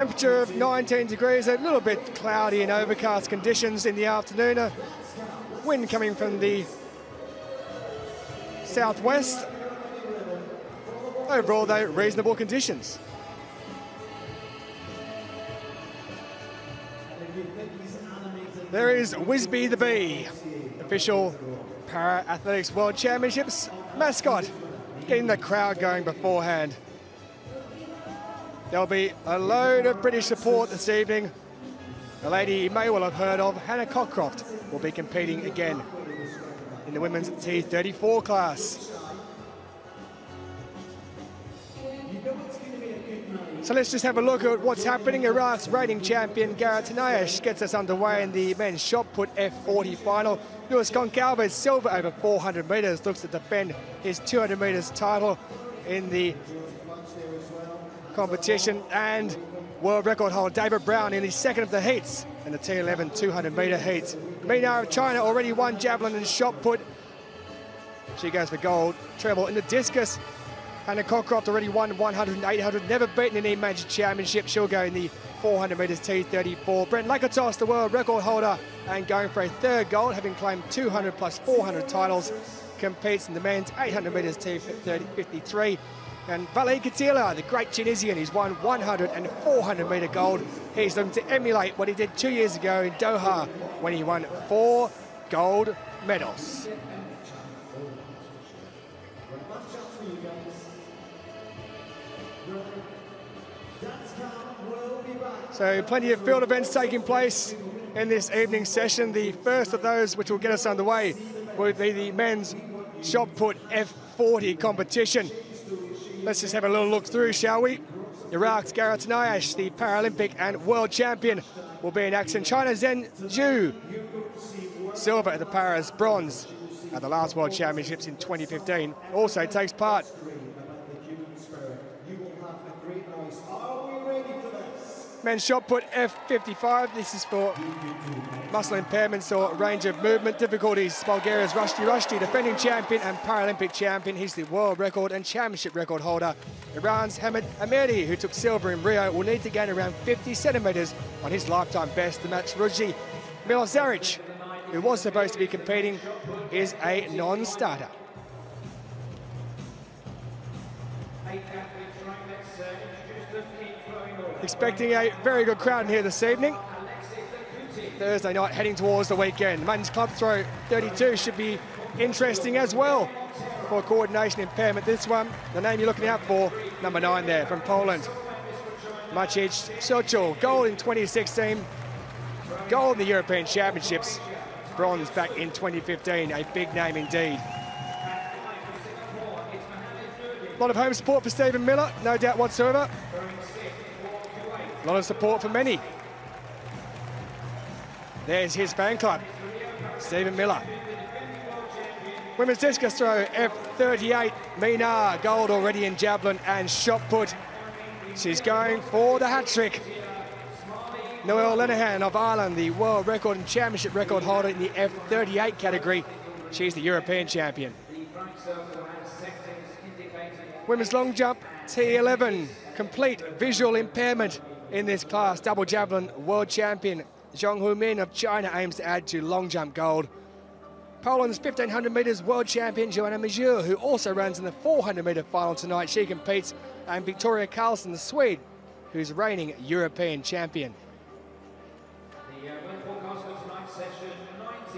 Temperature of 19 degrees, a little bit cloudy and overcast conditions in the afternoon. Wind coming from the southwest. Overall, though, reasonable conditions. There is Wisby the Bee, official Para-Athletics World Championships mascot, getting the crowd going beforehand. There'll be a load of British support this evening. A lady you may well have heard of, Hannah Cockcroft, will be competing again in the women's T34 class. So let's just have a look at what's happening. Iraq's reigning champion Gareth Tanayesh gets us underway in the men's shot put F40 final. Luis Goncalves, silver over 400 metres, looks to defend his 200 metres title in the competition. And world record holder David Brown in his second of the heats in the T11 200-metre heats. Mina of China already won javelin and shot put. She goes for gold. Treble in the discus. Hannah Cockcroft already won 100 and 800, never beaten in any major championship. She'll go in the 400 metres T34. Brent Lakatos, the world record holder, and going for a third gold, having claimed 200 plus 400 titles, competes in the men's 800 metres T53. And Vali Katila, the great Tunisian, he's won 100 and 400 metre gold. He's looking to emulate what he did 2 years ago in Doha when he won 4 gold medals. So plenty of field events taking place in this evening session. The first of those which will get us underway will be the men's shot put F40 competition. Let's just have a little look through, shall we? Iraq's Gareth Tanayesh, the Paralympic and world champion, will be in action. China's Zhen Zhu, silver at the Paris, bronze at the last World Championships in 2015, also takes part. Men's shot put F55. This is for muscle impairments or range of movement difficulties. Bulgaria's Rushdie, defending champion and Paralympic champion. He's the world record and championship record holder. Iran's Hamid Ahmedi, who took silver in Rio, will need to gain around 50 centimetres on his lifetime best to match Ruji. Milos Zaric, who was supposed to be competing, is a non-starter. Expecting a very good crowd in here this evening. Thursday night heading towards the weekend. Men's club throw 32 should be interesting as well for coordination impairment. This one, the name you're looking out for, number 9 there from Poland. Maciej Sochul, gold in 2016, gold in the European Championships, bronze back in 2015, a big name indeed. A lot of home support for Stephen Miller, no doubt whatsoever. A lot of support for many. There's his fan club, Stephen Miller. Women's discus throw, F38. Mina, gold already in javelin and shot put. She's going for the hat-trick. Noelle Lenihan of Ireland, the world record and championship record holder in the F38 category. She's the European champion. Women's long jump, T11. Complete visual impairment in this class. Double javelin world champion Zhang Humin of China aims to add to long jump gold. Poland's 1500 metres world champion Joanna Majur, who also runs in the 400 metre final tonight, she competes. And Victoria Karlsson, the Swede, who's reigning European champion.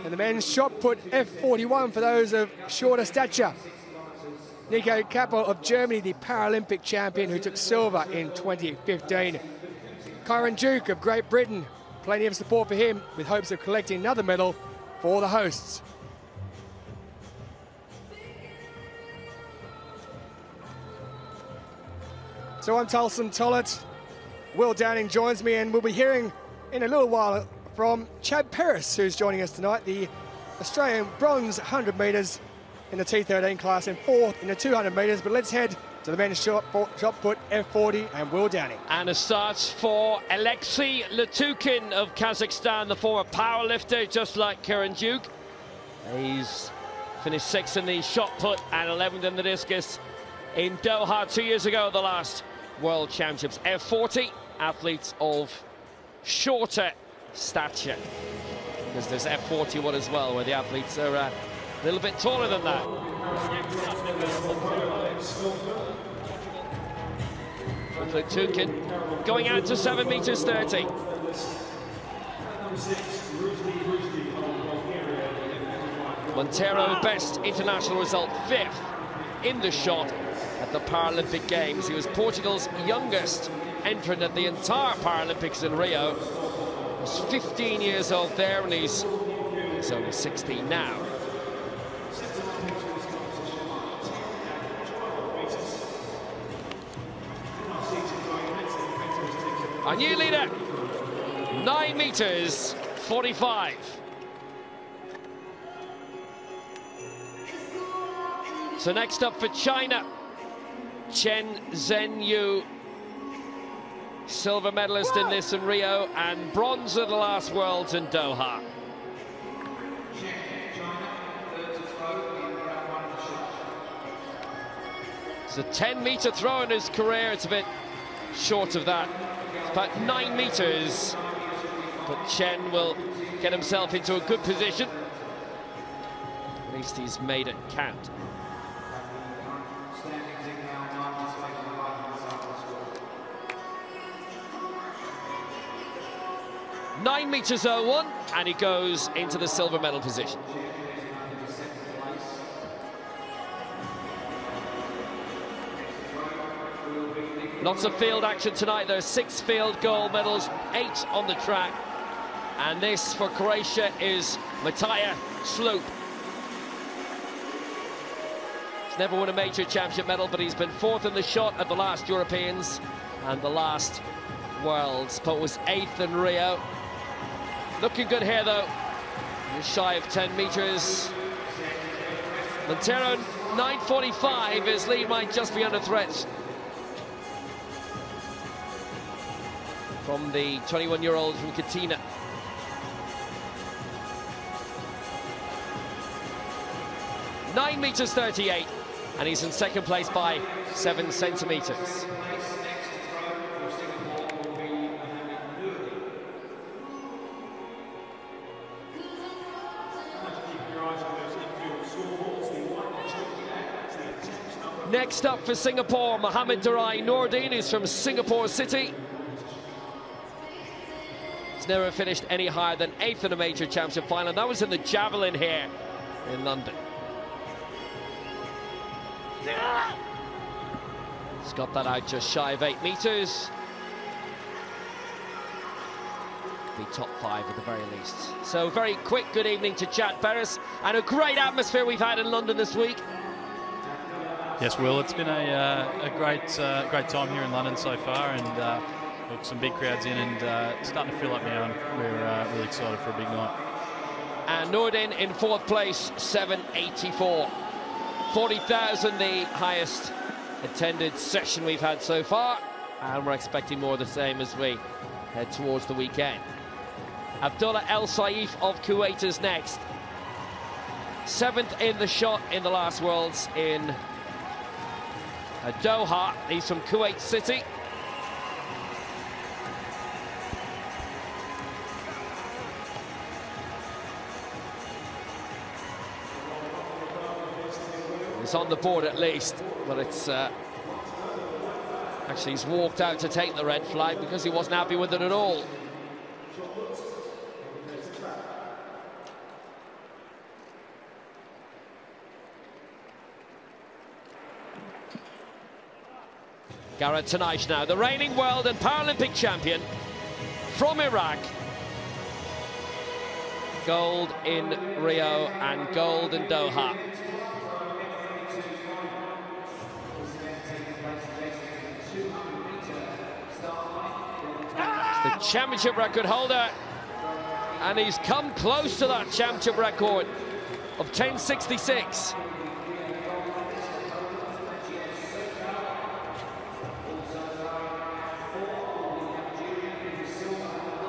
And the men's shot put F41 for those of shorter stature. Nico Kappel of Germany, the Paralympic champion who took silver in 2015. Kyron Duke of Great Britain, plenty of support for him with hopes of collecting another medal for the hosts. So I'm Tulson Tollett. Will Downing joins me, and we'll be hearing in a little while from Chad Peris, who's joining us tonight, the Australian bronze 100 metres in the T13 class and 4th in the 200 metres. But let's head to the men's shot put F40 and Will Downing. And a start for Alexei Latukin of Kazakhstan, the former powerlifter, just like Kyron Duke. He's finished 6th in the shot put and 11th in the discus in Doha 2 years ago at the last World Championships. F40, athletes of shorter stature, because there's F41 as well, where the athletes are a little bit taller than that. Latukin going out to 7 meters 30. Montero, best international result, 5th in the shot at the Paralympic Games. He was Portugal's youngest entrant at the entire Paralympics in Rio. He was 15 years old there, and he's only 16 now. Our new leader, 9 meters 45. So next up for China, Chen Zhenyu, silver medalist in this in Rio and bronze at the last Worlds in Doha. It's a 10-meter throw in his career. It's a bit short of that. It's about 9 meters, but Chen will get himself into a good position. At least he's made it count. Nine meters 01, and he goes into the silver medal position. Lots of field action tonight. There's 6 field gold medals, 8 on the track. And this for Croatia is Matija Slup. He's never won a major championship medal, but he's been 4th in the shot at the last Europeans and the last Worlds, but was 8th in Rio. Looking good here, though. Just shy of 10 meters. Montero, 9:45. His lead might just be under threat from the 21-year-old from Katina. Nine meters 38, and he's in second place by 7 centimeters. Next up for Singapore, Mohamed Durai Nordin is from Singapore City. He's never finished any higher than 8th in a major championship final. That was in the javelin here in London. He's got that out just shy of 8 meters. Be top 5 at the very least. So very quick good evening to Chad Perez, and a great atmosphere we've had in London this week. Yes, Will, it's been a great time here in London so far, and look, some big crowds in, and it's starting to fill up now, and we're really excited for a big night. And Nordin in 4th place, 784. 40,000, the highest attended session we've had so far, and we're expecting more of the same as we head towards the weekend. Abdullah El Saif of Kuwait is next. 7th in the shot in the last Worlds in Doha. He's from Kuwait City. It's on the board at least, but it's actually he's walked out to take the red flag because he wasn't happy with it at all. Garrett Tanaish now, the reigning world and Paralympic champion from Iraq. Gold in Rio and gold in Doha. The championship record holder, and he's come close to that championship record of 10.66.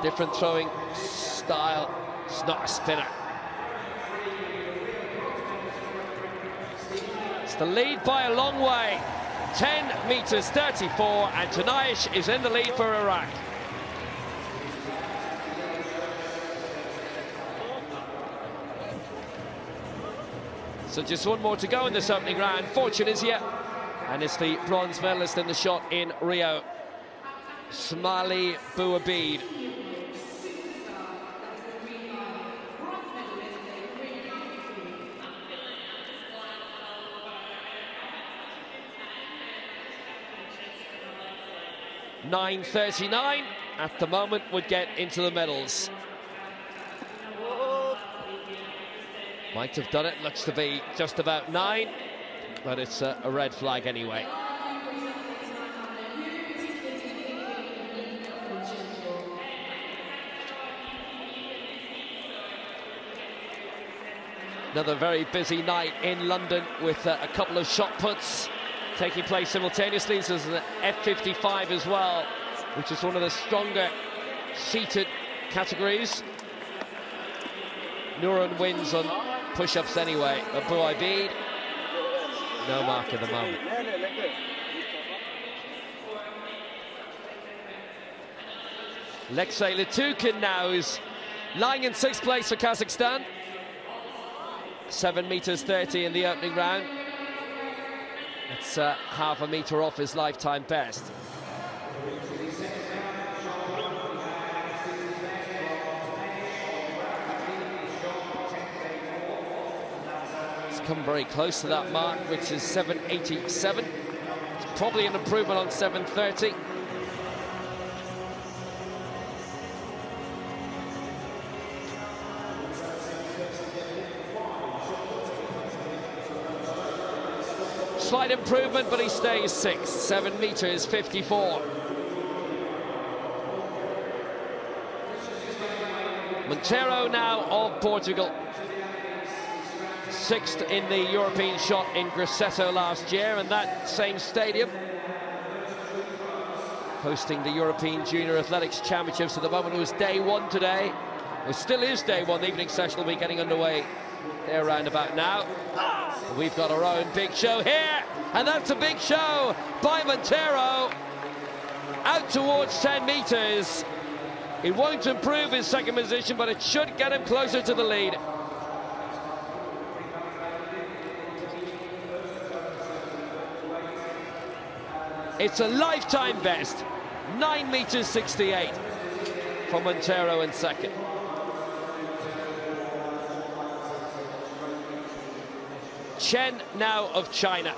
Different throwing style. It's not a spinner. It's the lead by a long way. 10 meters 34, and Tanaish is in the lead for Iraq. So just one more to go in this opening round for Tunisia, and it's the bronze medalist in the shot in Rio, Smali Bouabid. .939 at the moment would get into the medals. Might have done it, looks to be just about 9, but it's a red flag anyway. Another very busy night in London with a couple of shot puts taking place simultaneously. There's an F55 as well, which is one of the stronger seated categories. Nuran wins on push-ups anyway, but Bouabid, no mark at the moment. Alexei Letukin now is lying in 6th place for Kazakhstan. 7 meters 30 in the opening round. It's half a meter off his lifetime best. Come very close to that mark, which is 7.87. It's probably an improvement on 7.30. Slight improvement, but he stays 6th, 7 meters 54. Monteiro now of Portugal. 6th in the European shot in Grosseto last year, and that same stadium hosting the European Junior Athletics Championships. At the moment, it was day 1 today. It still is day 1. The evening session will be getting underway there around about now. We've got our own big show here, and that's a big show by Monteiro. Out towards 10 meters. It won't improve his second position, but it should get him closer to the lead. It's a lifetime best, 9 meters 68 for Monteiro in second. Chen now of China.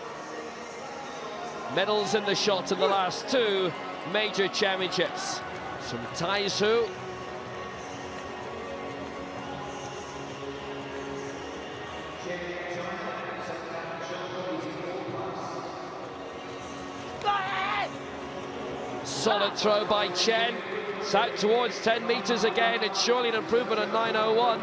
Medals in the shot in the last 2 major championships. From Taizu. Solid throw by Chen. It's out towards 10 meters again. It's surely an improvement on 9:01.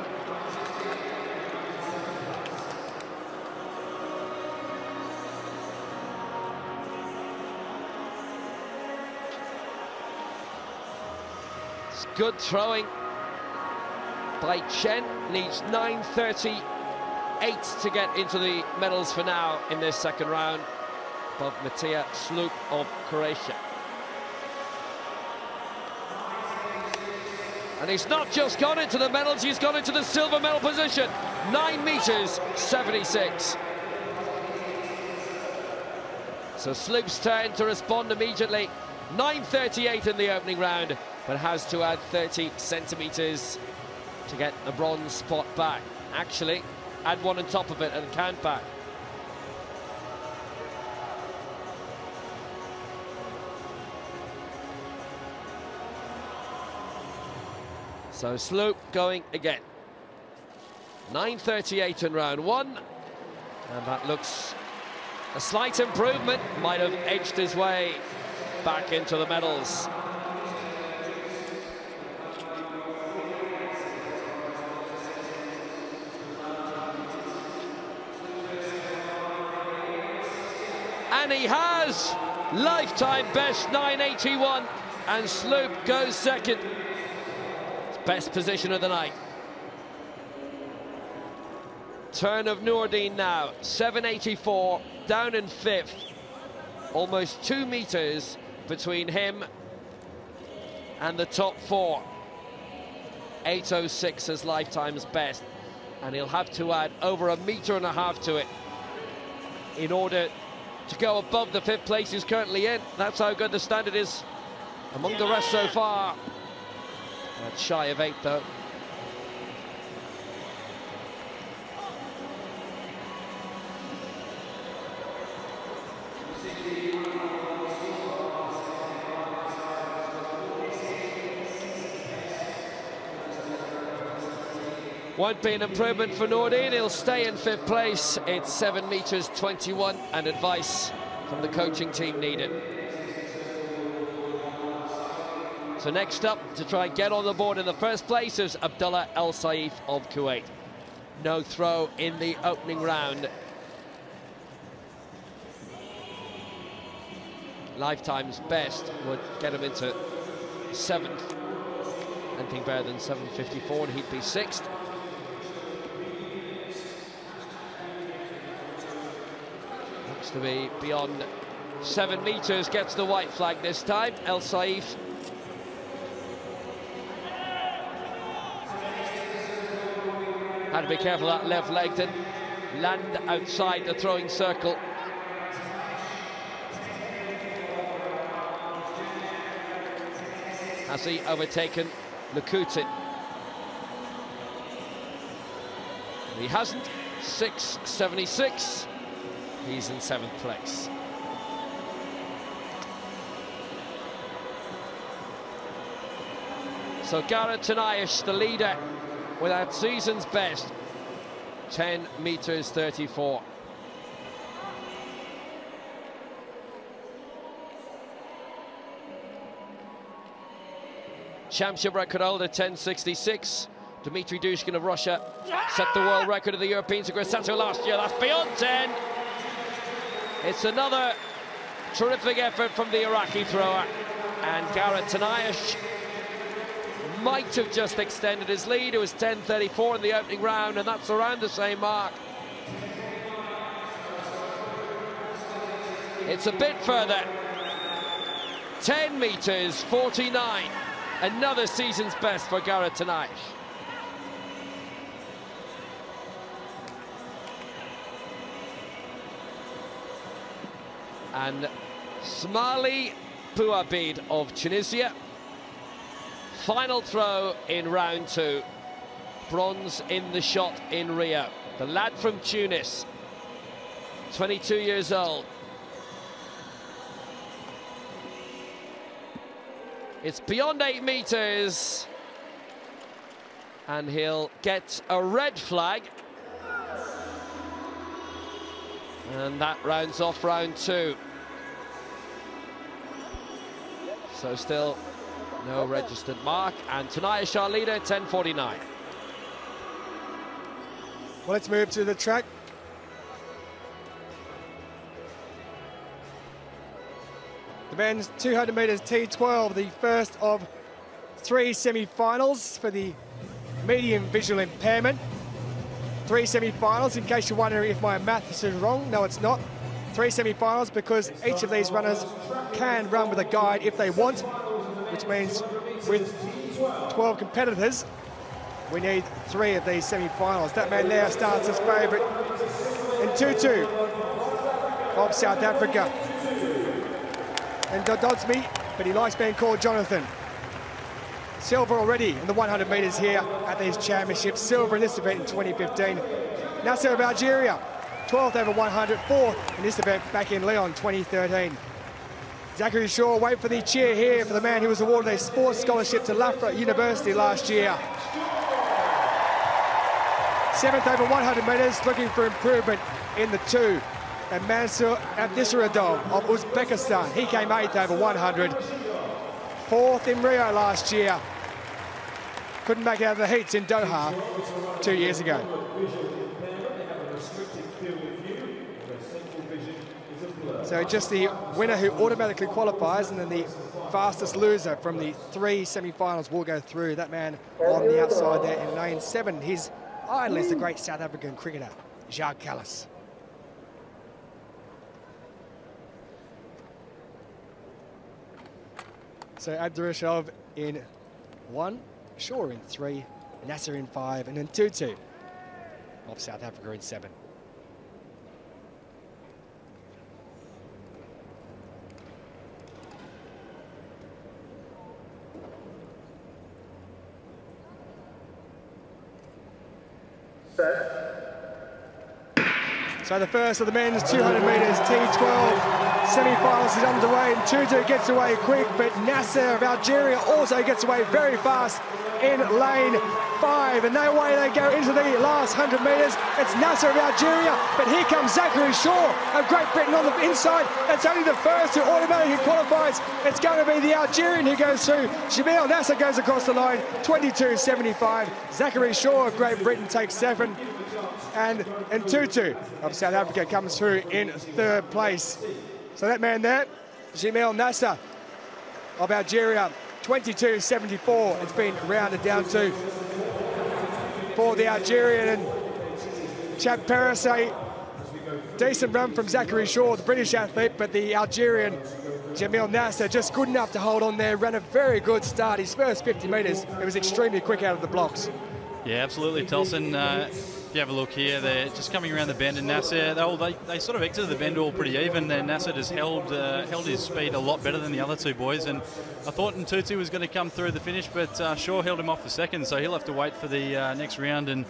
It's good throwing by Chen. Needs 9:38 to get into the medals for now in this second round, above Matija Slup of Croatia. And he's not just gone into the medals, he's gone into the silver medal position. 9 meters 76. So Slup's turn to respond immediately. 9:38 in the opening round, but has to add 30 centimeters to get a bronze spot back. Actually, add 1 on top of it and count back. So Slup going again. 9:38 in round 1. And that looks a slight improvement. Might have edged his way back into the medals. And he has lifetime best 9:81, and Slup goes second. Best position of the night. Turn of Noordin now, 7:84, down in 5th. Almost 2 meters between him and the top 4. 8:06 as lifetime's best, and he'll have to add over 1.5 meters to it in order to go above the 5th place he's currently in. That's how good the standard is among the rest so far. That's shy of 8 though. Won't be an improvement for Nordin. He'll stay in 5th place. It's 7 meters 21, and advice from the coaching team needed. So next up to try and get on the board in the 1st place is Abdullah El Saif of Kuwait. No throw in the opening round. Lifetime's best would get him into 7th. Anything better than 7:54 and he'd be 6th. Looks to be beyond 7 meters, gets the white flag this time. El Saif. Had to be careful that left leg didn't land outside the throwing circle. Has he overtaken Lukutin? He hasn't. 6:76. He's in 7th place. So Gareth Tanayish, the leader, with that season's best, 10 meters 34. Championship record holder 10.66. Dmitry Dushkin of Russia set the world record of the Europeans of Grosseto last year. That's beyond 10. It's another terrific effort from the Iraqi thrower, and Gareth Tanayish might have just extended his lead. It was 10.34 in the opening round, and that's around the same mark. It's a bit further. 10 meters 49. Another season's best for Gareth Tanayish. And Smali Bouabid of Tunisia. Final throw in round 2. Bronze in the shot in Rio. The lad from Tunis, 22 years old. It's beyond 8 meters. And he'll get a red flag. And that rounds off round 2. So still no registered mark, and Tanayish our leader, 10.49. Well, let's move to the track. The men's 200 metres T12, the first of 3 semi-finals for the medium visual impairment. 3 semi-finals, in case you're wondering if my maths is wrong. No, it's not. 3 semi-finals because each of these runners can run with a guide if they want, which means with 12 competitors, we need 3 of these semi-finals. That man there starts as favourite in Tutu of South Africa. And Dodsby, but he likes being called Jonathan. Silver already in the 100 metres here at these championships. Silver in this event in 2015. Nasser of Algeria, 12th over 100, 4th in this event back in Lyon 2013. Zachary Shaw, wait for the cheer here for the man who was awarded a sports scholarship to Loughborough University last year. 7th over 100 metres, looking for improvement in the 2. And Mansur Abdissaradov of Uzbekistan, he came 8th over 100. 4th in Rio last year. Couldn't make it out of the heats in Doha 2 years ago. So just the winner who automatically qualifies, and then the fastest loser from the 3 semi-finals will go through. That man on the outside there in lane 7. His idol is the great South African cricketer, Jacques Kallis. So Abdurashov in 1, Shaw in 3, Nasser in 5, and then Tutu of South Africa in 7. So the first of the men's 200 metres T12 semi-finals is underway, and Tutu gets away quick, but Nasser of Algeria also gets away very fast in lane 5, and no way they go into the last 100 metres. It's Nasser of Algeria, but here comes Zachary Shaw of Great Britain on the inside. It's only the first who automatically qualifies. It's going to be the Algerian who goes through. Jamil Nasser goes across the line, 22.75. Zachary Shaw of Great Britain takes 7. And Tutu of South Africa comes through in 3rd place. So that man there, Jamil Nasser of Algeria, 22.74. It's been rounded down to for the Algerian. And Chad Paris, a decent run from Zachary Shaw, the British athlete, but the Algerian Jamil Nasser just good enough to hold on there, ran a very good start. His first 50 metres, it was extremely quick out of the blocks. Yeah, absolutely, Telson. If you have a look here, they're just coming around the bend, and Nasser, they sort of exited the bend all pretty even, and Nasser just held his speed a lot better than the other two boys. And I thought Ntutu was going to come through the finish, but Shaw held him off for second, so he'll have to wait for the next round and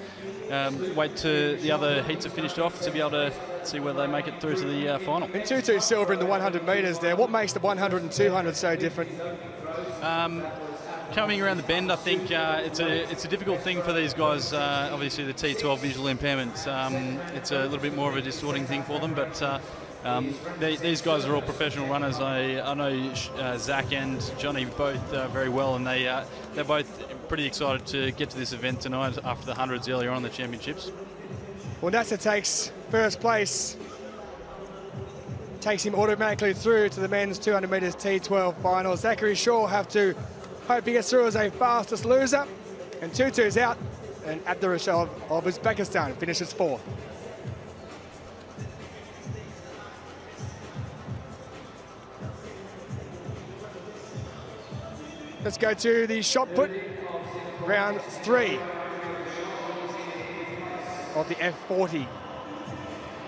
wait to the other heats are finished off to be able to see whether they make it through to the final. Ntutu silver in the 100 metres there. What makes the 100 and 200 so different? Coming around the bend, I think it's a difficult thing for these guys. Obviously, the T12 visual impairment, it's a little bit more of a distorting thing for them. But these guys are all professional runners. I know Zach and Johnny both very well, and they're both pretty excited to get to this event tonight after the hundreds earlier on in the championships. Well, Nasser takes first place. Takes him automatically through to the men's 200 metres T12 final. Zachary Shaw have to hope he gets through as a fastest loser. And Tutu's out, and Abdurashov of Uzbekistan finishes 4th. Let's go to the shot put, round 3 of the F40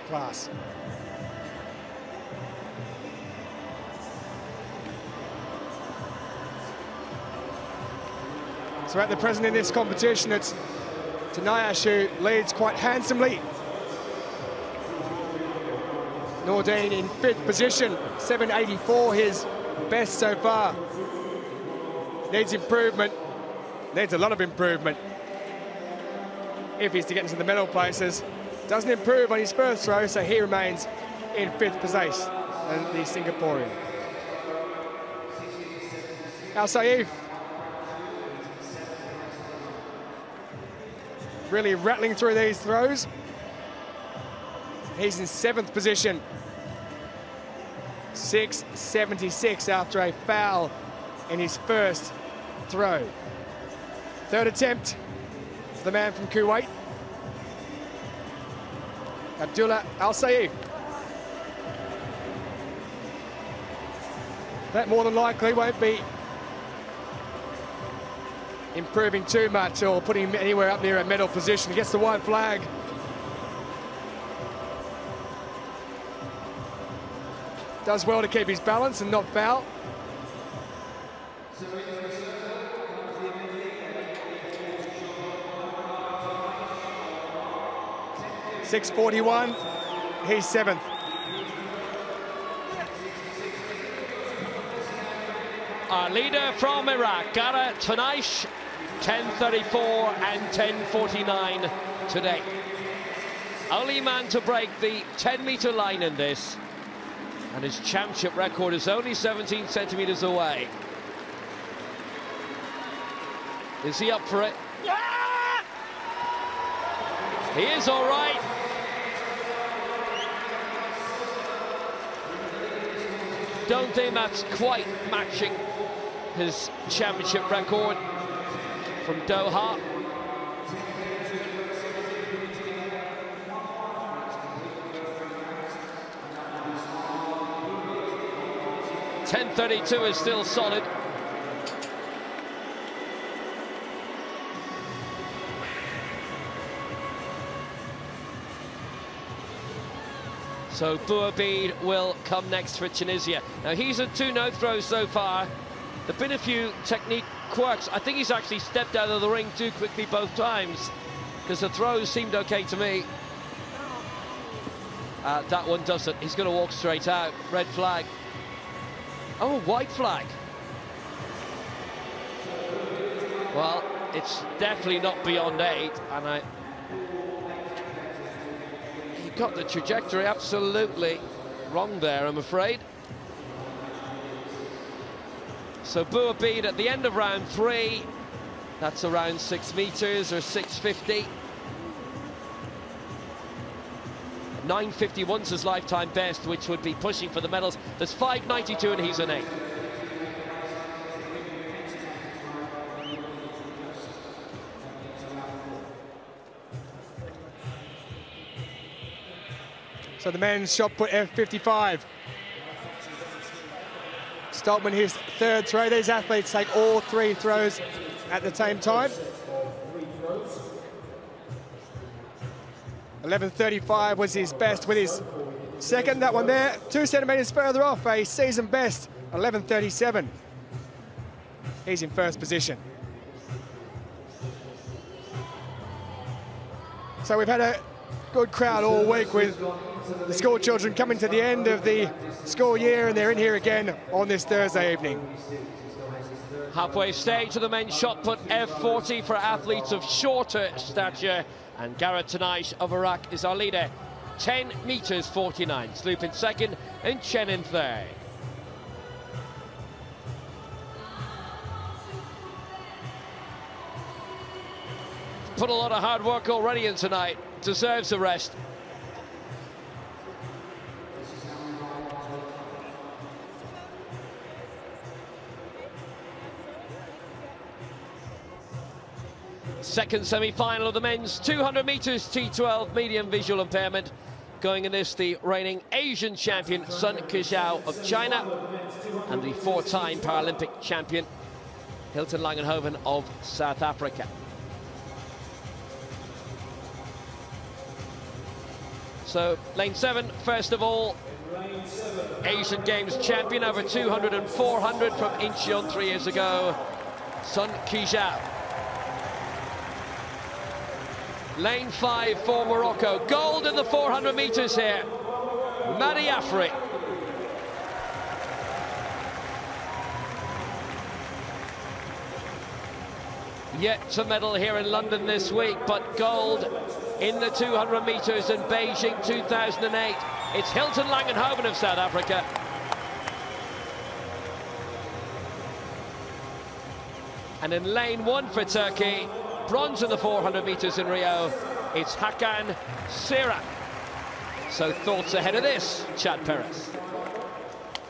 class. So at the present in this competition, it's Tanayash who leads quite handsomely. Nordine in 5th position, 7.84, his best so far. Needs improvement, needs a lot of improvement if he's to get into the medal places. Doesn't improve on his first throw, so he remains in 5th place, and the Singaporean. Al Saif really rattling through these throws. He's in 7th position. 6.76 after a foul in his first throw. 3rd attempt for the man from Kuwait, Abdullah Al Saif. That more than likely won't be improving too much or putting him anywhere up near a medal position. He gets the white flag. Does well to keep his balance and not foul. .641, he's 7th. Our leader from Iraq, Gara Tanaish, 10.34 and 10.49 today. Only man to break the 10-metre line in this, and his championship record is only 17 centimetres away. Is he up for it? Yeah! He is all right. Don't think that's quite matching his championship record from Doha. .10.32 is still solid. So Bouabid will come next for Tunisia. Now he's at 2 no throws so far. There've been a few technique quirks. I think he's actually stepped out of the ring too quickly both times, because the throws seemed okay to me. That one doesn't. He's going to walk straight out. Red flag. Oh, white flag. Well, it's definitely not beyond 8, and he got the trajectory absolutely wrong there, I'm afraid. So Bouabid at the end of round 3, that's around 6 meters or 650. 951's his lifetime best, which would be pushing for the medals. There's 592 and he's an 8. So the men's shot put F55. Stoltman his 3rd throw. These athletes take all 3 throws at the same time. 11:35 was his best with his 2nd. That one there, 2 centimeters further off, a season best, 11:37. He's in 1st position. So we've had a good crowd all week with the school children coming to the end of the school year, and they're in here again on this Thursday evening. Halfway stage of the men's shot put F40 for athletes of shorter stature, and Gareth Tanaish of Iraq is our leader. 10 meters 49. Sloop in 2nd and Chen in 3rd. Put a lot of hard work already in tonight. Deserves a rest. Second semi-final of the men's 200 meters T12 medium visual impairment. Going in this, the reigning Asian champion Sun Kezhao of China, and the 4-time Paralympic champion Hilton Langenhoven of South Africa. So lane 7, first of all, Asian Games champion over 200 and 400 from Incheon 3 years ago, Sun Kezhao. Lane 5 for Morocco. Gold in the 400 meters here. Madi Afri. Yet to medal here in London this week, but gold in the 200 meters in Beijing 2008. It's Hilton Langenhoven of South Africa. And in lane 1 for Turkey, bronze in the 400 meters in Rio, it's Hakan Sira. So thoughts ahead of this, Chad Perez?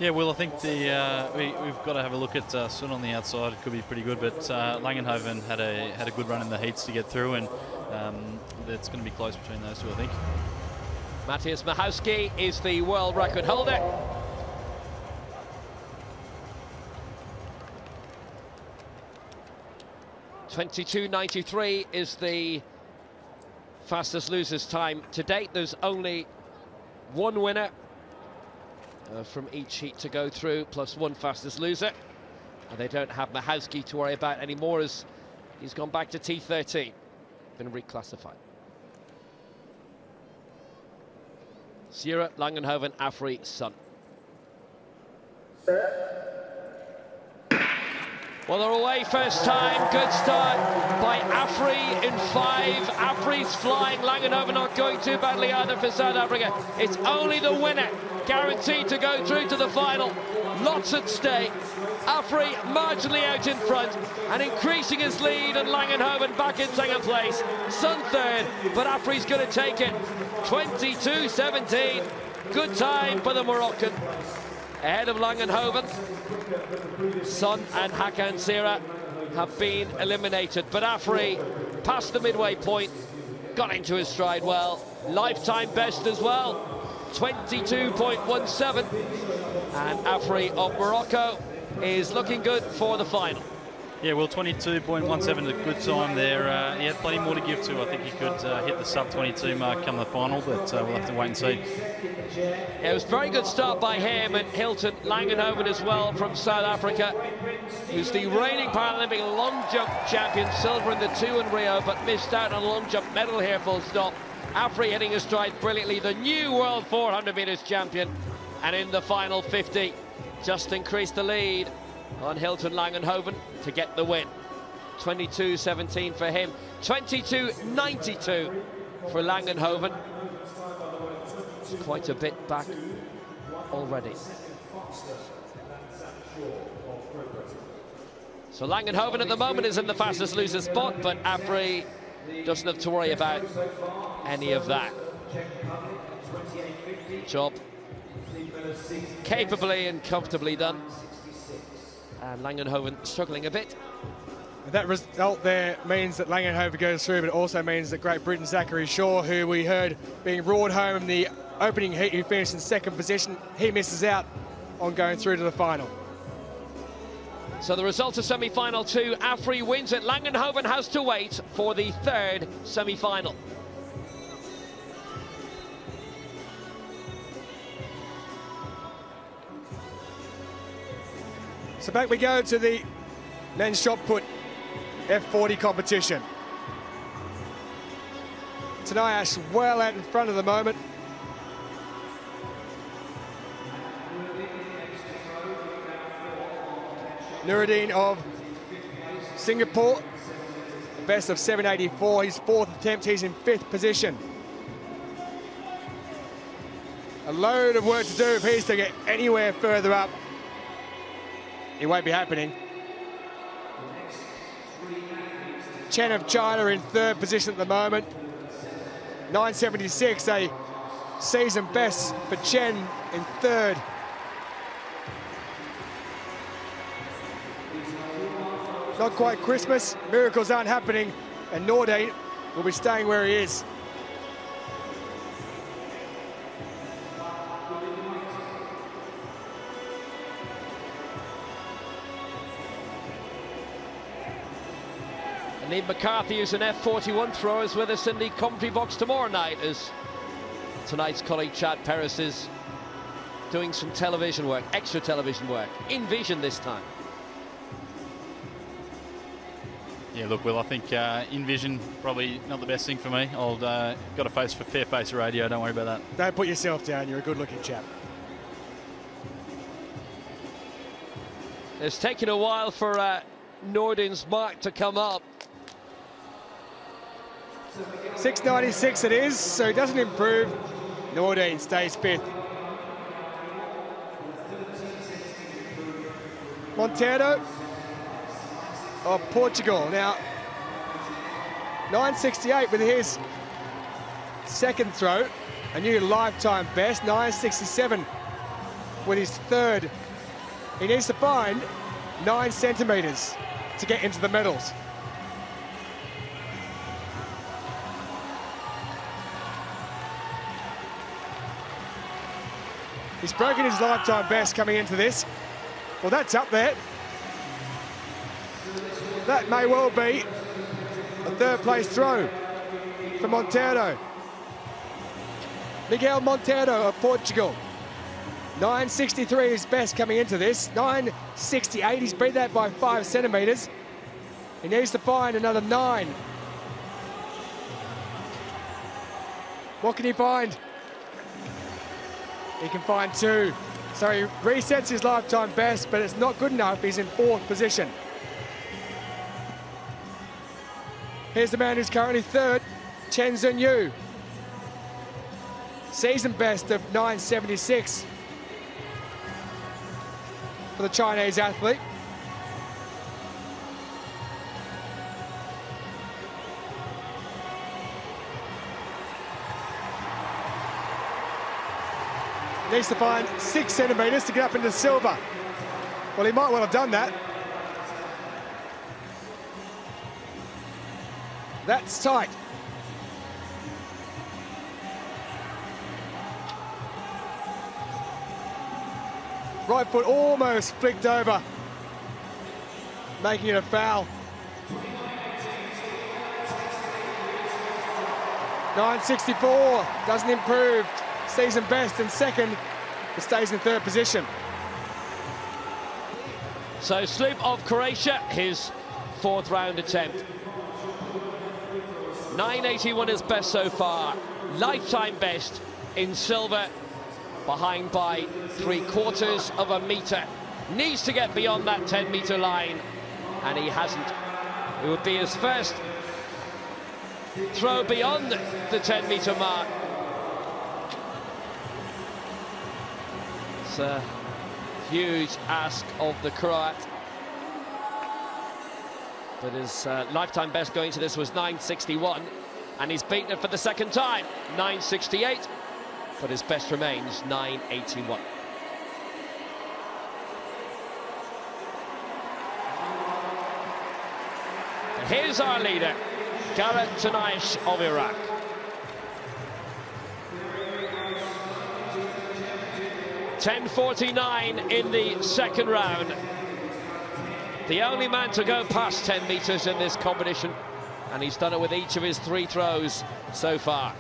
Yeah, well, I think we've got to have a look at Sun on the outside. It could be pretty good, but Langenhoven had a good run in the heats to get through, and it's going to be close between those two, I think. Matthias Mahowski is the world record holder. .22.93 is the fastest losers time to date. There's only one winner from each heat to go through, plus one fastest loser. And they don't have Mahowski to worry about anymore, as he's gone back to T13, been reclassified. Sierra, Langenhoven, Afri, Sun. Well, they're away first time. Good start by Afri in 5. Afri's flying. Langenhoven not going too badly either for South Africa. It's only the winner guaranteed to go through to the final. Lots at stake. Afri marginally out in front and increasing his lead, and Langenhoven back in 2nd place. Sun 3rd, but Afri's going to take it. 22.17. Good time for the Moroccan. Ahead of Langenhoven. Sun and Hakan Sira have been eliminated, but Afri past the midway point, got into his stride well. Lifetime best as well, 22.17. And Afri of Morocco is looking good for the final. Yeah, well, 22.17 is a good time there. He had plenty more to give to. I think he could hit the sub-22 mark come the final, but we'll have to wait and see. Yeah, it was a very good start by him, and Hilton Langenhoven as well from South Africa, who's the reigning Paralympic long jump champion, silver in the 2 in Rio, but missed out on a long jump medal here, full stop. Afri hitting his stride brilliantly, the new world 400 meters champion, and in the final 50, just increased the lead on Hilton Langenhoven to get the win. 22.17 for him, 22.92 for Langenhoven. It's quite a bit back already. So Langenhoven at the moment is in the fastest loser spot, but Afri doesn't have to worry about any of that. Job capably and comfortably done. And Langenhoven struggling a bit. That result there means that Langenhoven goes through, but it also means that Great Britain Zachary Shaw, who we heard being roared home in the opening heat, who finished in second position, he misses out on going through to the final. So the result of semi-final 2, Afri wins it. Langenhoven has to wait for the third semi-final. So back we go to the men's shot put F40 competition. Tanayash well out in front of the moment. Nuruddin of Singapore, the best of 784, his fourth attempt, he's in fifth position. A load of work to do if he's to get anywhere further up. It won't be happening. Chen of China in third position at the moment. 976, a season best for Chen in third. Not quite Christmas, miracles aren't happening, and Nordin will be staying where he is. Lee McCarthy, who's an F41 thrower, is with us in the commentary box tomorrow night, as tonight's colleague Chad Perris is doing some television work, extra television work, in vision this time. Yeah, look, Will, I think in vision probably not the best thing for me. I'll got a face for fair face radio, don't worry about that. Don't put yourself down, you're a good looking chap. It's taken a while for Nordin's mark to come up. 696 it is, so he doesn't improve. Nordin stays fifth. Monteiro of Portugal. Now, 968 with his second throw, a new lifetime best. 967 with his third. He needs to find 9 centimetres to get into the medals. He's broken his lifetime best coming into this. Well, that's up there. That may well be a third place throw for Monteiro. Miguel Monteiro of Portugal. 963 is best coming into this. 968, he's beat that by 5 centimetres. He needs to find another 9. What can he find? He can find 2. So he resets his lifetime best, but it's not good enough. He's in 4th position. Here's the man who's currently 3rd, Chen Zhenyu. Season best of 976 for the Chinese athlete. Needs to find 6 centimetres to get up into silver. Well, he might well have done that. That's tight. Right foot almost flicked over, making it a foul. 964, doesn't improve. season best, and second, it stays in third position. So Sloop of Croatia, his fourth round attempt. 9.81 is best so far. Lifetime best in silver, behind by 3/4 of a metre. Needs to get beyond that 10-metre line, and he hasn't. It would be his first throw beyond the 10-metre mark. It's a huge ask of the Croat. But his lifetime best going to this was 9.61, and he's beaten it for the second time, 9.68, but his best remains 9.81. Here's our leader, Garat Tanaish of Iraq. .10.49 in the second round. The only man to go past 10 metres in this competition, and he's done it with each of his 3 throws so far.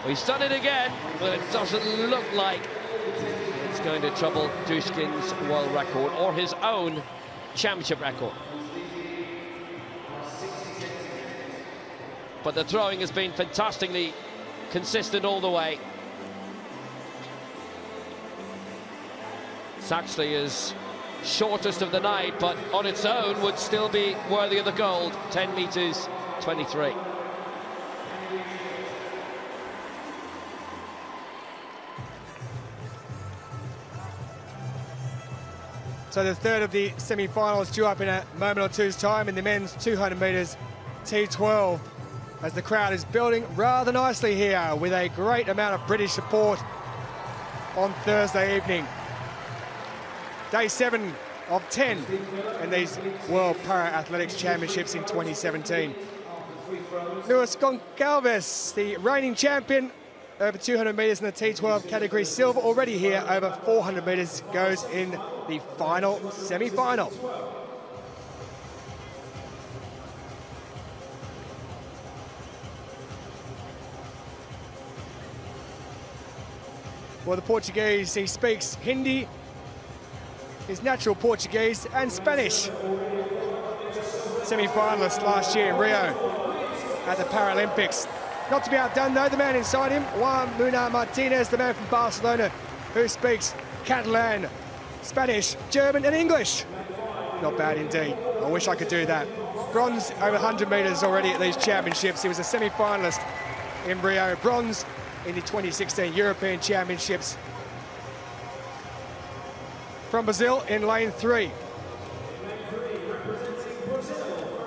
He's done it again, but it doesn't look like it's going to trouble Dushkin's world record or his own championship record. But the throwing has been fantastically consistent all the way. It's actually his shortest of the night, but on its own would still be worthy of the gold. 10 metres, 23. So the third of the semi-finals due up in a moment or two's time in the men's 200 metres T12, as the crowd is building rather nicely here with a great amount of British support on Thursday evening. Day 7 of 10 in these World Para-Athletics Championships in 2017. Luis Goncalves, the reigning champion, over 200 metres in the T12 category, silver already here, over 400 metres goes in the final semi-final. Well, the Portuguese, he speaks Hindi, his natural Portuguese, and Spanish. Semi-finalist last year in Rio at the Paralympics. Not to be outdone though, the man inside him, Juan Munar Martinez, the man from Barcelona, who speaks Catalan, Spanish, German and English. Not bad indeed. I wish I could do that. Bronze over 100 metres already at these championships. He was a semi-finalist in Rio. Bronze in the 2016 European Championships. From Brazil in lane 3.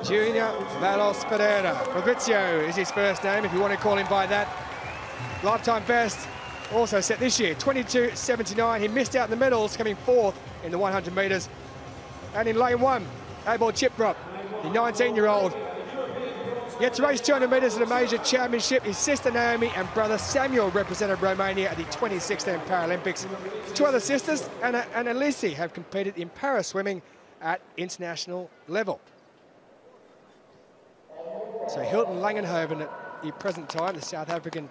Junior Valos Pereira. Fabrizio is his first name, if you want to call him by that. Lifetime best also set this year, 22.79. He missed out in the medals, coming 4th in the 100 metres. And in lane 1, Abel Chiprop, the 19-year-old, yet to race 200 metres at a major championship. His sister Naomi and brother Samuel represented Romania at the 2016 Paralympics. 2 other sisters, Anna and Elise, have competed in para-swimming at international level. So Hilton Langenhoven at the present time, the South African,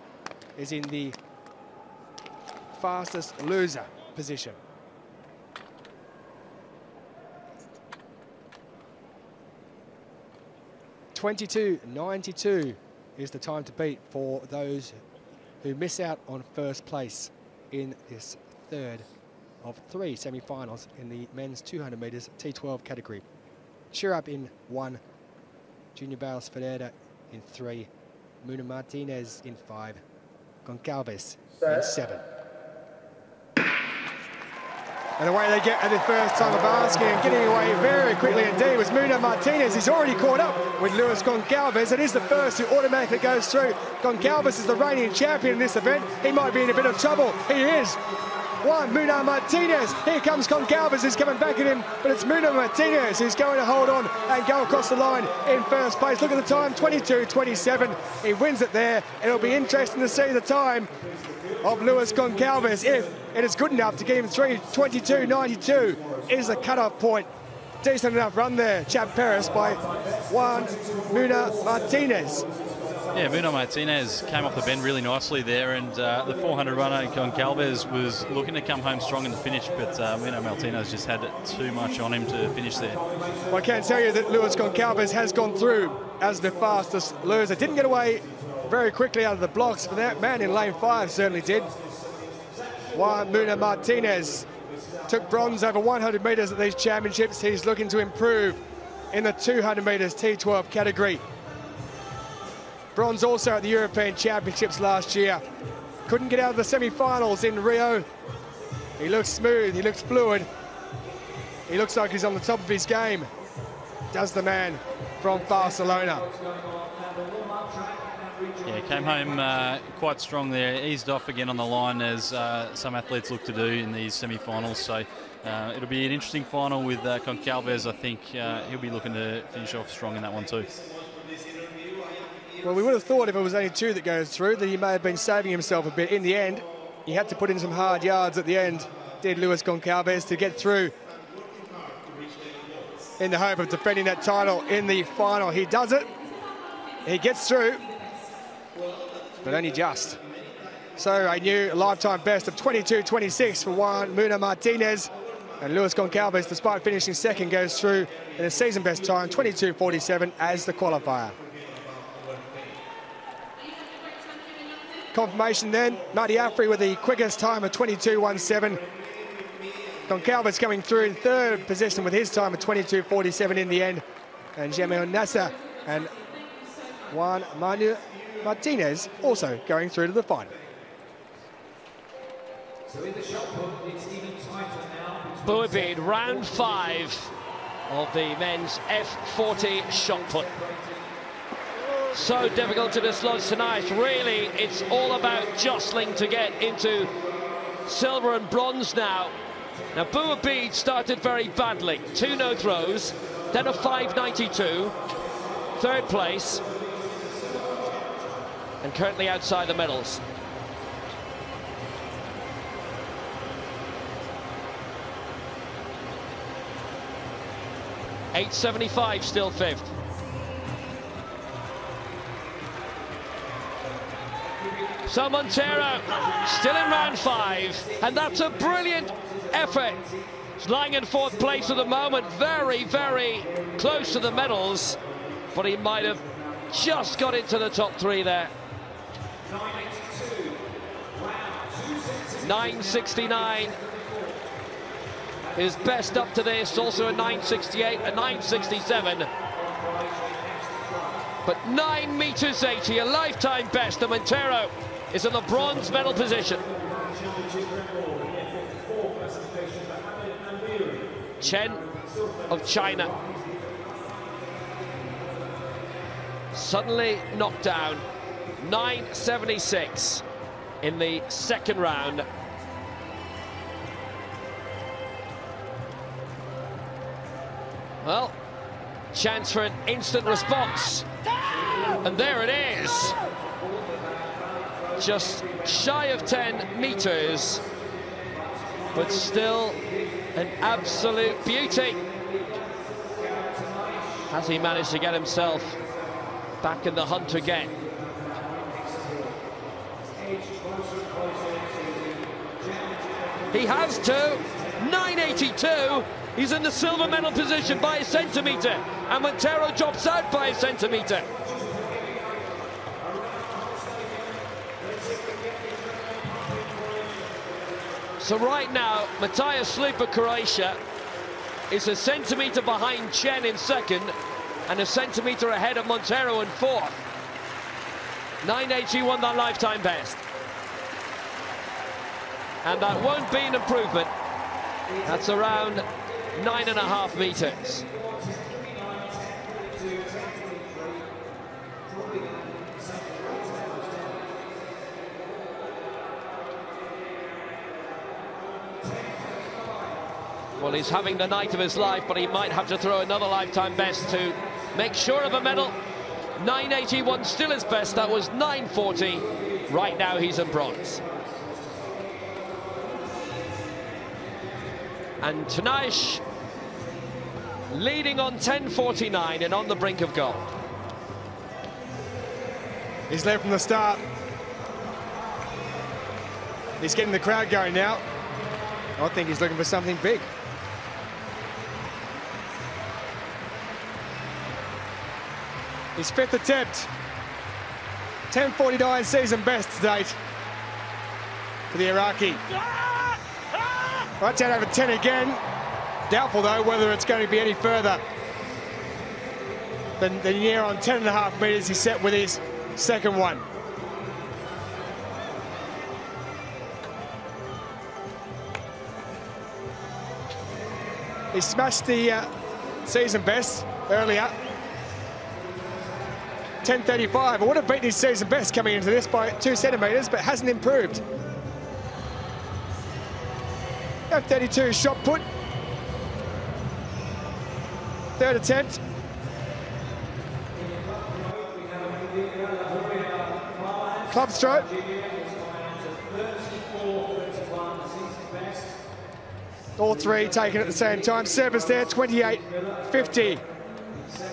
is in the fastest loser position. .22.92 is the time to beat for those who miss out on first place in this third of 3 semi-finals in the men's 200 metres T12 category. Chirap in 1, Junior Bales Ferreira in 3, Muna Martinez in 5, Goncalves in 7. And away they get at the first time of asking, and getting away very quickly indeed was Muna Martinez. He's already caught up with Luis Goncalves. It is the first who automatically goes through. Goncalves is the reigning champion in this event. He might be in a bit of trouble. He is. Juan Munar Martinez. Here comes Goncalves, who's coming back at him, but it's Munar Martinez who's going to hold on and go across the line in first place. Look at the time, 22.27. He wins it there. It'll be interesting to see the time of Luis Goncalves if it is good enough to get him through. 22.92 is the cut-off point. decent enough run there, Chad Paris, by Juan Muna Martinez. Yeah, Muno Martinez came off the bend really nicely there, and the 400 runner, Goncalves, was looking to come home strong in the finish, but Muno Martinez just had too much on him to finish there. Well, I can tell you that Luis Goncalves has gone through as the fastest loser. Didn't get away very quickly out of the blocks, but that man in lane 5 certainly did. Juan Muna Martinez took bronze over 100 metres at these championships. He's looking to improve in the 200 metres T12 category. Bronze also at the European Championships last year. Couldn't get out of the semi-finals in Rio. He looks smooth, he looks fluid. He looks like he's on the top of his game. Does the man from Barcelona. Yeah, came home quite strong there, eased off again on the line as some athletes look to do in these semi-finals. So it'll be an interesting final with Goncalves. I think he'll be looking to finish off strong in that one too. Well, we would have thought if it was only 2 that goes through that he may have been saving himself a bit. In the end, he had to put in some hard yards at the end, did Luis Goncalves, to get through in the hope of defending that title in the final. He does it. He gets through, but only just. So a new lifetime best of 22.26 for Juan Muna Martinez. And Luis Goncalves, despite finishing second, goes through in a season best time, 22.47 as the qualifier. Confirmation then, Marty Afri with the quickest time of 22.17. Goncalves coming through in third position with his time of 22.47 in the end. And Jamil Nasser and Juan Manu Martinez also going through to the final. Boabid, round 5 of the men's F40 shot put. So difficult to dislodge tonight. Really, it's all about jostling to get into silver and bronze now. Now, Boabid started very badly. 2 no throws, then a 5.92, third place, and currently outside the medals. $8.75 still 5th. So Montero still in round 5, and that's a brilliant effort. He's lying in 4th place at the moment, very, very close to the medals, but he might have just got into the top 3 there. 9.69. His best up to this, also a 9.68, a 9.67. But 9 meters 80, a lifetime best. And Montero is in the bronze medal position. Chen of China suddenly knocked down. 9.76 in the second round. Well, chance for an instant response. And there it is. Just shy of 10 meters, but still an absolute beauty. Has he managed to get himself back in the hunt again? He has to. 9.82. He's in the silver medal position by a centimetre, and Montero drops out by a centimetre. So right now, Matthias Slupa, Croatia, is a centimetre behind Chen in second, and a centimetre ahead of Montero in 4th. 9.80 won that lifetime best. And that won't be an improvement. That's around 9.5 meters. Well, he's having the night of his life, but he might have to throw another lifetime best to make sure of a medal. 9.81 still his best. That was 9.40. Right now he's in bronze. And Tanaish leading on 10:49 and on the brink of gold. He's led from the start. He's getting the crowd going now. I think he's looking for something big. His 5th attempt. 10:49 season best to date for the Iraqi. Right down over 10 again. Doubtful though whether it's going to be any further than near on 10.5 metres he set with his second one. He smashed the season best earlier. 10:35. I would have beaten his season best coming into this by 2 centimetres, but hasn't improved. 32 shot put. 3rd attempt. Club stroke. All 3 taken at the same time. Service there, 28.50.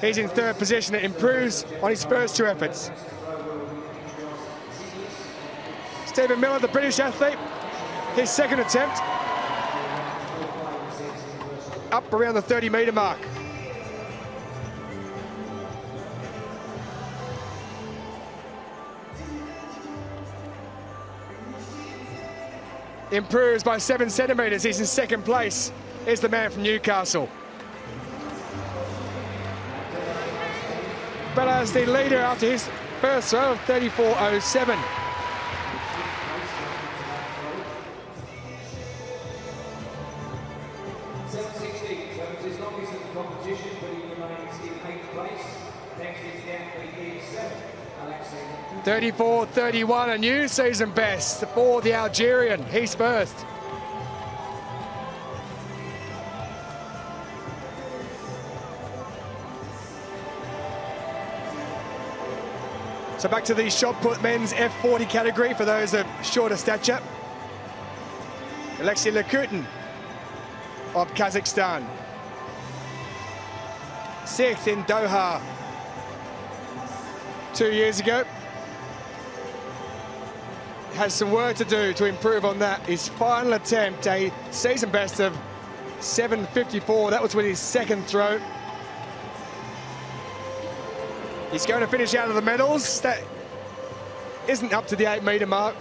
He's in 3rd position. It improves on his first 2 efforts. Stephen Miller, the British athlete, his 2nd attempt. Up around the 30-metre mark. Improves by 7 centimetres. He's in 2nd place. Here's the man from Newcastle. But as the leader after his first throw of 34.07. His longest in the competition, but he remains in 8th place. Next is the athlete 7. 34.31, a new season best for the Algerian. He's first. So back to the shot put men's F40 category for those of shorter stature. Alexei Lakutin of Kazakhstan. 6th in Doha 2 years ago. Has some work to do to improve on that. His final attempt, a season best of 7.54. That was with his 2nd throw. He's going to finish out of the medals. That isn't up to the 8-metre mark.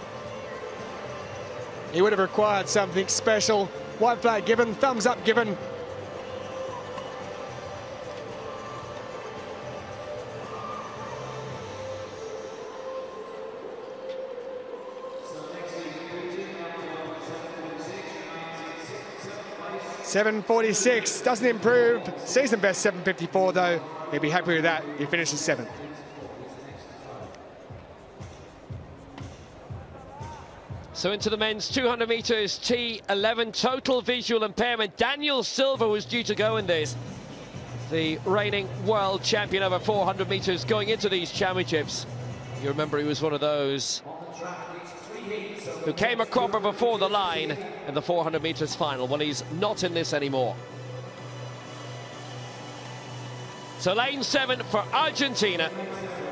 He would have required something special. White flag given, thumbs up given. .746, doesn't improve. Season best 7.54 though. He'll be happy with that. He finishes 7th. So into the men's 200 metres T11, total visual impairment. Daniel Silva was due to go in this. The reigning world champion over 400 metres going into these championships. You remember he was one of those who came a cropper before the line in the 400 metres final. Well, he's not in this anymore. So lane 7 for Argentina,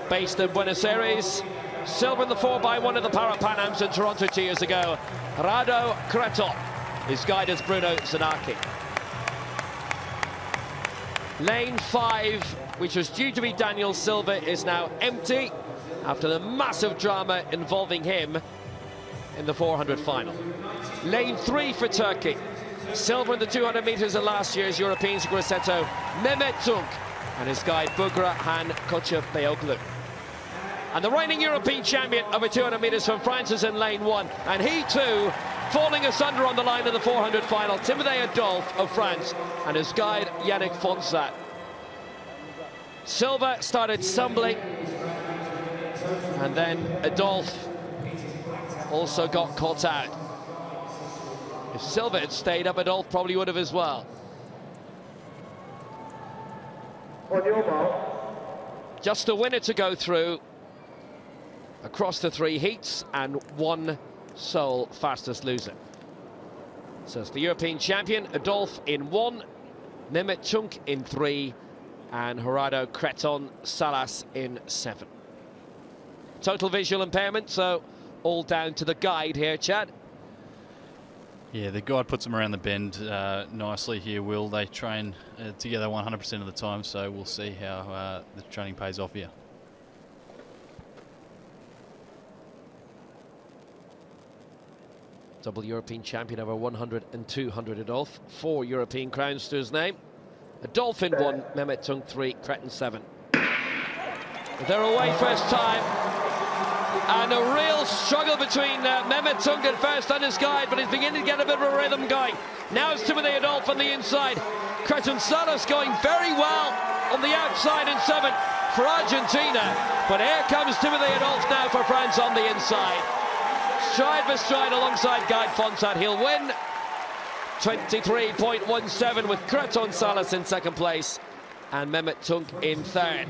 based in Buenos Aires. Silver in the 4x1 of the Para-Pan Ams in Toronto 2 years ago. Rado Creto. His guide is Bruno Zanarchi. Lane 5, which was due to be Daniel Silva, is now empty after the massive drama involving him in the 400 final. Lane 3 for Turkey. Silver in the 200 metres of last year's European Grosseto, Mehmet Tunk, and his guide Bugra Han Kocha-Beoglu. And the reigning European champion over 200 metres from France is in lane 1, and he too falling asunder on the line of the 400 final. Timothée Adolphe of France and his guide Yannick Fonsat. Silva started stumbling, and then Adolphe also got caught out. If Silva had stayed up, Adolphe probably would have as well. Just a winner to go through across the 3 heats and 1 sole fastest loser. So it's the European champion, Adolphe in 1, Mehmet Chunk in 3, and Gerardo Creton Salas in 7. Total visual impairment, so all down to the guide here, Chad. Yeah, the guide puts them around the bend nicely here, Will. They train together 100% of the time, so we'll see how the training pays off here. Double European champion over 100 and 200 Adolf. 4 European crowns to his name. Adolf in 1, Mehmet Chunk 3, Creton 7. They're away first time. And a real struggle between Mehmet Chunk at first and his guide, but he's beginning to get a bit of a rhythm going. Now it's Timothy Adolf on the inside. Creton Salas going very well on the outside in 7 for Argentina. But here comes Timothy Adolf now for France on the inside. Stride for stride alongside Guide Fonsatte. He'll win 23.17 with Creton Salas in 2nd place and Mehmet Chunk in 3rd.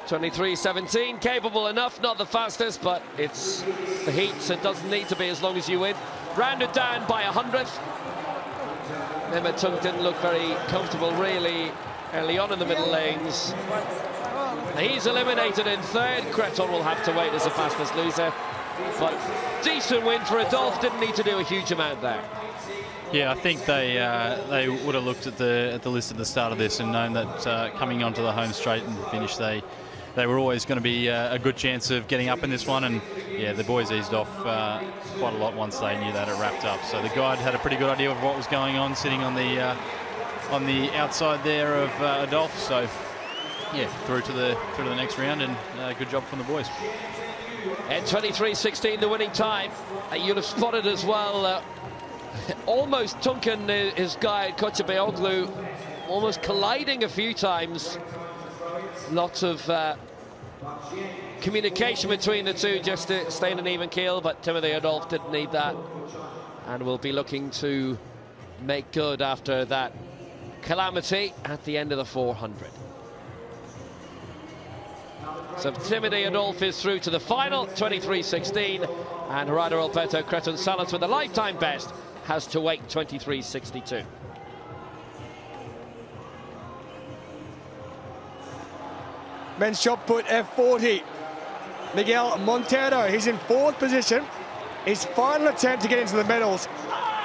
23.17, capable enough, not the fastest, but it's the heat, so it doesn't need to be as long as you win. Rounded down by 100th. Mehmet Chunk didn't look very comfortable really early on in the middle lanes. He's eliminated in 3rd. Creton will have to wait as the fastest loser. But decent win for Adolf, didn't need to do a huge amount there. Yeah, I think they would have looked at the list at the start of this and known that coming onto the home straight and finish, they were always going to be a good chance of getting up in this one. And yeah, the boys eased off quite a lot once they knew that it wrapped up. So the guide had a pretty good idea of what was going on, sitting on the outside there of Adolf. So yeah, through to the next round, and good job from the boys. At 23.16, the winning time. You'd have spotted as well, almost Chunk and his guide, Koçabeoglu, almost colliding a few times. Lots of communication between the two just to stay in an even keel, but Timothy Adolf didn't need that and will be looking to make good after that calamity at the end of the 400. So Timothy Adolf is through to the final, 23.16, and Gerardo Alberto Creton Salas with a lifetime best has to wait 23.62. Men's shot put F40. Miguel Montero, he's in 4th position. His final attempt to get into the medals.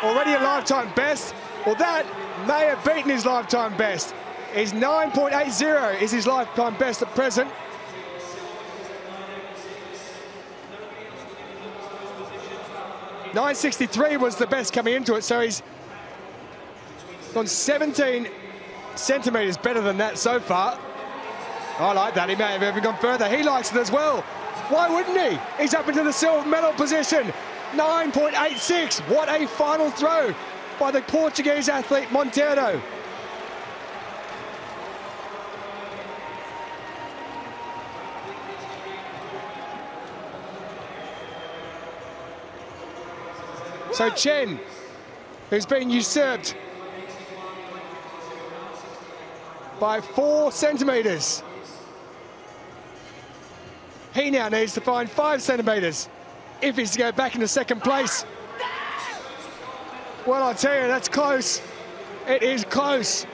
Already a lifetime best. Well, that may have beaten his lifetime best. His 9.80 is his lifetime best at present. .963 was the best coming into it, so he's gone 17 centimetres better than that so far. I like that. He may have even gone further. He likes it as well. Why wouldn't he? He's up into the silver medal position. 9.86. What a final throw by the Portuguese athlete Montero. So Chen, who's been usurped by 4 centimetres. He now needs to find 5 centimetres if he's to go back into 2nd place. Well, I tell you, that's close. It is close.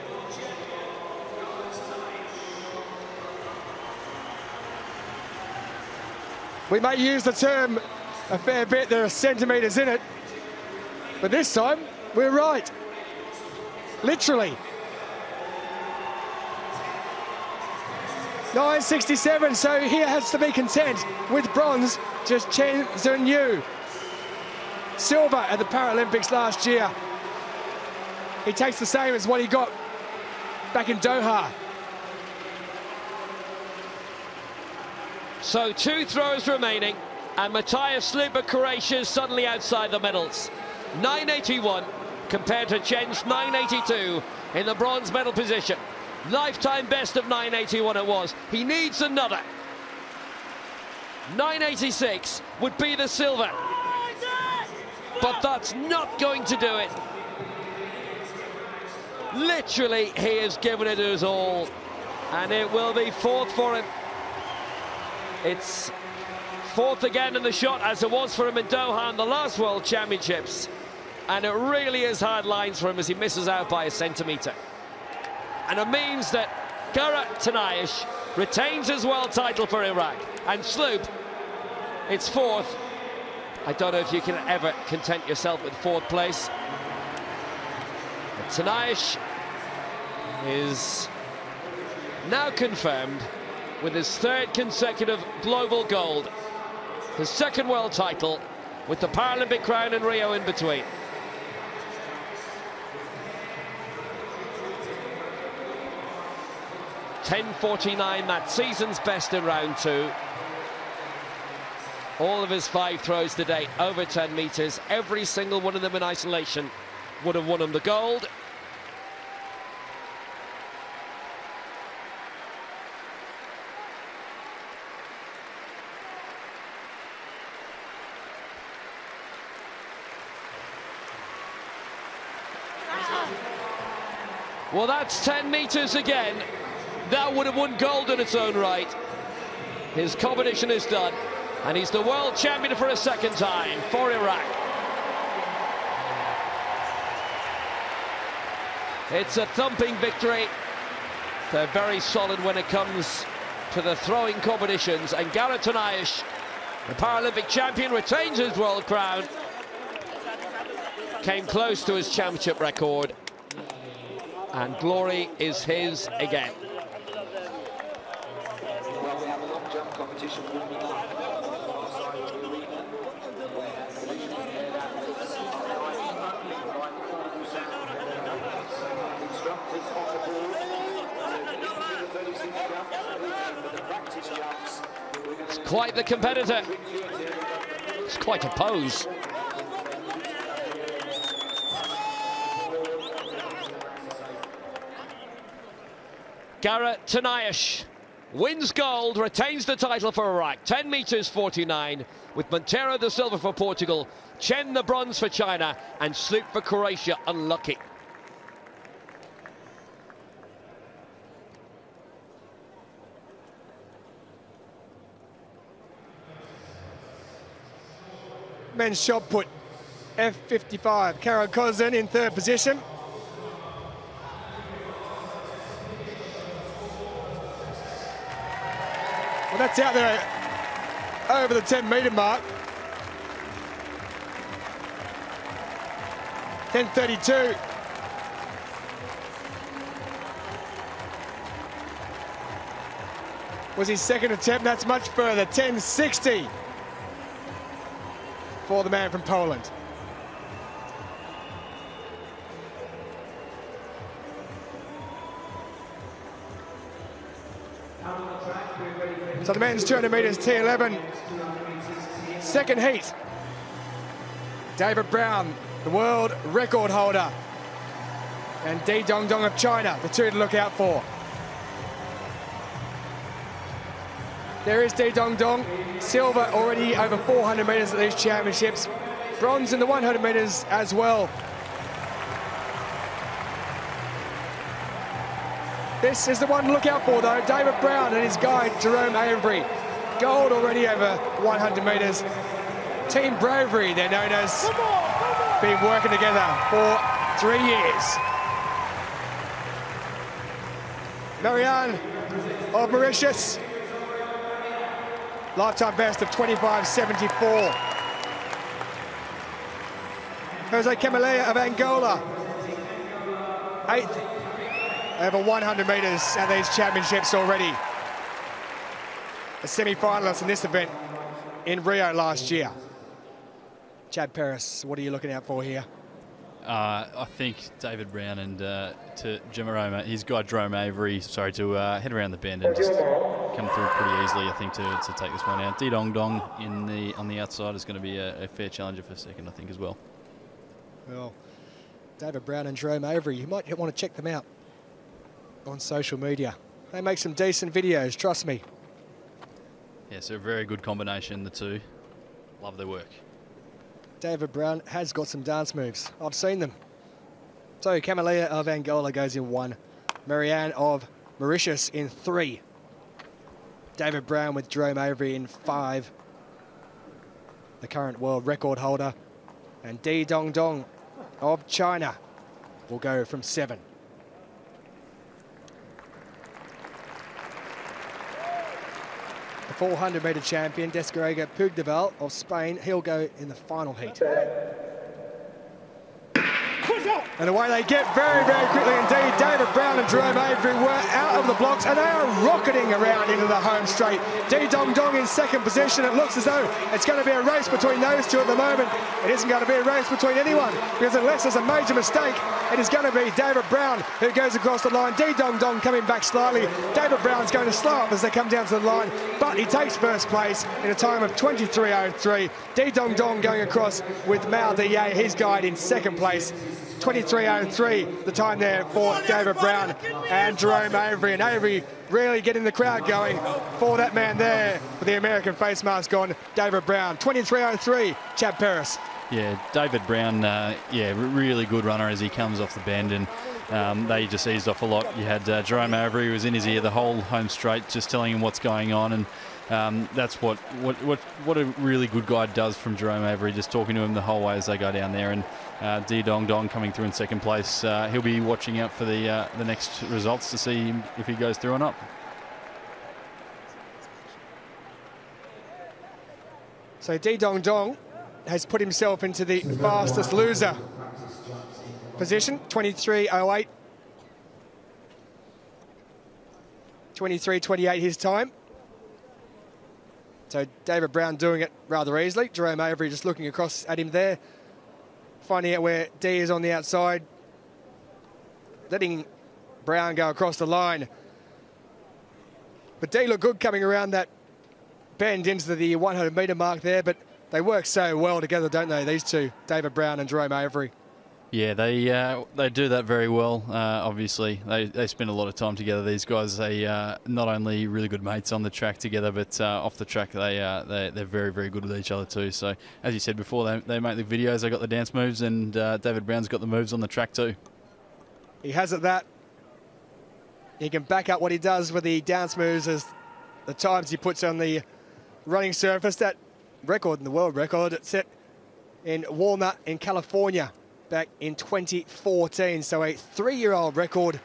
We may use the term a fair bit, there are centimetres in it. But this time, we're right. Literally. 9.67, so he has to be content with bronze, just Chen Zhenyu. Silver at the Paralympics last year. He takes the same as what he got back in Doha. So 2 throws remaining, and Matthias Sluber-Croatia is suddenly outside the medals. 9.81 compared to Chen's 9.82 in the bronze medal position. Lifetime best of 9.81 it was. He needs another. 9.86 would be the silver. But that's not going to do it. Literally, he has given it his all. And it will be 4th for him. It's 4th again in the shot, as it was for him in Doha in the last World Championships. And it really is hard lines for him as he misses out by a centimetre. And it means that Tanaish retains his world title for Iraq. And Sloop, it's fourth. I don't know if you can ever content yourself with fourth place. But Tanaish is now confirmed with his third consecutive global gold. His second world title with the Paralympic crown in Rio in between. .10.49, that season's best in round 2. All of his 5 throws to date over 10 metres. Every single one of them in isolation would have won him the gold. Well, that's 10 metres again. That would have won gold in its own right. His competition is done, and he's the world champion for a second time for Iraq. It's a thumping victory. They're very solid when it comes to the throwing competitions, and Tanaish, the Paralympic champion, retains his world crown. Came close to his championship record, and glory is his again. It's quite the competitor. It's quite a pose. Tanaish wins gold, retains the title for Iraq. 10 metres 49, with Montero the silver for Portugal, Chen the bronze for China, and Sloop for Croatia unlucky. Men's shot put, F55, Karen Kozin in third position. Well, that's out there over the 10-metre mark. 10:32. Was his second attempt. That's much further. 10:60 for the man from Poland. So the men's 200 metres T11, second heat. David Brown, the world record holder, and Di Dongdong of China, the two to look out for. There is Di Dongdong, silver already over 400 metres at these championships, bronze in the 100 metres as well. This is the one to look out for, though. David Brown and his guide, Jerome Avery. Gold already over 100 metres. Team Bravery, they're known as. Been working together for 3 years. Marianne of Mauritius. Lifetime best of 25.74. Jose Camalea of Angola. 8th. Over 100 metres at these championships already. A semi-finalist in this event in Rio last year. Chad Paris, what are you looking out for here? I think David Brown and his guy Jerome Avery, to head around the bend and just come through pretty easily, I think, to take this one out. Di Dongdong on the outside is going to be a fair challenger for second, I think, as well. Well, David Brown and Jerome Avery, you might want to check them out on social media. They make some decent videos, trust me. Yeah, so a very good combination, the two. Love their work. David Brown has got some dance moves. I've seen them. So Camalea of Angola goes in 1. Marianne of Mauritius in 3. David Brown with Jerome Avery in 5. The current world record holder. And Di Dongdong of China will go from 7. The 400-metre champion, Descarrega Pugdeval of Spain, he'll go in the final heat. And away they get very, very quickly indeed. David Brown and Jerome Avery were out of the blocks and they are rocketing around into the home straight. Di Dong Dong in second position. It looks as though it's going to be a race between those two at the moment. It isn't going to be a race between anyone, because unless there's a major mistake, it is going to be David Brown who goes across the line. Di Dong Dong coming back slightly. David Brown's going to slow up as they come down to the line, but he takes first place in a time of 23.03. Di Dong Dong going across with Mao Diye, his guide, in second place. 23.03, the time there for David Brown and Jerome Avery. And Avery really getting the crowd going for that man there with the American face mask on, David Brown. 23.03, Chad Paris. Yeah, David Brown, really good runner as he comes off the bend, and they just eased off a lot. You had Jerome Avery, who was in his ear the whole home straight, just telling him what's going on, and that's what a really good guide does from Jerome Avery, just talking to him the whole way as they go down there. And Di Dong Dong coming through in second place. He'll be watching out for the next results to see if he goes through or not. So Di Dong Dong has put himself into the fastest loser position, 23.08. 23.28 his time. So David Brown doing it rather easily. Jerome Avery just looking across at him there, finding out where D is on the outside, letting Brown go across the line. But D looked good coming around that bend into the 100-metre mark there, but they work so well together, don't they, these two, David Brown and Jerome Avery? Yeah, they do that very well. Obviously, they spend a lot of time together. These guys, they not only really good mates on the track together, but off the track they're very, very good with each other too. So, as you said before, they make the videos. They got the dance moves, and David Brown's got the moves on the track too. He has it that. He can back up what he does with the dance moves as the times he puts on the running surface. That record, in the world record, it's set in Walnut in California back in 2014. So a 3-year-old record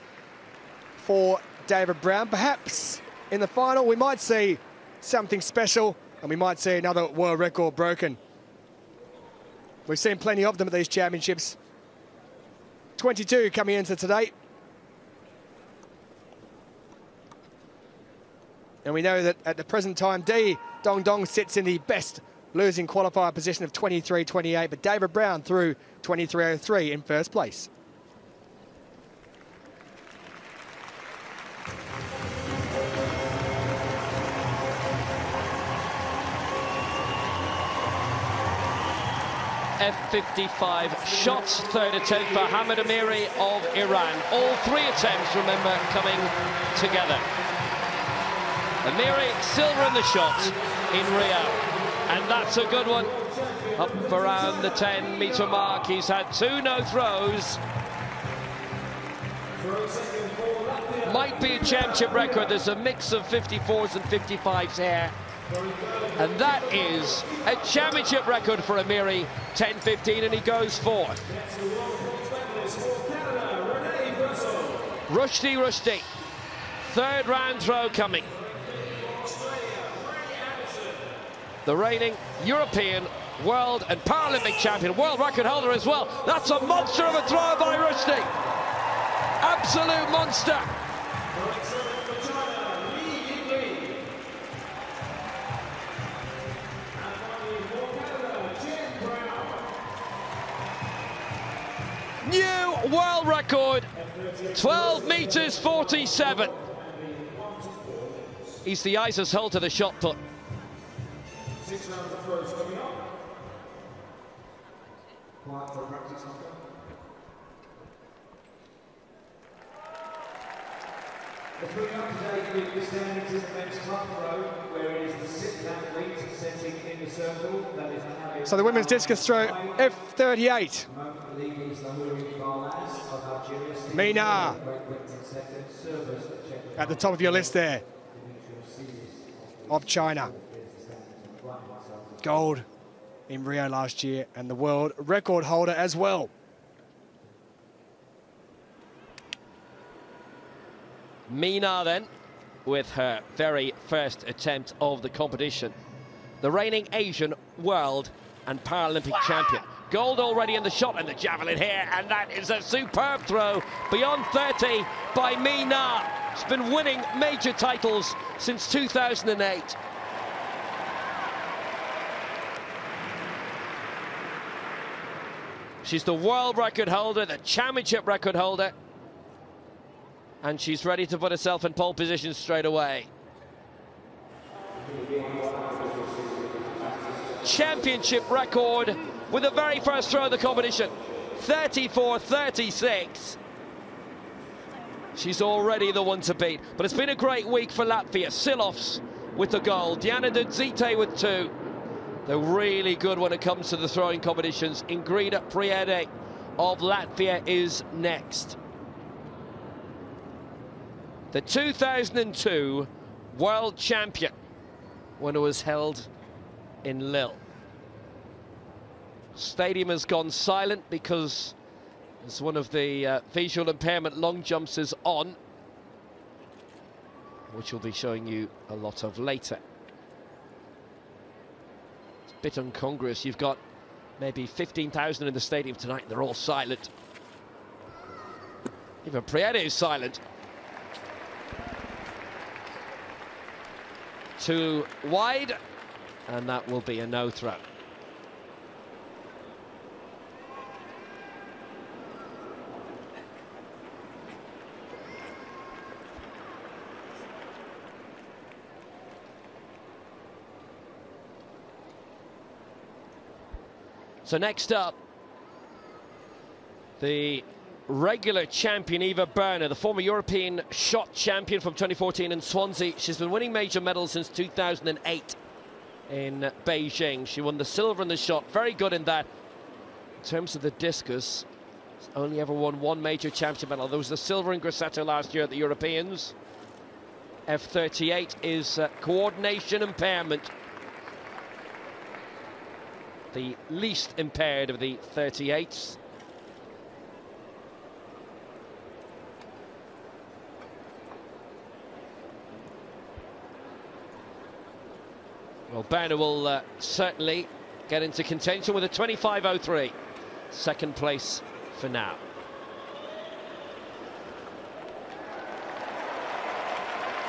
for David Brown. Perhaps in the final we might see something special and we might see another world record broken. We've seen plenty of them at these championships. 22 coming into today. And we know that at the present time, Di Dong Dong sits in the best losing qualifier position of 23.28, but David Brown through 23.03 in first place. F55 shots, third attempt for Hamid Amiri of Iran. All 3 attempts, remember, coming together. Amiri, silver in the shot in Rio. And that's a good one. Up around the 10-metre mark. He's had 2 no throws. Might be a championship record. There's a mix of 54s and 55s here. And that is a championship record for Amiri, 10.15, and he goes 4th. Rushdie. 3rd round throw coming. The reigning European, world and Paralympic champion, world record holder as well. That's a monster of a throw by Rushdie. Absolute monster. New world record, 12 metres 47. He's the ISIS hold to the shot put. 6 rounds of throws coming up. Quiet for practice. The 3 rounds today with the standings in the men's club throw, where it is the 6th athlete sitting in the circle. That is so the women's discus throw, F38. Mina at the top of your list there of China. Gold in Rio last year and the world record holder as well. Mina then, with her very first attempt of the competition. The reigning Asian, world and Paralympic champion. Gold already in the shot and the javelin here, and that is a superb throw beyond 30 by Mina. She's been winning major titles since 2008. She's the world record holder, the championship record holder, and she's ready to put herself in pole position straight away. Championship record with the very first throw of the competition, 34.36. She's already the one to beat, but it's been a great week for Latvia. Silovs with the goal, Diana Dudzite with 2. They're really good when it comes to the throwing competitions. Ingrida Priede of Latvia is next. The 2002 world champion when it was held in Lille. Stadium has gone silent because as one of the visual impairment long jumps is on, which we'll be showing you a lot of later. It's a bit incongruous. You've got maybe 15,000 in the stadium tonight and they're all silent. Even Priede is silent. Too wide, and that will be a no throw. So next up, the regular champion Eva Berner, the former European shot champion from 2014 in Swansea. She's been winning major medals since 2008 in Beijing. She won the silver in the shot, very good in that. In terms of the discus, she's only ever won one major championship medal. There was the silver in Grosseto last year at the Europeans. F38 is coordination impairment. The least impaired of the 38s. Well, Berner will certainly get into contention with a 25.03. Second place for now.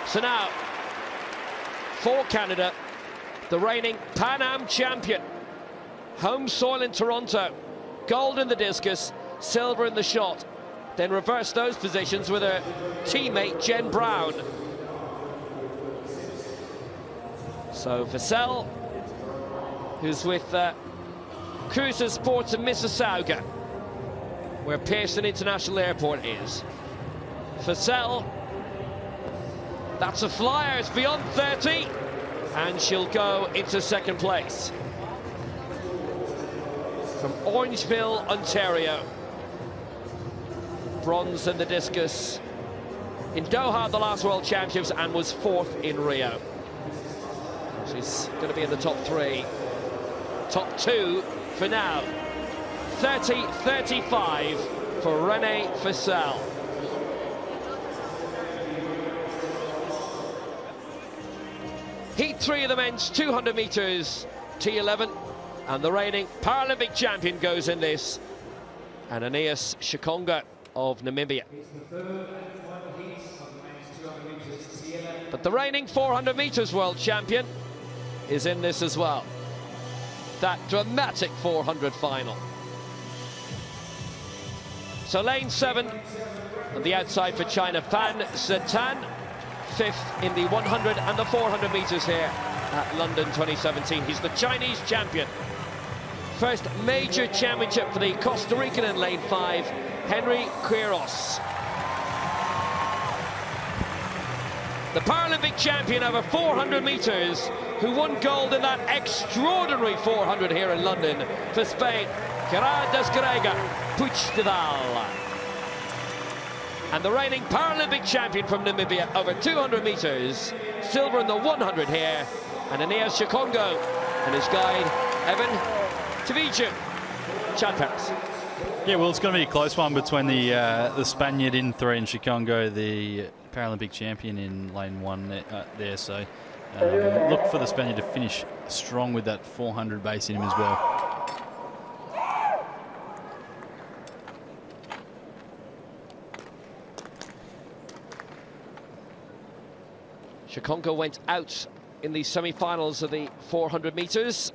So now, for Canada, the reigning Pan Am champion. Home soil in Toronto, gold in the discus, silver in the shot. Then reverse those positions with her teammate Jen Brown. So Vassell, who's with Cruiser Sports in Mississauga, where Pearson International Airport is. Vassell, that's a flyer, it's beyond 30, and she'll go into second place. From Orangeville, Ontario. Bronze in the discus in Doha at the last World Championships and was 4th in Rio. She's going to be in the top 3. Top 2 for now. 30.35 for Renee Vassell. Heat 3 of the men's 200 metres T11. And the reigning Paralympic champion goes in this. And Aeneas Shikonga of Namibia. But the reigning 400 metres world champion is in this as well. That dramatic 400 final. So lane 7 on the outside for China. Fan Zetan, 5th in the 100 and the 400 metres here at London 2017. He's the Chinese champion. First major championship for the Costa Rican in lane 5, Henry Quiros. The Paralympic champion over 400 metres, who won gold in that extraordinary 400 here in London for Spain, Gerard Descarrega Puigdevall. And the reigning Paralympic champion from Namibia over 200 metres, silver in the 100 here, and Aeneas Shikonga and his guide, Evan Taviju, Chad Paris. Yeah, well, it's going to be a close one between the Spaniard in 3 and Chikongo, the Paralympic champion in lane 1 there. So look for the Spaniard to finish strong with that 400 base in him as well. Chikongo went out in the semi-finals of the 400 metres,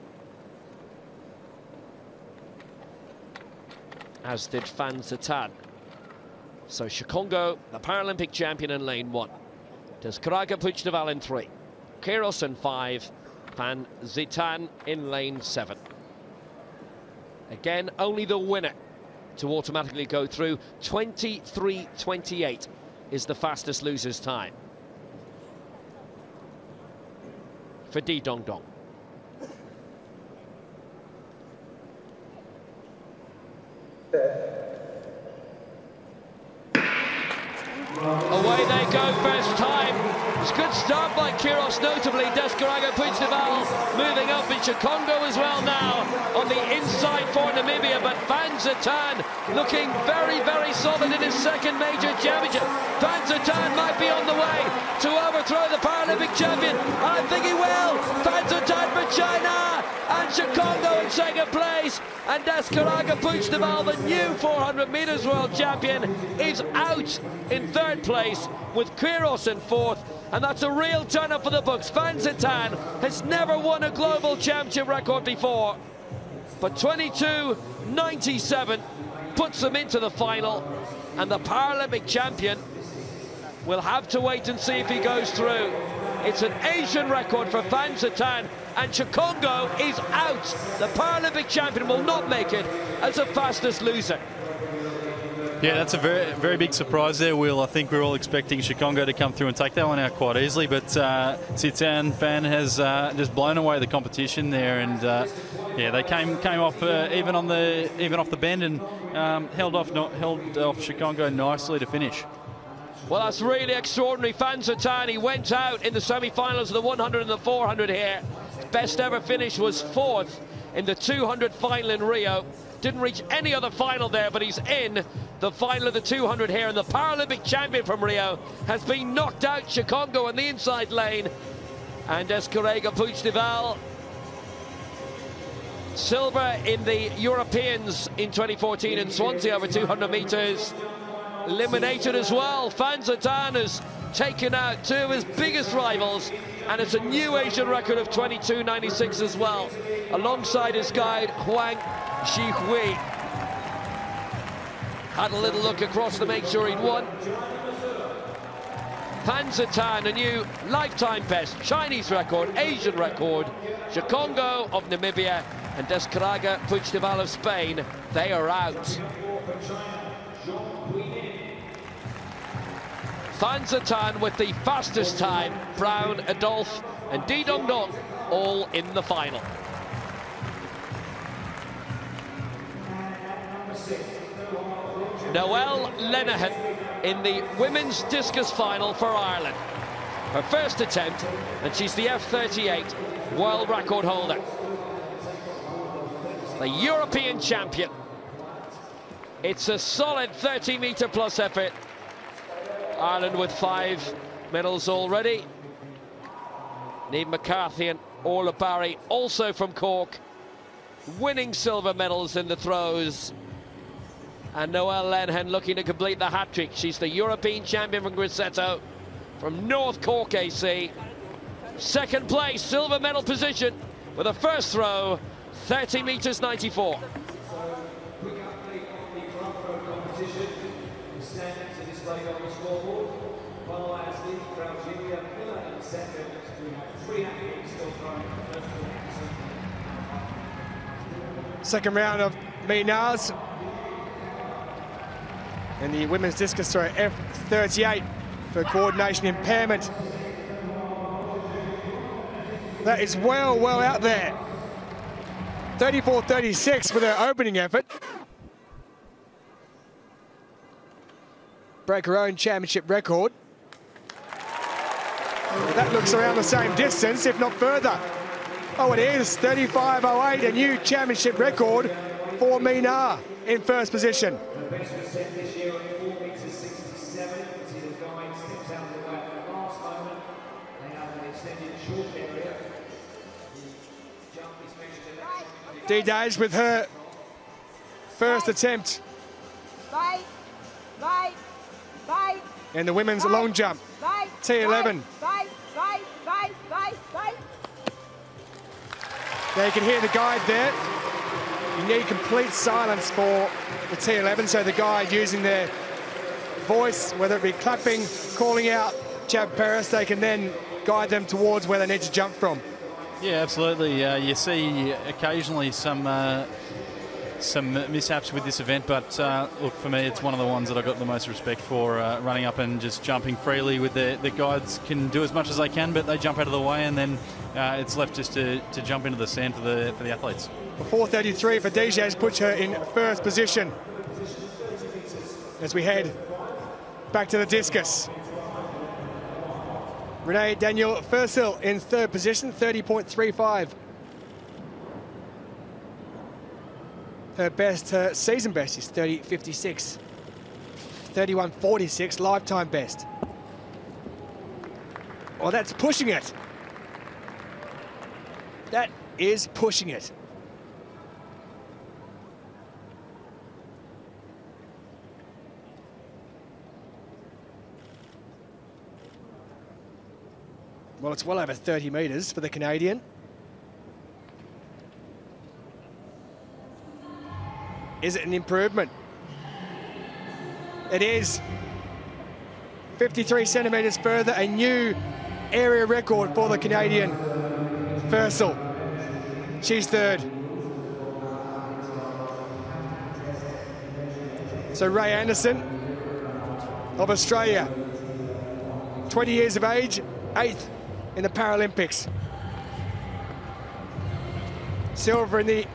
as did Fan Zatan. So Chikongo, the Paralympic champion, in lane 1. Descaraga Puigdeval in 3. Kairos in 5. Fan Zatan in lane 7. Again, only the winner to automatically go through. 23:28 is the fastest loser's time for Di Dong Dong. Away they go, first time. It's a good start by Kairos, notably. Descaraga Puigdeval moving up, and Chikongo as well now on the inside for Namibia, but Fan Zatan looking very, very solid in his second major championship. Fan Zatan might be on the way to overthrow the Paralympic champion. I think he will. Fan Zatan for China, and Chikongo in second place, and Descaraga Puigdeval, the new 400 metres world champion, is out in third place with Kairos in fourth, and that's a real turn-up for the books. Fan Zatan has never won a global championship record before, but 22:97 puts him into the final, and the Paralympic champion will have to wait and see if he goes through. It's an Asian record for Fan Zatan, and Chikongo is out. The Paralympic champion will not make it as the fastest loser. Yeah, that's a very, very big surprise there, Will. I think we're all expecting Chikongo to come through and take that one out quite easily, but Zatan Fan has just blown away the competition there, and yeah, they came off even off the bend, and held off Chikongo nicely to finish. Well, that's really extraordinary. Fan Zatan, he went out in the semi-finals of the 100 and the 400 here. His best ever finish was fourth in the 200 final in Rio. Didn't reach any other final there, but he's in the final of the 200 here, and the Paralympic champion from Rio has been knocked out. Chikongo in the inside lane, and Descaraga Puigdeval, silver in the Europeans in 2014 in Swansea over 200 metres. Eliminated as well. Fan Zatan has taken out two of his biggest rivals, and it's a new Asian record of 22:96 as well, alongside his guide Huang Xihui. Had a little look across to make sure he'd won. Fan Zatan, a new lifetime best, Chinese record, Asian record. Chikongo of Namibia and Descaraga Puigdeval of Spain, they are out. Fan Zatan with the fastest time, Brown, Adolphe and Di Dong Dong all in the final. Noelle Lenihan in the women's discus final for Ireland. Her first attempt, and she's the F38 world record holder. The European champion. It's a solid 30-metre plus effort. Ireland with 5 medals already. Niamh McCarthy and Orla Barry, also from Cork, winning silver medals in the throws. And Noelle Lenihan looking to complete the hat-trick. She's the European champion from Grosseto, from North Cork AC. Second place, silver medal position with a first throw, 30 metres 94. Second round of Minars. And the women's discus throw, F38 for coordination impairment. That is well out there. 34-36 with her opening effort. Broke her own championship record. That looks around the same distance, if not further. Oh, it is 35.08, a new championship record for Minar. in first position. The best percent this year at 4 metres 67. You can see the guide steps out of the way at the last moment. They have an extended short area. The jump is measured electronically. D-Dage with her first attempt in the women's long jump. T11. Now you can hear the guide there. You need complete silence for the T11, so the guide using their voice, whether it be clapping, calling out Chad Paris, they can then guide them towards where they need to jump from. Yeah, absolutely. You see occasionally some mishaps with this event, but look, for me, it's one of the ones that I've got the most respect for, running up and just jumping freely with the guides can do as much as they can, but they jump out of the way, and then it's left just to jump into the sand for the athletes. 4:33 for DJs puts her in first position as we head back to the discus. Renee Daniel Fursil in third position, 30.35. Her best, her season best is 30.56. 31.46 lifetime best. Oh, that's pushing it. That is pushing it. Well, it's well over 30 metres for the Canadian. Is it an improvement? It is. 53 centimetres further, a new area record for the Canadian. Fursil, she's third. So Ray Anderson of Australia, 20 years of age, 8th in the Paralympics. Silver in the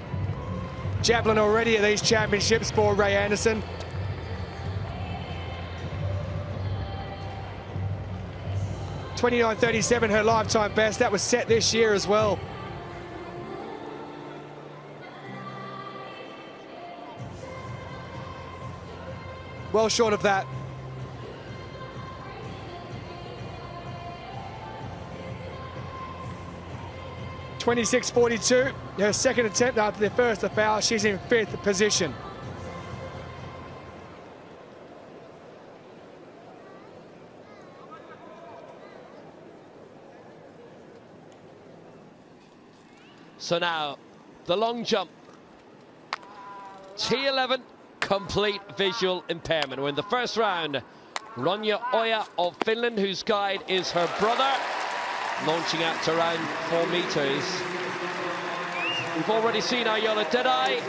javelin already at these championships for Ray Anderson. .29.37 her lifetime best. That was set this year as well. Well short of that. .26.42, her second attempt after the first foul. She's in fifth position. So now, the long jump. T11, complete visual impairment. We're in the first round. Ronja Oja of Finland, whose guide is her brother, launching out to around 4 meters. We've already seen Ayola Dedai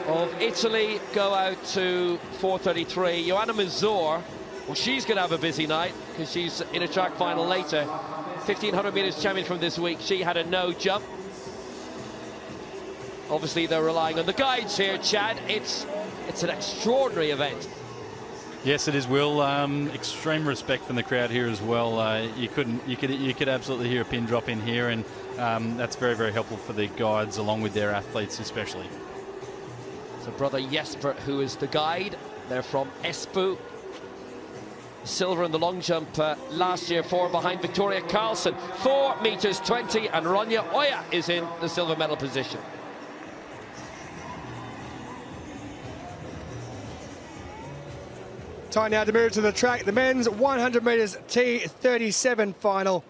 of Italy go out to 4:33. Joanna Mazur, well, she's going to have a busy night because she's in a track final later. 1500 meters champion from this week. She had a no jump. Obviously, they're relying on the guides here, Chad. It's an extraordinary event. Yes, it is, Will. Extreme respect from the crowd here as well. You could absolutely hear a pin drop in here, and that's very, very helpful for the guides along with their athletes especially. So brother Jesper, who is the guide, they're from Espoo. Silver in the long jump last year, 4 behind Victoria Carlson, 4 meters 20, and Ronja Oja is in the silver medal position. Time now to move to the track. The men's 100 metres T37 final.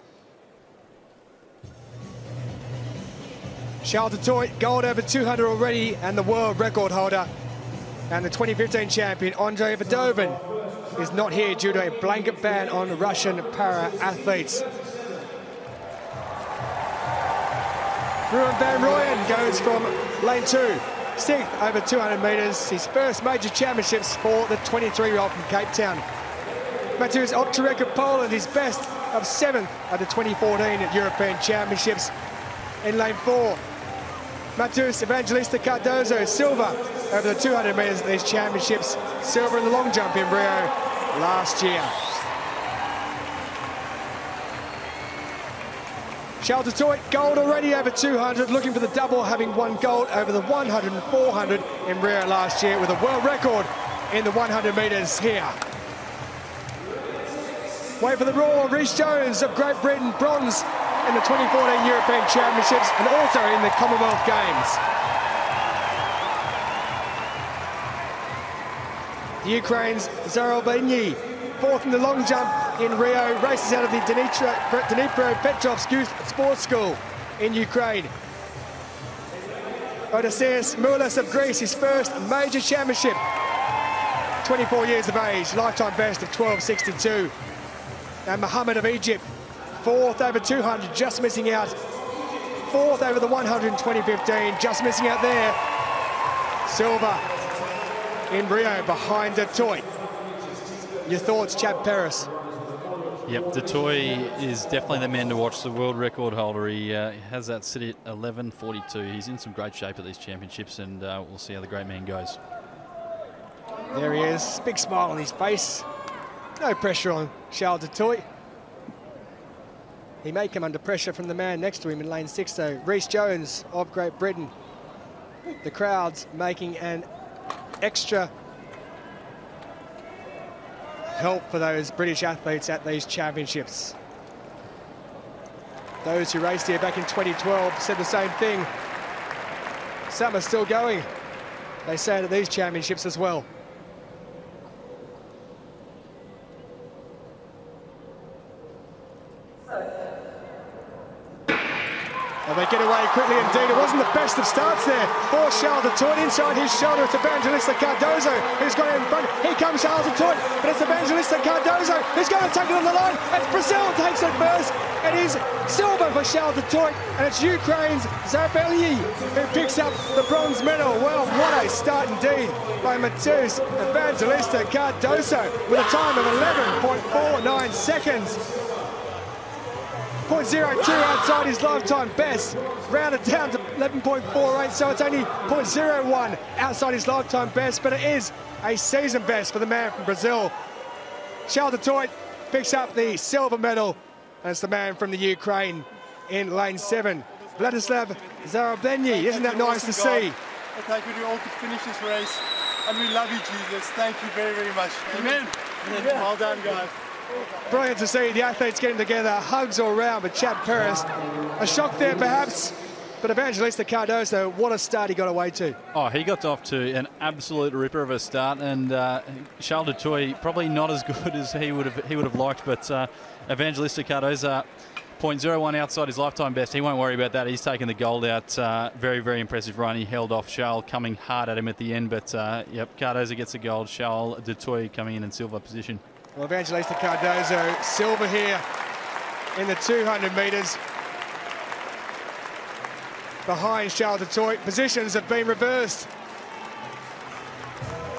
Charles Dutoit, gold over 200 already, and the world record holder. And the 2015 champion, Andrei Vadovin, is not here due to a blanket ban on Russian para-athletes. Ruben van Rooyen goes from lane 2, 6th over 200 metres, his first major championships for the 23-year-old from Cape Town. Mateusz Opczarek of Poland, his best of 7th at the 2014 European Championships in lane 4. Mateusz Evangelista Cardozo, silver over the 200 metres at these championships, silver in the long jump in Rio last year. Charles Dutoit, gold already over 200, looking for the double, having won gold over the 100 and 400 in Rio last year with a world record in the 100 metres here. Wait for the roar, Rhys Jones of Great Britain, bronze in the 2014 European Championships and also in the Commonwealth Games. Ukraine's Zarobeny, fourth in the long jump in Rio, races out of the Dnipropetrovsk Sports School in Ukraine. Odysseus Moulas of Greece, his first major championship. 24 years of age, lifetime best of 12.62. And Mohammed of Egypt, fourth over 200, just missing out. Fourth over the 100 in 2015, just missing out there. Silver in Rio behind Dutoit. Your thoughts, Chad Paris? Yep, Dutoit is definitely the man to watch, the world record holder. He has that sit at 11.42. He's in some great shape at these championships, and we'll see how the great man goes. There he is, big smile on his face. No pressure on Charles Dutoit. He may come under pressure from the man next to him in lane 6 though. Rhys Jones of Great Britain. The crowd's making an extra help for those British athletes at these championships. Those who raced here back in 2012 said the same thing. Some are still going. They say it at these championships as well. And they get away quickly indeed. It wasn't the best of starts there for Charles Dutoit. Inside his shoulder, it's Evangelista Cardozo who's got it in front. Here comes Charles Dutoit, but it's Evangelista Cardozo who's going to take it on the line. It's Brazil takes it first. It is silver for Charles Dutoit, and it's Ukraine's Zarobeny who picks up the bronze medal. Well, what a start indeed by Matheus Evangelista Cardozo with a time of 11.49 seconds. 0.02 outside his lifetime best, rounded down to 11.48, so it's only 0.01 outside his lifetime best, but it is a season best for the man from Brazil. Charles Dutoit picks up the silver medal, and it's the man from the Ukraine in lane 7, Vladislav Zarobeny. Isn't that nice to see? Thank you all to finish this race, and we love you, Jesus. Thank you very, very much. Amen. Well done, guys. Brilliant to see the athletes getting together, hugs all round, but Chad Paris, a shock there perhaps, but Evangelista Cardozo, what a start he got away to. Oh, he got off to an absolute ripper of a start, and Charles Dutoit probably not as good as he would have liked, but Evangelista Cardozo, 0.01 outside his lifetime best. He won't worry about that. He's taken the gold out. Very, very impressive run. He held off Charles, coming hard at him at the end, but yep, Cardozo gets the gold. Charles Dutoit coming in silver position. Well, Evangelista Cardozo, silver here in the 200 metres. Behind Charles Dutoit, positions have been reversed.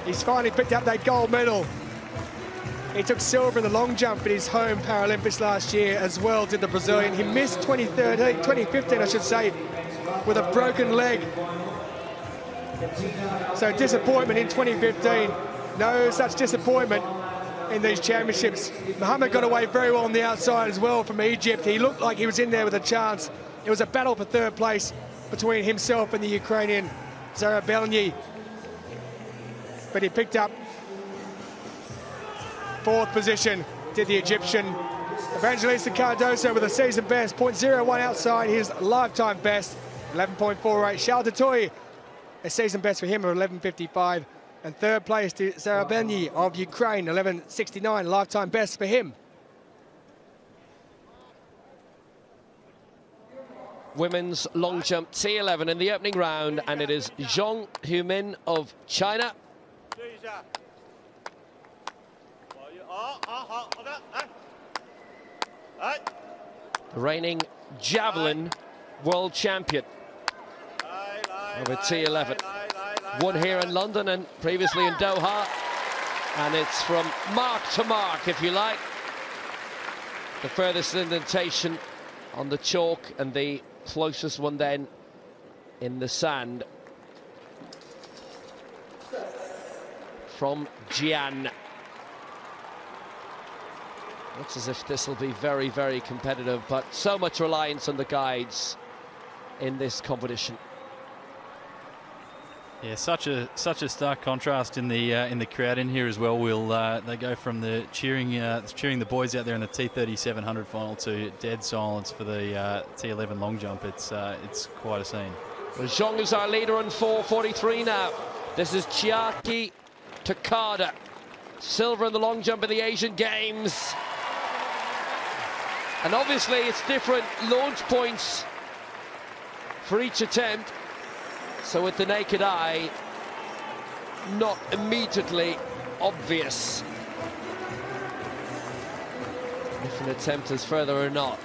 He's finally picked up that gold medal. He took silver in the long jump at his home Paralympics last year as well, did the Brazilian. He missed 2015, I should say, with a broken leg. So disappointment in 2015. No such disappointment in these championships. Mohammed got away very well on the outside as well from Egypt. He looked like he was in there with a chance. It was a battle for third place between himself and the Ukrainian Zarobeny. But he picked up fourth position, did the Egyptian. Evangelista Cardozo with a season best, 0.01 outside his lifetime best, 11.48. Charles Dutoit, a season best for him of 11.55. And third place to Zarobeny of Ukraine, 11.69, lifetime best for him. Women's long jump T11 in the opening round, and it is Zhong Humin of China. The reigning javelin world champion over T11. Won here in London and previously in Doha. And it's from mark to mark, if you like. The furthest indentation on the chalk and the closest one then in the sand. From Jian. Looks as if this will be very, very competitive, but so much reliance on the guides in this competition. Yeah, such a stark contrast in the crowd in here as well. They go from the cheering the boys out there in the T3700 final to dead silence for the T11 long jump. It's quite a scene. Well, Zhong is our leader on 4:43 now. This is Chiaki Takada, silver in the long jump in the Asian Games. And obviously it's different launch points for each attempt. So with the naked eye, not immediately obvious if an attempt is further or not.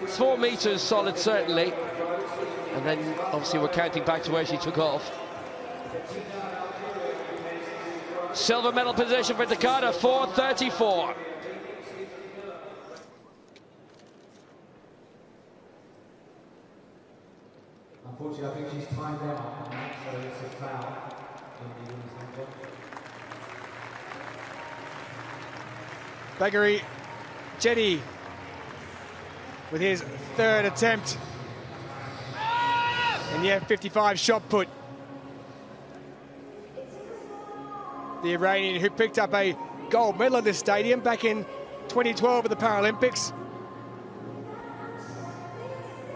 It's 4 meters solid, certainly. And then obviously we're counting back to where she took off. Silver medal position for Takada, 4:34. Unfortunately, I think she's timed out on that, so it's a foul in the women's long jump. Baggery Jetty with his 3rd attempt. And yeah, 55 shot put. The Iranian who picked up a gold medal at this stadium back in 2012 at the Paralympics.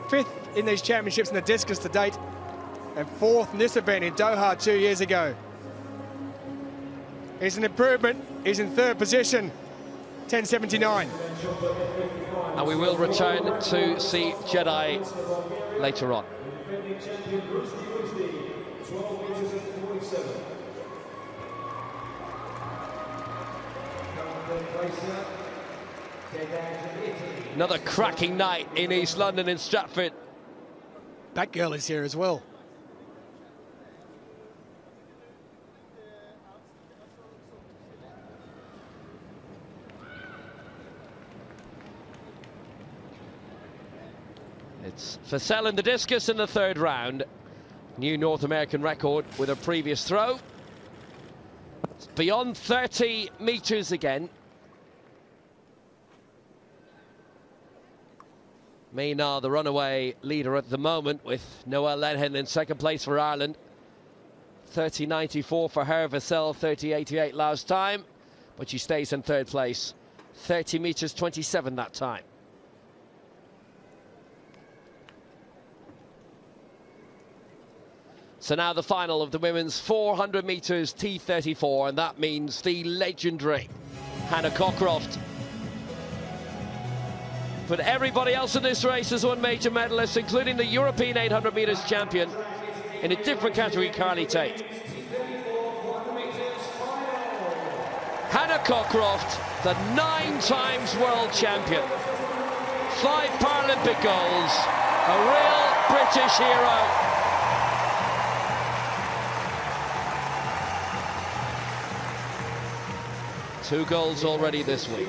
5th in these championships in the discus to date, and 4th in this event in Doha 2 years ago. It's an improvement. He's in 3rd position, 10:79. And we will return to see Jedi later on. Another cracking night in East London in Stratford. That girl is here as well. It's Fussell in the discus in the 3rd round. New North American record with a previous throw. It's beyond 30 meters again. Maynard, the runaway leader at the moment, with Noelle Lenhen in 2nd place for Ireland. 30.94 for her, Vassell 30.88 last time, but she stays in 3rd place. 30 meters 27 that time. So now the final of the women's 400 meters T34, and that means the legendary Hannah Cockcroft. But everybody else in this race has won major medalists, including the European 800 meters champion in a different category, Carly Tate. Hannah Cockcroft, the 9 times world champion. 5 Paralympic golds, a real British hero. Two goals already this week.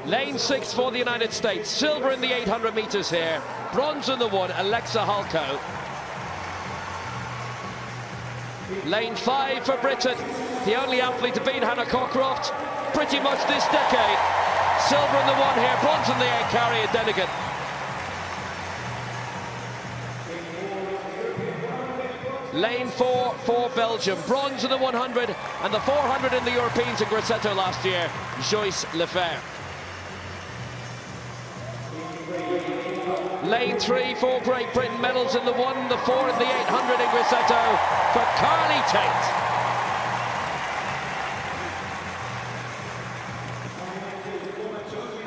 Lane 6 for the United States. Silver in the 800 meters here. Bronze in the 1, Alexa Halko. Lane 5 for Britain. The only athlete to beat Hannah Cockcroft pretty much this decade. Silver in the 1 here, bronze in the 8, Carrie Denigan. Lane 4 for Belgium. Bronze in the 100 and the 400 in the Europeans in Grosseto last year, Joyce Lefebvre. Lane 3 for Great Britain. Medals in the 1, the 4 and the 800 in Grosseto for Carly Tate.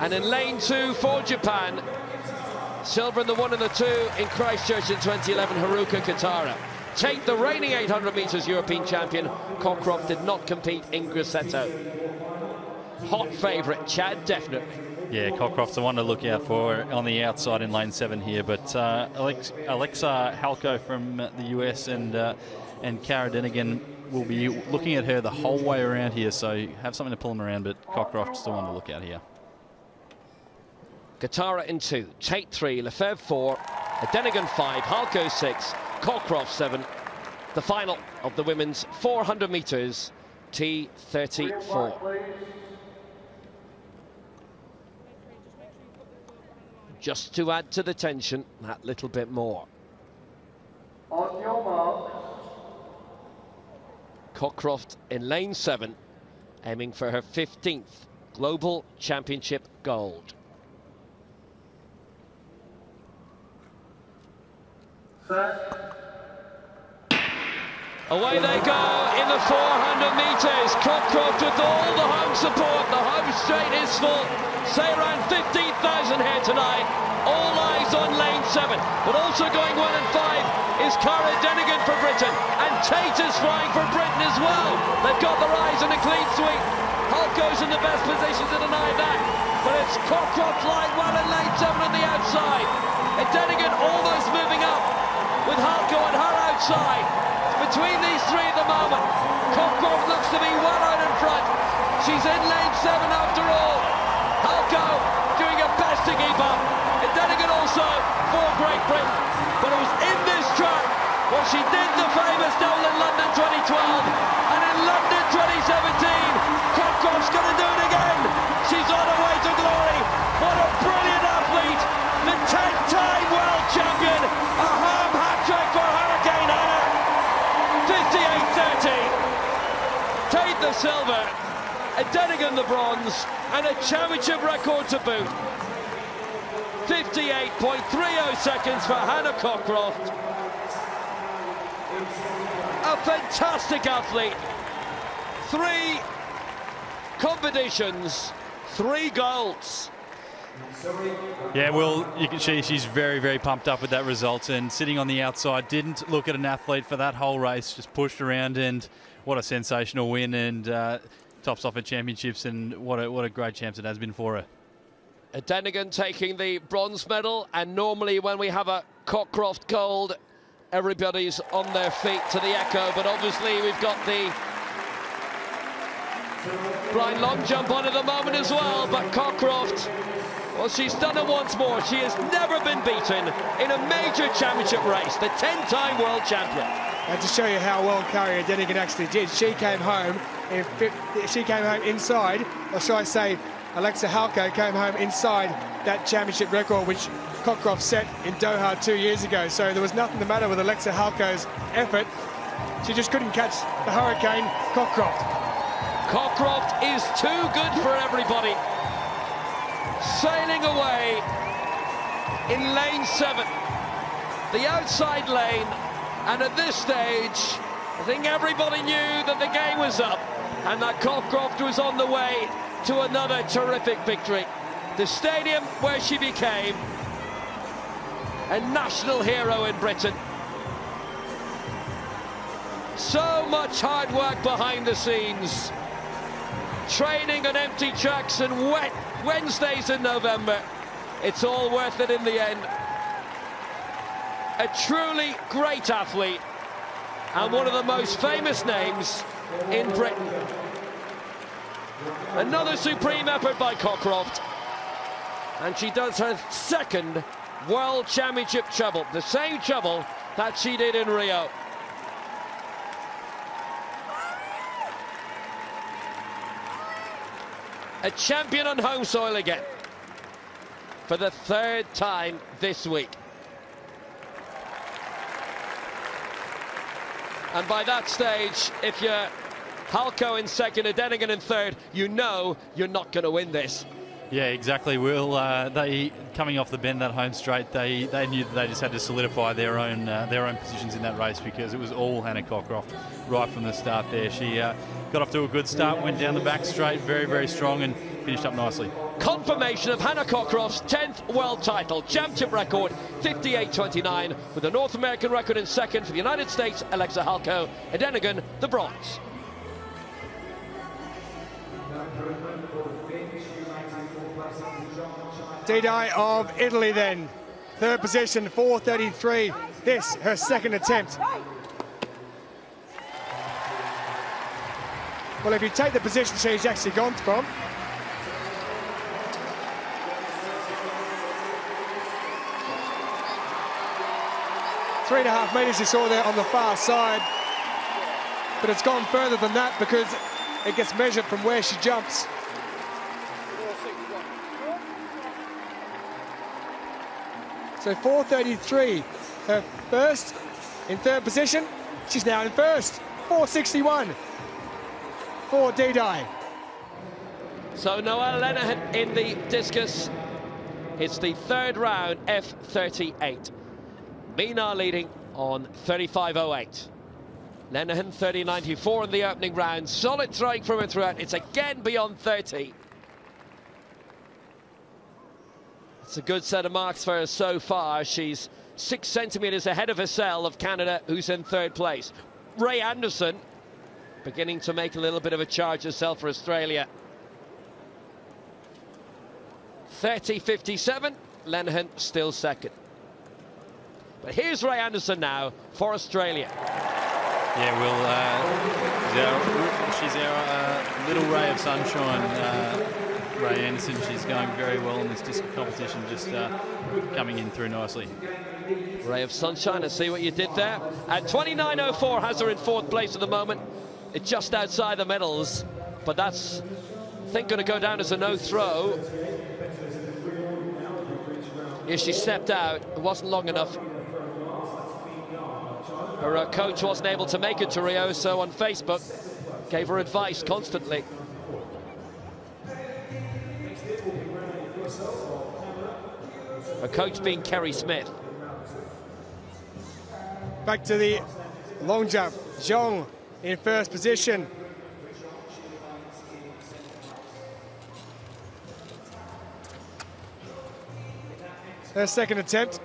And in lane 2 for Japan, silver in the 1 and the 2 in Christchurch in 2011, Haruka Katara. Tate, the reigning 800 meters European champion. Cockcroft did not compete in Grosseto. Hot favourite, Chad, definitely. Yeah, Cockcroft's the one to look out for on the outside in lane 7 here. But Alexa Halko from the US and Cara Denigan will be looking at her the whole way around here, so have something to pull them around, but Cockcroft's the one to look out here. Katara in 2, Tate 3, Lefebvre 4, Denigan 5, Halko 6, Cockcroft 7. The final of the women's 400 meters T34. just to add to the tension that little bit more. On your mark. Cockcroft in lane 7, aiming for her 15th Global Championship gold. Away they go in the 400 metres. Cockcroft with all the home support. The home straight is full. Say around 15,000 here tonight. All eyes on lane 7. But also going 1 and 5 is Cara Denigan for Britain. And Tate is flying for Britain as well. They've got their eyes on a clean sweep. Halko's in the best position to deny that. But it's Cockcroft flying well in lane 7 on the outside. And Denigan almost moving up with Halko on her outside. Between these three at the moment, Cockcroft looks to be well out in front. She's in lane 7 after all. Halko doing her best to keep up. And Denigan also for Great Britain. But it was in this track where she did the famous double in London 2012. And in London 2017, Cockcroft's going to do it again. She's on her way to glory. What a brilliant athlete. The 10-time world champion. A home hat-trick for Hurricane Hannah. 58-30. Tate the silver, and Denigan the bronze, and a championship record to boot. 58.30 seconds for Hannah Cockcroft. A fantastic athlete. 3 competitions, 3 golds. Yeah, well, you can see she's very, very pumped up with that result, and sitting on the outside, didn't look at an athlete for that whole race, just pushed around, and what a sensational win, and tops off at championships, and what a great champs it has been for her. Denigan taking the bronze medal, and normally when we have a Cockcroft gold, everybody's on their feet to the echo, but obviously we've got the blind long jump on at the moment as well, but Cockcroft, well, she's done it once more. She has never been beaten in a major championship race, the 10-time world champion. And to show you how well Cara Denigan actually did, she came home inside, or should I say, Alexa Halko came home inside that championship record which Cockcroft set in Doha 2 years ago. So there was nothing the matter with Alexa Halko's effort. She just couldn't catch the Hurricane Cockcroft. Cockcroft is too good for everybody. Sailing away in lane 7, the outside lane, and at this stage I think everybody knew that the game was up and that Cockcroft was on the way to another terrific victory. The stadium where she became a national hero in Britain. So much hard work behind the scenes, training on empty tracks and wet Wednesdays in November. It's all worth it in the end. A truly great athlete and one of the most famous names in Britain. Another supreme effort by Cockcroft, and she does her 2nd World Championship treble, the same treble that she did in Rio. A champion on home soil again for the 3rd time this week. And by that stage, if you're Halko in 2nd and Denigan in 3rd, you know you're not going to win this. Yeah, exactly. Will they coming off the bend that home straight? They knew that they just had to solidify their own positions in that race, because it was all Hannah Cockcroft right from the start. There, she got off to a good start, went down the back straight, very, very strong, and finished up nicely. Confirmation of Hannah Cockcroft's 10th world title, championship record 58.29, with a North American record in 2nd for the United States, Alexa Halko, and Denigan the bronze. Didai of Italy then, 3rd position, 4:33. This, her 2nd attempt. Well, if you take the position she's actually gone from, three and a half metres you saw there on the far side, but it's gone further than that because it gets measured from where she jumps. So 4:33, her first in third position. She's now in first. 4:61 for Didi. So Noelle Lenihan in the discus. It's the third round, F38. Mina leading on 35.08. Lenihan 30.94 in the opening round. Solid throwing from her throughout. It's again beyond 30. It's a good set of marks for her so far. She's 6 centimetres ahead of herself of Canada, who's in third place. Ray Anderson beginning to make a little bit of a charge herself for Australia. 30.57, Lenihan still second. But here's Ray Anderson now for Australia. Yeah, she's our little ray of sunshine, Ray Anderson. She's going very well in this discus competition, just coming in through nicely. Ray of sunshine, I see what you did there. And 29.04 has her in fourth place at the moment. It's just outside the medals, but that's, I think, going to go down as a no throw. If she stepped out, it wasn't long enough. Her coach wasn't able to make it to Rio, so on Facebook, gave her advice constantly. Her coach being Kerry Smith. Back to the long jump. Zhong in first position. Her second attempt.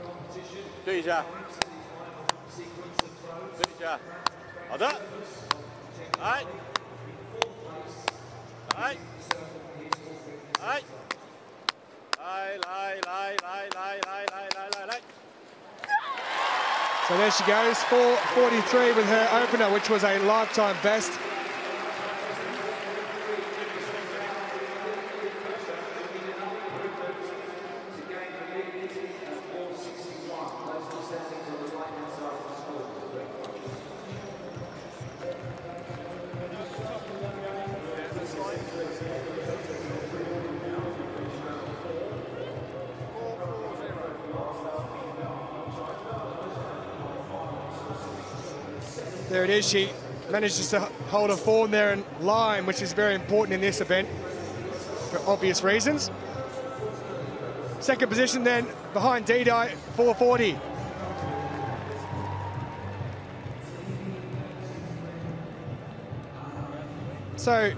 So there she goes, 4:43 with her opener, which was a lifetime best. There it is, she manages to hold a form there in line, which is very important in this event for obvious reasons. Second position then behind Didi, 4:40. So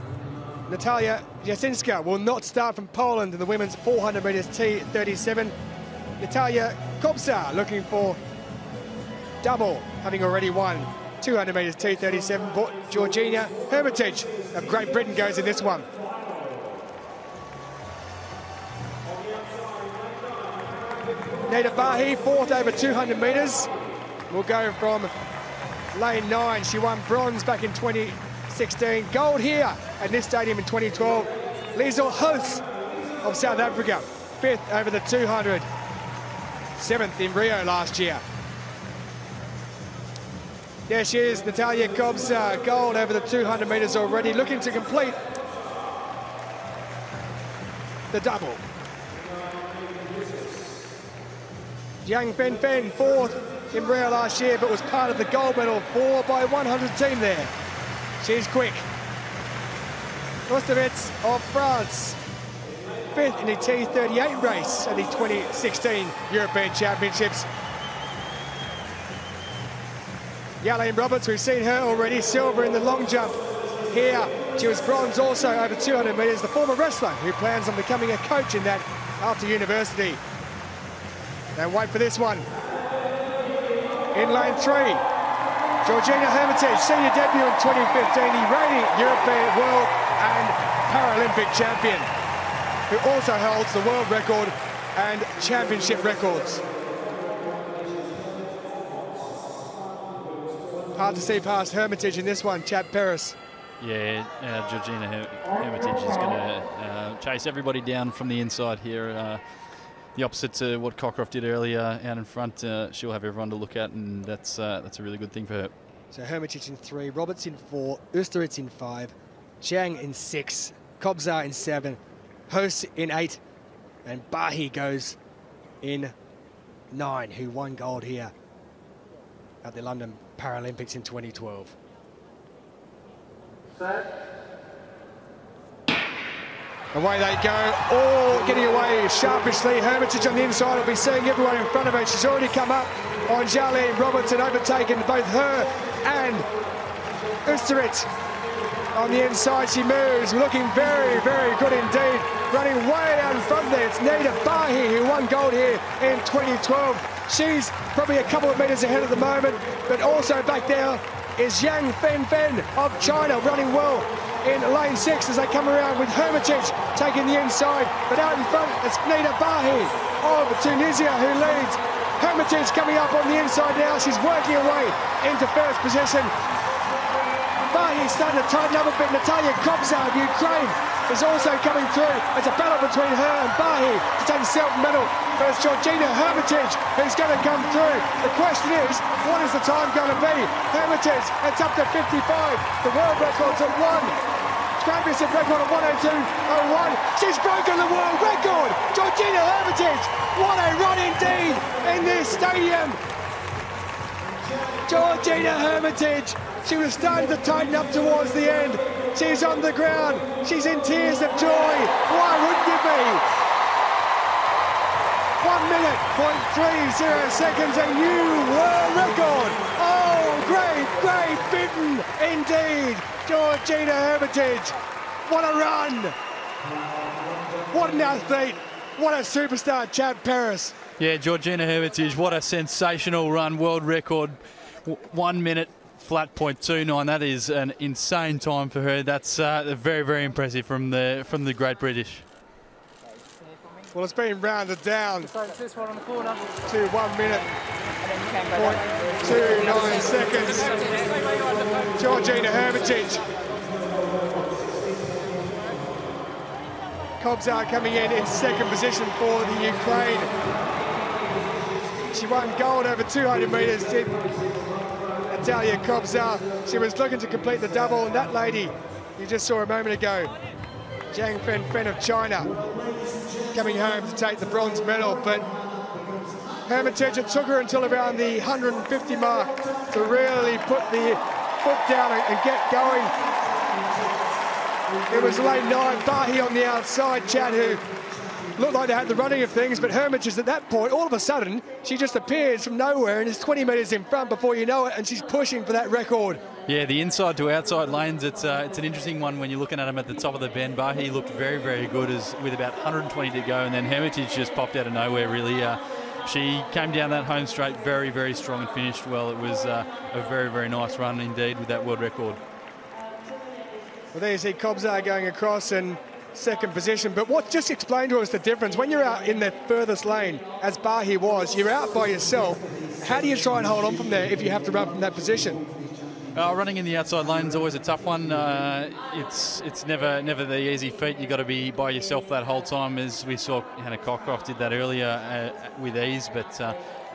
Natalia Jasinska will not start from Poland in the women's 400 metres T37. Natalia Kobza looking for double, having already won 200 metres T37, but Georgina Hermitage of Great Britain goes in this one. Neda Bahi, fourth over 200 metres, will go from lane 9. She won bronze back in 2016, gold here at this stadium in 2012. Liesel Hoos of South Africa, fifth over the 200, seventh in Rio last year. There she is, Natalia Kobza, gold over the 200 metres already, looking to complete the double. Jiang Fenfen, fourth in Rio last year, but was part of the gold medal 4x100 team there. She's quick. Rostovets of France, fifth in the T38 race at the 2016 European Championships. Yalene Roberts, we've seen her already, silver in the long jump. Here, she was bronze also over 200 metres, the former wrestler who plans on becoming a coach in that after university. Now wait for this one. In lane 3, Georgina Hermitage, senior debut in 2015, the reigning European, World and Paralympic champion, who also holds the world record and championship records. Hard to see past Hermitage in this one, Chad Paris. Yeah, Georgina Hermitage is going to chase everybody down from the inside here. The opposite to what Cockcroft did earlier out in front. She'll have everyone to look at, and that's a really good thing for her. So Hermitage in 3, Roberts in 4, Oosteritz in 5, Chiang in 6, Kobza in 7, Hoos in 8, and Bahi goes in 9, who won gold here at the London Paralympics in 2012. Away they go, all getting away sharpishly. Hermitage on the inside will be seeing everyone in front of her. She's already come up on Jarlene Robertson, overtaken both her and Usterit. On the inside she moves, looking very, very good indeed. Running way out in front there, it's Nita Bahi who won gold here in 2012. She's probably a couple of metres ahead at the moment, but also back there is Yang Fen of China running well in lane 6 as they come around with Hermitage taking the inside, but out in front it's Nita Bahi of Tunisia who leads. Hermitage coming up on the inside now, she's working her way into first position. Bahi starting to tighten up a bit. Natalia Kobza of Ukraine is also coming through. It's a battle between her and Bahi to take the silver medal. But it's Georgina Hermitage who's going to come through. The question is, what is the time going to be? Hermitage, it's up to 55. The world record's at 1. Championship record of 1:02.01. She's broken the world record. Georgina Hermitage, what a run indeed in this stadium. Georgina Hermitage, she was starting to tighten up towards the end. She's on the ground. She's in tears of joy. Why wouldn't you be? 1 minute, 0.30 seconds, a new world record. Oh, great beaten indeed. Georgina Hermitage, what a run. What an athlete. What a superstar, Chad Paris. Yeah, Georgina Hermitage, what a sensational run, world record. 1 minute flat 0.29. That is an insane time for her. That's very, very impressive from the Great British. Well, it's been rounded down to 1 minute, 0.29 seconds. Georgina Hermitage. Kobzar coming in second position for the Ukraine. She won gold over 200 metres, did Natalia Kobzar. She was looking to complete the double, and that lady you just saw a moment ago, Jiang Fen of China, coming home to take the bronze medal. But Hermitage, it took her until around the 150 mark to really put the foot down and get going. It was lane 9, Bahi on the outside, Chad, who looked like they had the running of things, but Hermitage at that point, all of a sudden, she just appears from nowhere and is 20 metres in front before you know it, and she's pushing for that record. Yeah, the inside to outside lanes, it's an interesting one when you're looking at him at the top of the bend. Bahi looked very, very good with about 120 to go, and then Hermitage just popped out of nowhere, really. She came down that home straight very, very strong and finished well. It was a very, very nice run indeed with that world record. Well, there you see Kobzar going across in second position, but just explain to us the difference. When you're out in the furthest lane, as Bahi was, you're out by yourself. How do you try and hold on from there if you have to run from that position? Running in the outside lane is always a tough one. It's never the easy feat. You've got to be by yourself that whole time, as we saw Hannah Cockcroft did that earlier with ease. But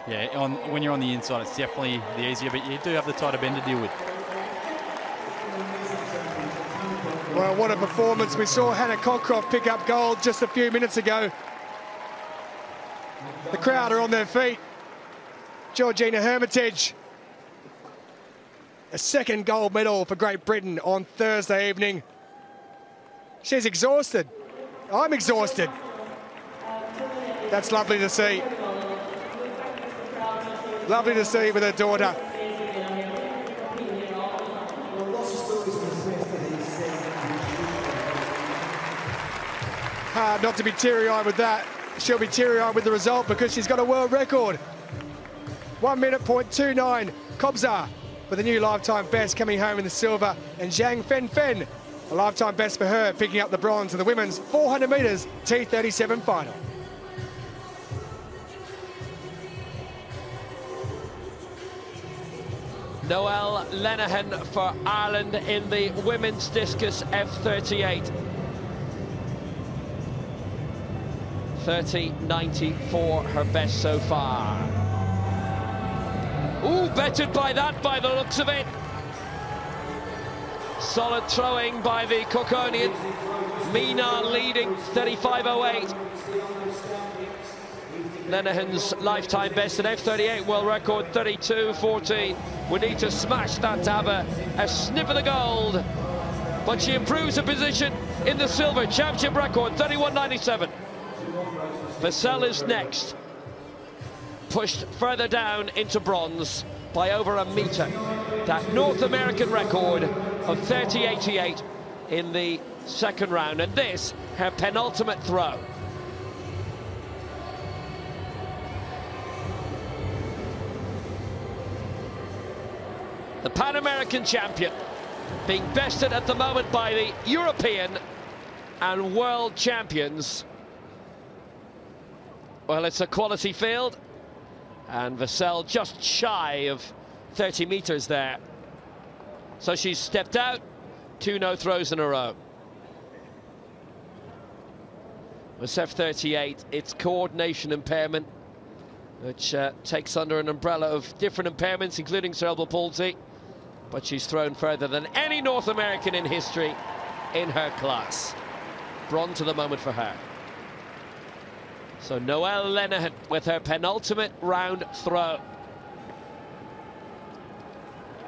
yeah, when you're on the inside, it's definitely the easier, but you do have the tighter bend to deal with. Well, what a performance. We saw Hannah Cockcroft pick up gold just a few minutes ago. The crowd are on their feet. Georgina Hermitage, a second gold medal for Great Britain on Thursday evening. She's exhausted. I'm exhausted. That's lovely to see. Lovely to see with her daughter. Hard not to be teary-eyed with that. She'll be teary-eyed with the result because she's got a world record. 1 minute, 0.29. Kobzar with a new lifetime best coming home in the silver, and Jiang Fen, a lifetime best for her, picking up the bronze in the women's 400 metres T37 final. Noelle Lenihan for Ireland in the women's discus F38. 30.94 her best so far. Ooh, bettered by that by the looks of it. Solid throwing by the Kokonian. Mina leading 35.08. Lenihan's lifetime best, an F38 world record, 32.14. We need to smash that to have a sniff of the gold. But she improves her position in the silver. Championship record, 31.97. Vassell is next. Pushed further down into bronze by over a metre. That North American record of 30.88 in the second round. And this, her penultimate throw. The Pan American champion being bested at the moment by the European and world champions. Well, it's a quality field, and Vassell just shy of 30 meters there. So she's stepped out, 2 no throws in a row. With F38, it's coordination impairment, which takes under an umbrella of different impairments, including cerebral palsy. But she's thrown further than any North American in history in her class. Bronze to the moment for her. So Noelle Lenihan with her penultimate round throw.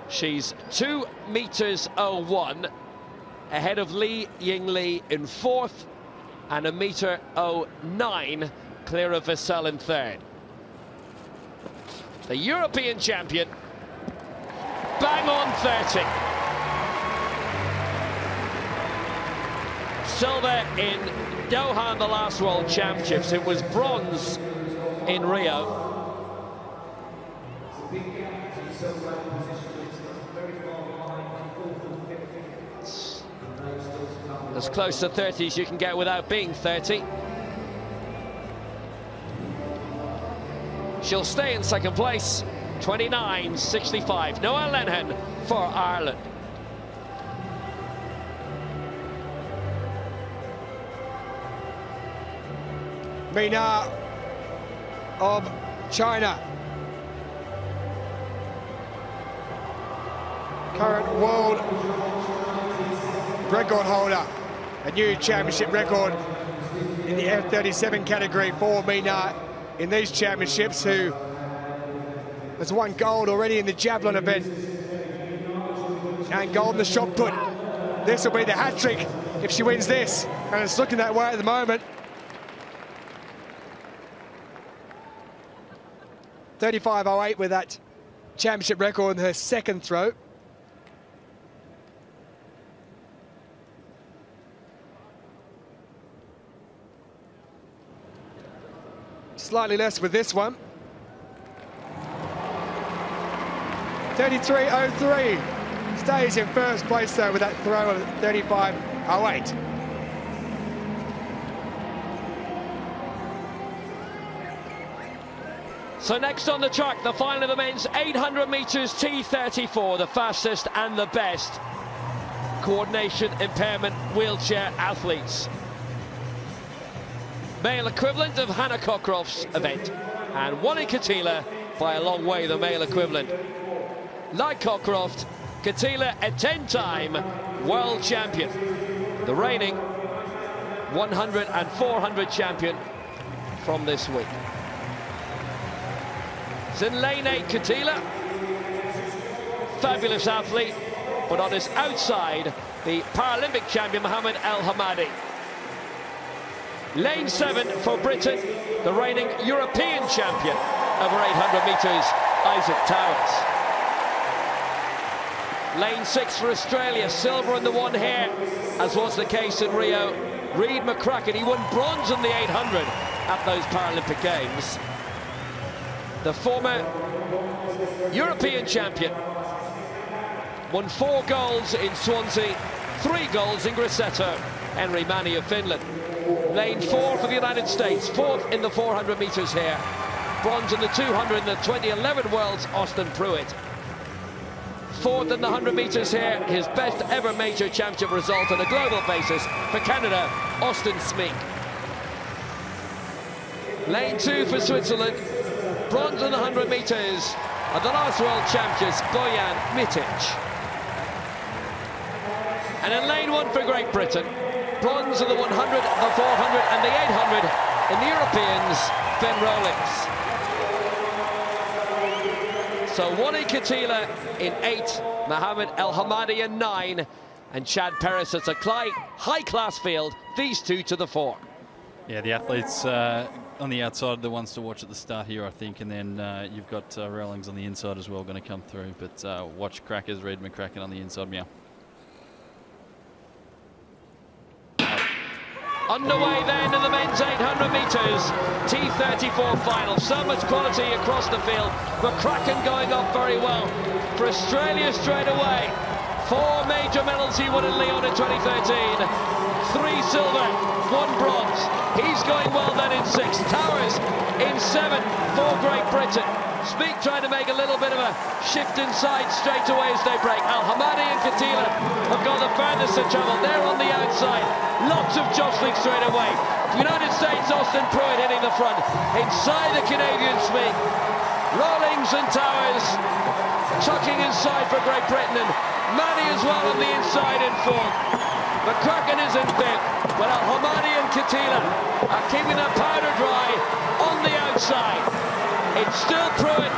She's 2 meters 01 ahead of Li Yingli in 4th and 1 meter 09 clear of Vassell in 3rd. The European champion, bang on 30. Silver in Doha in the last World Championships. It was bronze in Rio. As close to 30 as you can get without being 30. She'll stay in second place. 29.65. Noelle Lenihan for Ireland. Mina of China. Current world record holder. A new championship record in the F37 category for Mina in these championships, who has won gold already in the javelin event and gold in the shot put. This will be the hat trick if she wins this, and it's looking that way at the moment. 35.08 with that championship record in her second throw. Slightly less with this one. 33.03. Stays in first place though with that throw of 35.08. So next on the track, the final of the men's 800 meters T34, the fastest and the best coordination impairment wheelchair athletes. Male equivalent of Hannah Cockcroft's event, and Wally Katila by a long way the male equivalent. Like Cockcroft, Katila a 10-time world champion, the reigning 100 and 400 champion from this week. It's in lane 8, Katila, fabulous athlete, but on his outside, the Paralympic champion Mohammed El Hamadi. Lane 7 for Britain, the reigning European champion over 800 metres, Isaac Towers. Lane 6 for Australia, silver in the one here, as was the case in Rio. Reid McCracken, he won bronze in the 800 at those Paralympic Games. The former European champion won 4 golds in Swansea, 3 golds in Grosseto. Henry Manni of Finland. Lane 4 for the United States, 4th in the 400 metres here. Bronze in the 200 in the 2011 Worlds, Austin Pruitt. 4th in the 100 metres here, his best ever major championship result on a global basis for Canada, Austin Smeek. Lane 2 for Switzerland, bronze in the 100 metres, and the last world champions, Bojan Mitic. And in lane 1 for Great Britain, bronze in the 100, the 400 and the 800 in the Europeans, Ben Rawlings. So Wally Katila in 8, Mohammed El Hamadi in 9, and Chad Perez. It's a high-class field, these two to the 4. Yeah, the athletes on the outside, the ones to watch at the start here, I think, and then you've got Rawlings on the inside as well going to come through, but watch Crackers, Reid McCracken on the inside, meow. Underway then in the men's 800 metres, T34 final. So much quality across the field. McCracken going off very well for Australia straight away. 4 major medals he won in Lyon in 2013. 3 silver, 1 bronze. He's going well then in 6. Towers in 7 for Great Britain. Speak trying to make a little bit of a shift inside straight away as they break. Al Hamadi and Katila have got the furthest to travel. They're on the outside. Lots of jostling straight away. United States, Austin Pruitt hitting the front. Inside the Canadian Speak. Rawlings and Towers tucking inside for Great Britain. And Manny as well on the inside in 4th. McCracken is in 5th. But Al Hamadi and Katila are keeping their powder dry on the outside. It's still Pruitt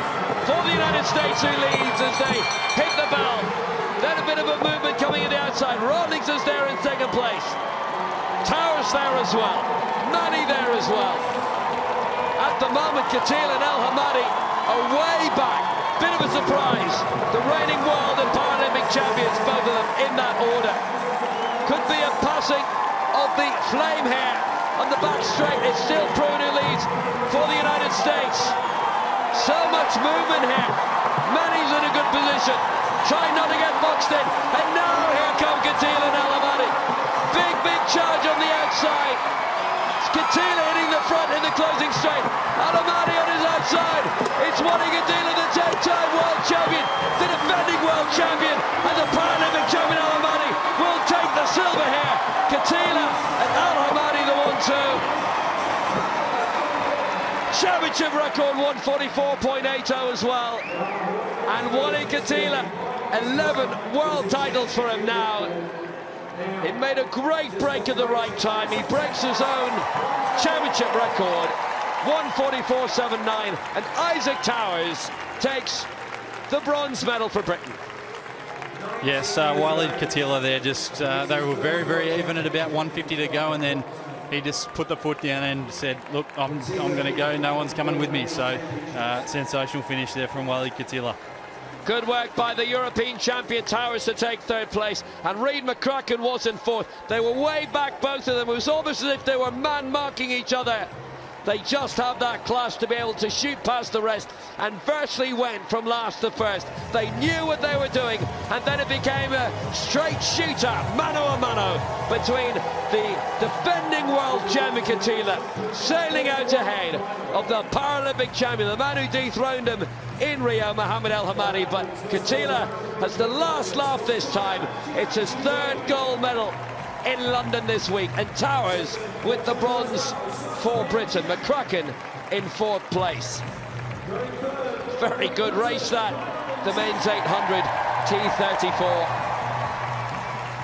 for the United States who leads as they hit the bell. Then a bit of a movement coming in the outside. Rawlings is there in 2nd place. Towers there as well. Manny there as well. At the moment, Katila and El Hamadi are way back. Bit of a surprise. The reigning world and Paralympic champions, both of them in that order. Could be a passing of the flame here on the back straight. It's still Pruitt who leads for the United States. So much movement here. Manny's in a good position. Trying not to get boxed in. And now here come Katila and El Hamadi. Big charge on the outside. It's Katila hitting the front in the closing straight. El Hamadi on his outside. It's Wally Katila, the 10-time world champion, the defending world champion, and the Paralympic champion El Hamadi will take the silver here. Katila and El Hamadi the 1-2. Championship record 144.80 as well. And Wally Katila, 11 world titles for him now. He made a great break at the right time. He breaks his own championship record, 144.79, and Isaac Towers takes the bronze medal for Britain. Yes, Wally Katila there, just they were very even at about 150 to go, and then he just put the foot down and said, look, I'm going to go, no one's coming with me. So sensational finish there from Wally Katila. Good work by the European champion Towers to take 3rd place, and Reid McCracken was in 4th. They were way back, both of them. It was almost as if they were man-marking each other. They just have that class to be able to shoot past the rest, and virtually went from last to first. They knew what they were doing, and then it became a straight shooter, mano a mano, between the defending world champion Katila, sailing out ahead of the Paralympic champion, the man who dethroned him in Rio, Mohammed El Hamadi. But Katila has the last laugh this time. It's his 3rd gold medal in London this week, and Towers with the bronze for Britain. McCracken in 4th place. Very good race that, the men's 800 T34.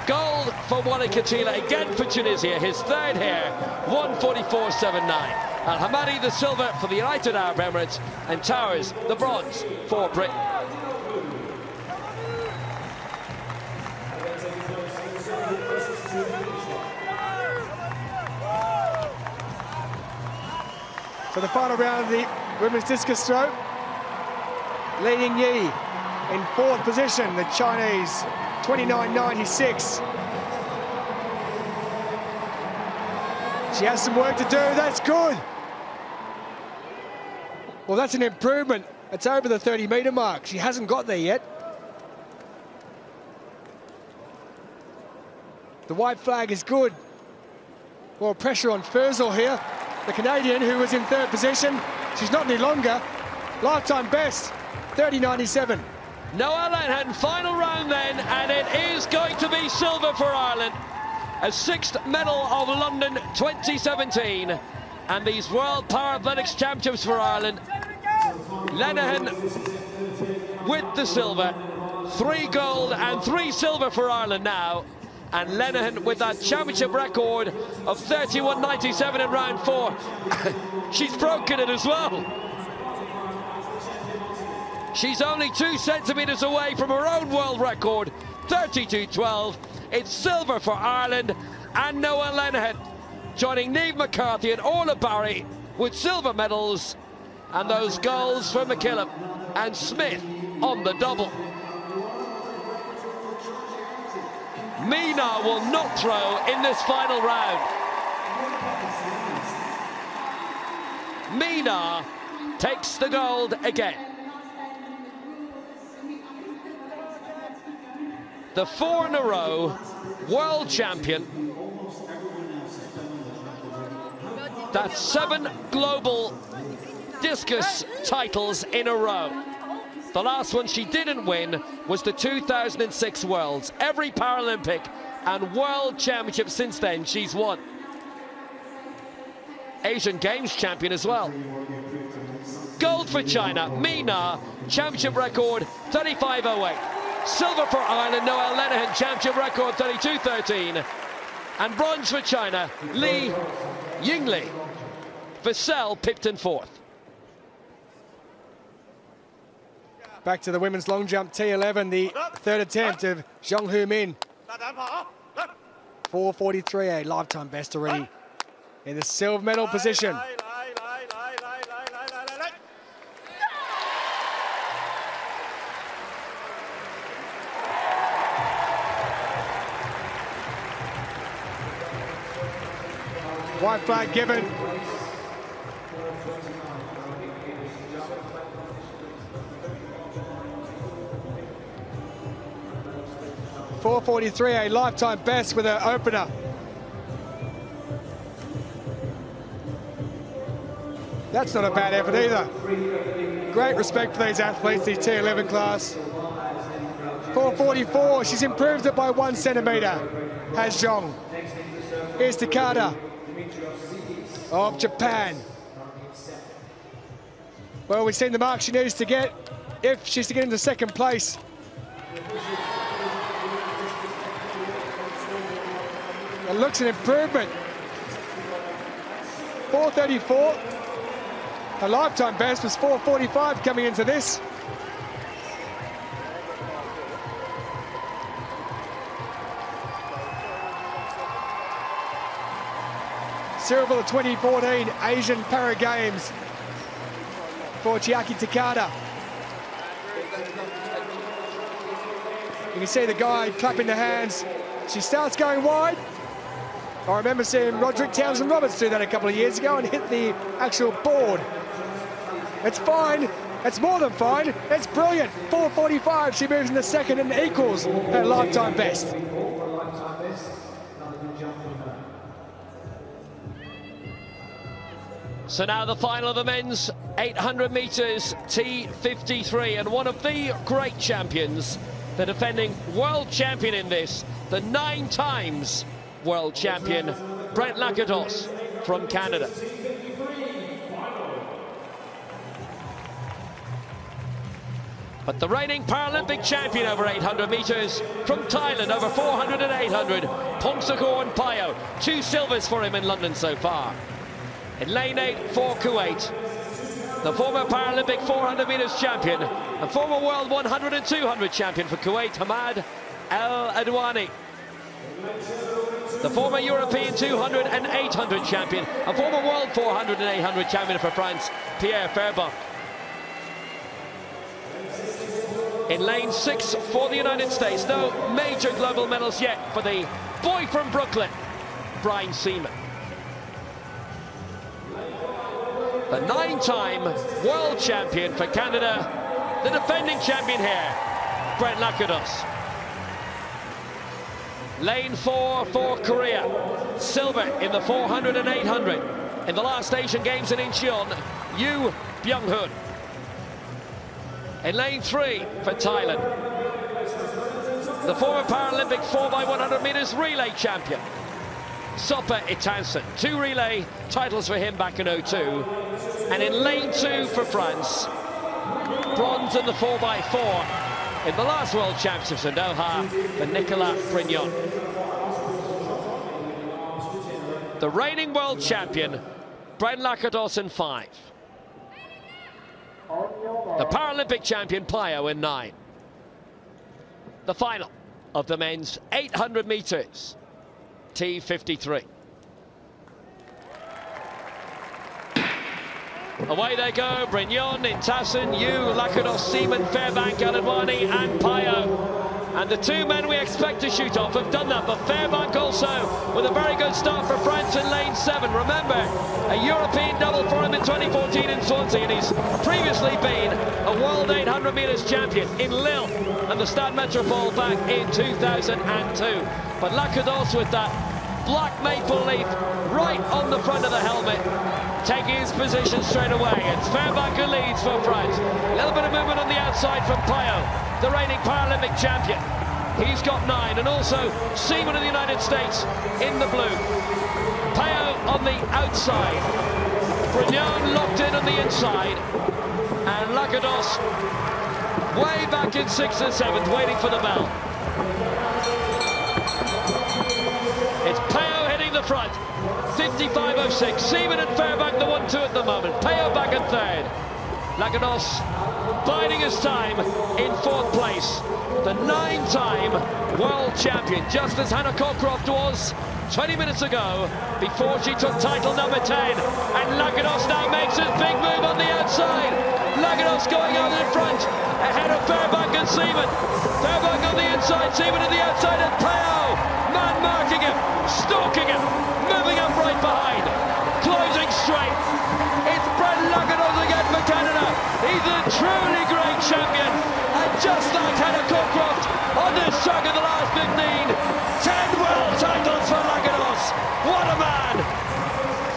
Gold for Wally Katila, again for Tunisia, his 3rd here, 144.79. Al Hamadi the silver for the United Arab Emirates, and Towers the bronze for Britain. For the final round of the women's discus throw, leading Yi in 4th position, the Chinese 29.96. She has some work to do, that's good. Well, that's an improvement. It's over the 30-metre mark. She hasn't got there yet. The white flag is good. More pressure on Furzel here. The Canadian, who was in 3rd position. She's not any longer. Lifetime best, 30.97. Noah Lenhan, final round then, and it is going to be silver for Ireland. A 6th medal of London 2017. And these World Paralympics Championships for Ireland. Lenihan with the silver. 3 gold and 3 silver for Ireland now. And Lenihan with that championship record of 31.97 in round 4. She's broken it as well. She's only 2 centimetres away from her own world record, 32.12. It's silver for Ireland, and Noah Lenihan joining Niamh McCarthy and Orla Barry with silver medals, and those goals for McKillop and Smith on the double. Mina will not throw in this final round. Mina takes the gold again. The 4 in a row world champion. That's 7 global discus titles in a row. The last one she didn't win was the 2006 Worlds. Every Paralympic and World Championship since then she's won. Asian Games champion as well. Gold for China, Mina, championship record 35.08. Silver for Ireland, Noah Lenihan, championship record 32.13. And bronze for China, Li Yingli. Vassell pipped in 4th. Back to the women's long jump, T11, the 3rd attempt of Zhong Hu Min. 4:43, a lifetime best already in the silver medal position. White flag given. .443, a lifetime best with her opener. That's not a bad effort either. Great respect for these athletes, the T11 class. 4:44, she's improved it by 1 centimetre, has Zhong. Here's Takada of Japan. Well, we've seen the mark she needs to get if she's to get into 2nd place. It looks an improvement. 4:34. Her lifetime best was 4:45 coming into this. Silver the 2014 Asian Para Games for Chiaki Takada. You can see the guy clapping the hands. She starts going wide. I remember seeing Roderick Townsend-Roberts do that a couple of years ago and hit the actual board. It's fine. It's more than fine. It's brilliant. 4:45. She moves into 2nd and equals her lifetime best. So now the final of the men's 800 metres T53, and one of the great champions, the defending world champion in this, the 9 times world champion, Brent Lakatos from Canada. But the reigning Paralympic champion over 800 metres from Thailand, over 400 and 800, Pongsakorn Payo. 2 silvers for him in London so far. In lane 8 for Kuwait, the former Paralympic 400 metres champion and former world 100 and 200 champion for Kuwait, Hamad El Adwani. The former European 200 and 800 champion and former world 400 and 800 champion for France, Pierre Fairbault. In lane 6 for the United States, no major global medals yet for the boy from Brooklyn, Brian Seaman. The 9-time world champion for Canada, the defending champion here, Brent Lakatos. Lane 4 for Korea, silver in the 400 and 800. In the last Asian Games in Incheon, Yoo Byung-hun. In lane 3 for Thailand, the former Paralympic 4x100 metres relay champion, Sopa Itansen. 2 relay titles for him back in 02. And in lane 2 for France, bronze in the 4x4 in the last World Championships in Doha for Nicolas Prignon. The reigning world champion, Brent Lakatos, in 5. The Paralympic champion, Pio, in 9. The final of the men's 800 meters, T53. Away they go, Brignon, Intassin, Yu, Lakatos, Seaman, Fairbank, Aladwani and Pio. And the two men we expect to shoot off have done that, but Fairbank also with a very good start for France in lane 7. Remember, a European double for him in 2014 in Swansea, and he's previously been a world 800 metres champion in Lille and the Stade Métropole back in 2002. But Lakatos with that black maple leaf right on the front of the helmet, taking his position straight away. It's Fairbank who leads for France. A little bit of movement on the outside from Pio, the reigning Paralympic champion. He's got 9, and also Seaman of the United States in the blue. Pio on the outside. Brignon locked in on the inside. And Lakatos way back in 6th and 7th, waiting for the bell. It's Pio hitting the front. 55.06. Seaman and Fairbank the 1-2 at the moment. Pio back in 3rd. Lakatos biding his time in 4th place. The 9-time world champion, just as Hannah Cockcroft was 20 minutes ago before she took title number 10. And Lakatos now makes his big move on the outside. Lakatos going out in front ahead of Fairbank and Seaman. Fairbank on the inside, Seaman on the outside, and Pio man marking him, stalking him, moving up right behind, closing straight. It's Brent Lakatos again for Canada. He's a truly great champion, and just like Hannah Cockcroft on this track of the last 15, 10 world titles for Lakatos. What a man!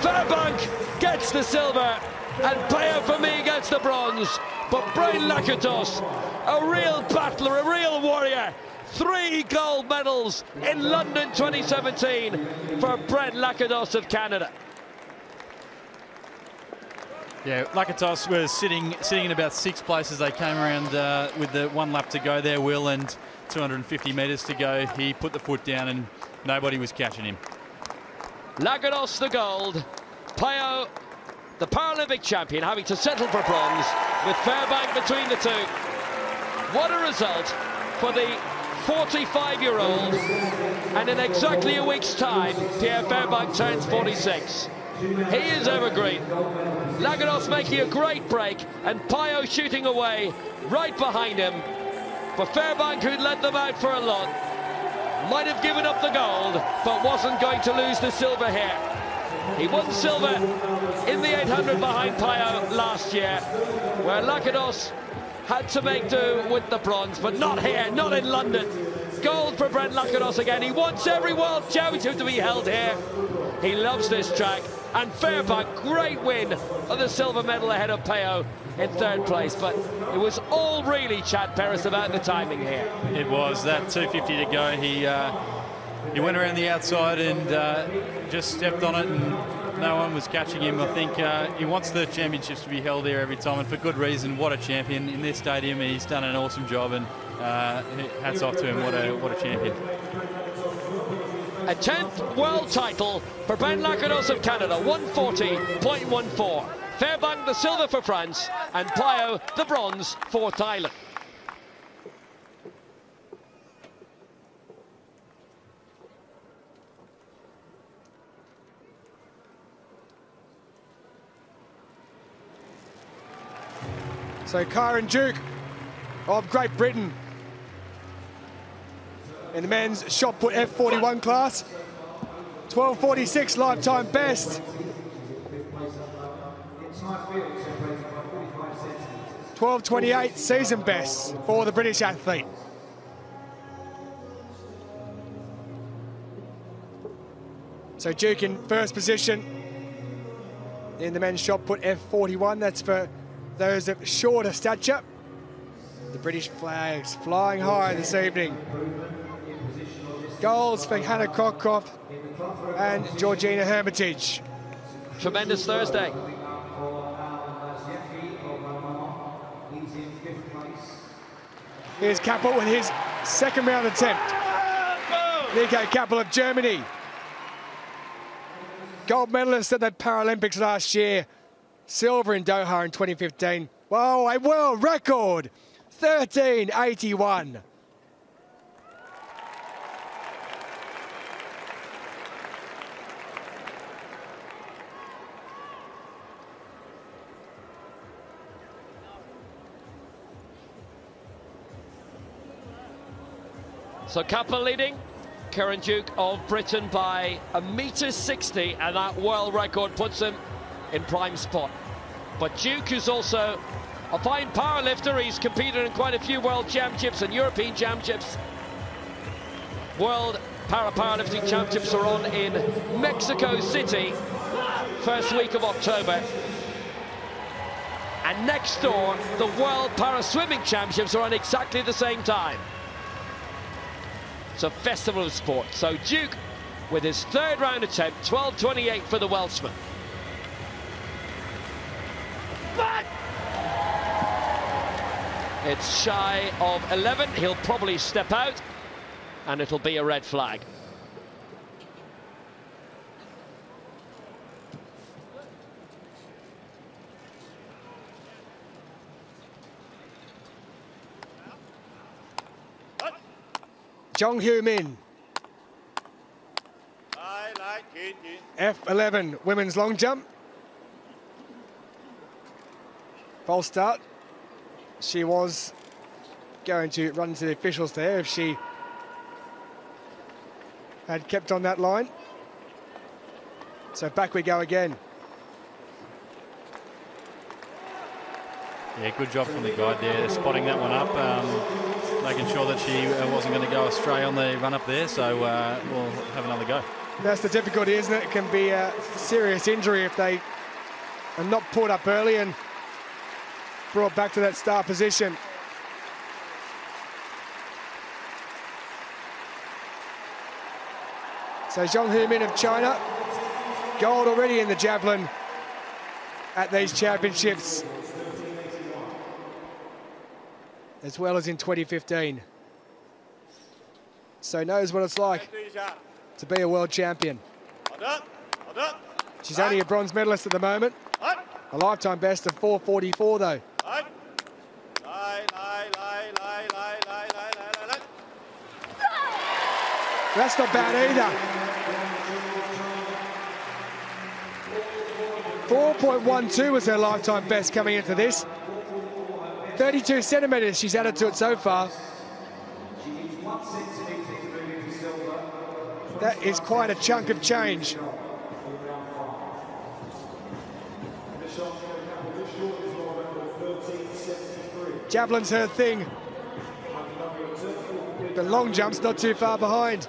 Fairbank gets the silver, and Pio for me gets the bronze. But Brent Lakatos, a real battler, a real warrior. 3 gold medals in London 2017 for Brent Lakatos of Canada. Yeah, Lakatos was sitting in about 6th place as they came around with the 1 lap to go there, Will, and 250 metres to go. He put the foot down and nobody was catching him. Lakatos the gold, Pio the Paralympic champion having to settle for bronze with Fairbank between the two. What a result for the 45-year-old, and in exactly a week's time, Pierre Fairbank turns 46. He is evergreen. Lakatos making a great break, and Pio shooting away right behind him. But Fairbank, who'd led them out for a lot, might have given up the gold, but wasn't going to lose the silver here. He won silver in the 800 behind Pio last year, where Lakatos had to make do with the bronze, but not here, not in London. Gold for Brent Lakatos again. He wants every world championship to be held here. He loves this track. And Fairbank, great win of the silver medal ahead of Pio in 3rd place. But it was all really Chad Perris about the timing here. It was that 250 to go. He went around the outside and just stepped on it, and no one was catching him. I think he wants the championships to be held there every time, and for good reason. What a champion in this stadium. He's done an awesome job, and hats off to him. What a champion. A 10th world title for Brent Lakatos of Canada, 140.14. Fairbank the silver for France, and Pio the bronze for Thailand. So Kieran Duke of Great Britain in the men's shot put F41 class. 12.46 lifetime best. 12.28 season best for the British athlete. So Duke in first position in the men's shot put F41. That's for those of shorter stature. The British flags flying high this evening. Goals for Hannah Cockcroft and Georgina Hermitage. Tremendous Thursday. Here's Kappel with his 2nd round attempt. Nico Kappel of Germany. Gold medalist at the Paralympics last year. Silver in Doha in 2015. Whoa, a world record, 13.81. So Kappa leading, Karen Duke of Britain by 1.60 m, and that world record puts him in prime spot. But Duke is also a fine powerlifter. He's competed in quite a few world championships and European championships. World powerlifting championships are on in Mexico City, first week of October. And next door, the World Para-Swimming Championships are on exactly the same time. It's a festival of sport. So Duke, with his third round attempt, 12.28 for the Welshman. But it's shy of 11. He'll probably step out, and it'll be a red flag. Jong Hyo-min. F11 women's long jump. False start. She was going to run to the officials there if she had kept on that line. So back we go again. Yeah, good job from the guide there, spotting that one up, making sure that she wasn't going to go astray on the run up there, so we'll have another go. That's the difficulty, isn't it? It can be a serious injury if they are not pulled up early and brought back to that start position. So Jong Hyo-min of China, gold already in the javelin at these championships, as well as in 2015. So knows what it's like to be a world champion. She's only a bronze medalist at the moment. A lifetime best of 4.44 though. That's not bad either. 4.12 was her lifetime best coming into this. 32 centimetres she's added to it so far. That is quite a chunk of change. Javelin's her thing. The long jump's not too far behind.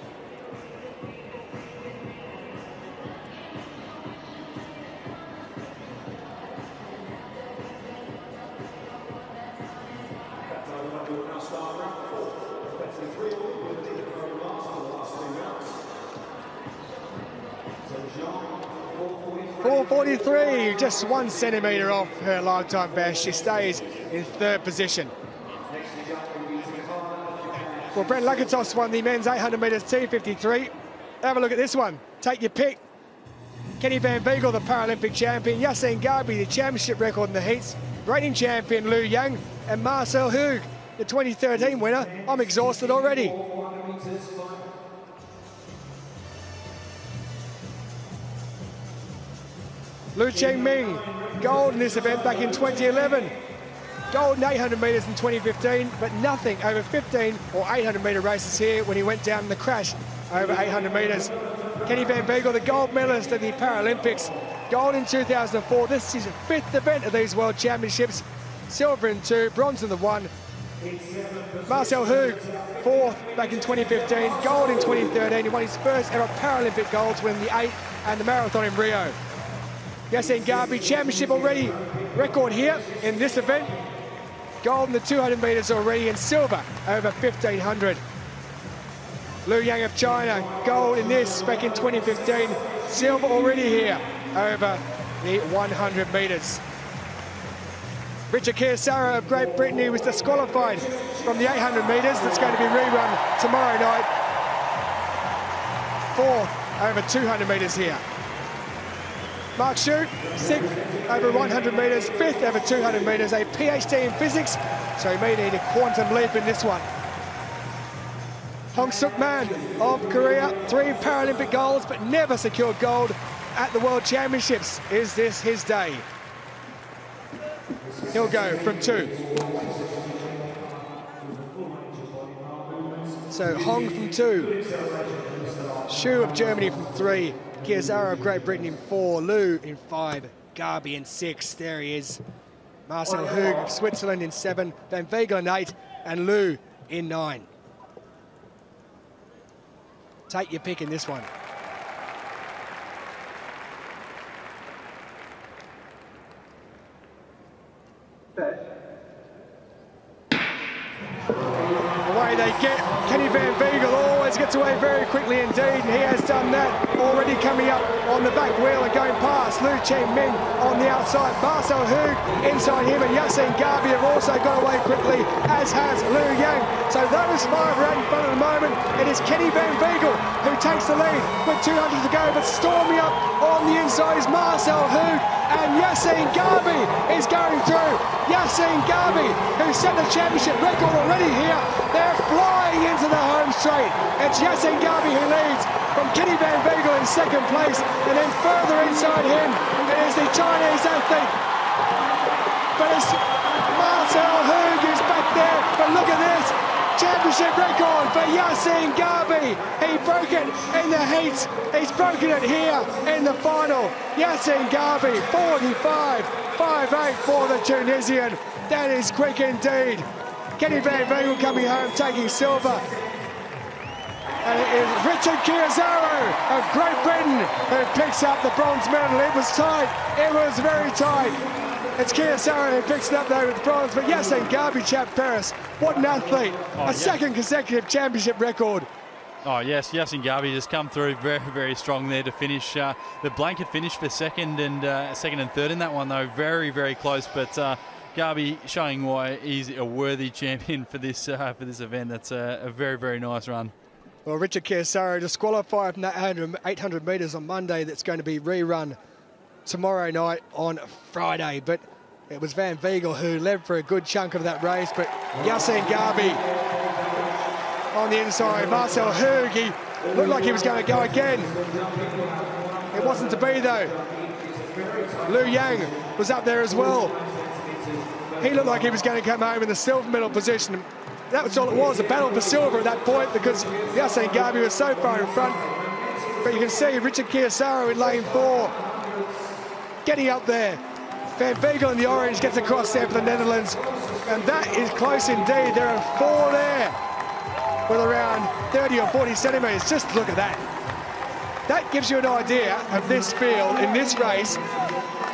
.443, just 1 centimetre off her lifetime best. She stays in third position. Well, Brent Lagertos won the men's 800 metres T53. Have a look at this one. Take your pick. Kenny Van Beagle, the Paralympic champion. Yassine Garbi, the championship record in the heats. Reigning champion Liu Yang. And Marcel Hug, the 2013 winner. I'm exhausted already. Lu Cheng-ming, gold in this event back in 2011. Gold in 800 metres in 2015, but nothing over 15 or 800 metre races here when he went down in the crash over 800 metres. Kenny Van Beagle, the gold medalist at the Paralympics. Gold in 2004. This is the 5th event of these World Championships. Silver in 2, bronze in the 1. Marcel Hug, 4th back in 2015. Gold in 2013. He won his first ever Paralympic golds, winning the 8 and the marathon in Rio. Yassine Garbi, championship already, record here in this event. Gold in the 200 metres already, and silver over 1500. Liu Yang of China, gold in this back in 2015. Silver already here over the 100 metres. Richard Kiyosara of Great Britain, who was disqualified from the 800 metres. That's going to be rerun tomorrow night. 4th over 200 metres here. Mark Shute, 6th over 100 metres, 5th over 200 metres, a PhD in physics, so he may need a quantum leap in this one. Hong Suk Man of Korea, 3 Paralympic golds, but never secured gold at the World Championships. Is this his day? He'll go from 2. So Hong from 2. Shu of Germany from 3. Chiazaro of Great Britain in 4. Liu in 5. Garby in 6. There he is. Marcel Hug of Switzerland in 7. Van Vegel in 8. And Liu in 9. Take your pick in this one. Away they get. Kenny Van Vegel always gets away very quickly indeed, and he has done that. Already coming up on the back wheel and going past Liu Cheng-Ming on the outside. Marcel Hug inside him, and Yassine Garby have also got away quickly, as has Liu Yang. So those 5 are out in front at the moment. It is Kenny Van Vegel who takes the lead with 200 to go, but storming up on the inside is Marcel Hug, and Yassine Garby is going through. Yassine Garby, who set the championship record already here, they're flying into the home straight. It's Yassine Garby who leads from Kenny Van Vegel in 2nd place, and then further inside him, it is the Chinese athlete. But it's Marcel Hug who's back there, but look at this. Championship record for Yassine Garby. He broke it in the heats. He's broken it here in the final. Yassine Garby, 45.58 for the Tunisian. That is quick indeed. Kenny Van Vegel coming home, taking silver. And it is Richard Chiazaro of Great Britain who picks up the bronze medal. It was tight. It was very tight. It's Chiazaro who picks it up though with bronze, but Yassine Garby, Chap Paris, what an athlete. A 2nd consecutive championship record. Oh yes, Yassine Garby just come through very, very strong there to finish. The blanket finish for 2nd and 3rd in that one though, very, very close, but Garby showing why he's a worthy champion for this event. That's a very, very nice run. Well, Richard Chiazaro disqualified from that 800 metres on Monday. That's going to be rerun tomorrow night on Friday, but it was Van Vegel who led for a good chunk of that race, but Yassine Garby on the inside. Marcel Hug, he looked like he was going to go again. It wasn't to be though. Liu Yang was up there as well. He looked like he was going to come home in the silver medal position. That was all it was, a battle for silver at that point, because Yassine Garby was so far in front. But you can see Richard Chiazaro in lane 4 getting up there. Van Vegel in the orange gets across there for the Netherlands, and that is close indeed. There are 4 there with around 30 or 40 centimetres. Just look at that. That gives you an idea of this field in this race,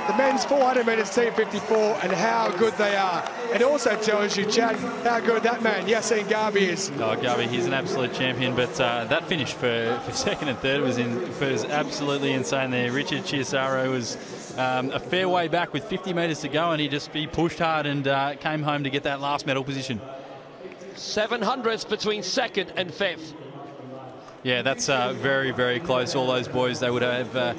the men's 400 metres T54, and how good they are. It also tells you, Chad, how good that man, Yassine Garby, is. Oh, Garby, he's an absolute champion, but that finish for 2nd and 3rd was absolutely insane there. Richard Chiazaro was a fair way back with 50 metres to go, and he pushed hard and came home to get that last medal position. 700s between 2nd and 5th. Yeah, that's very, very close. All those boys, they would have...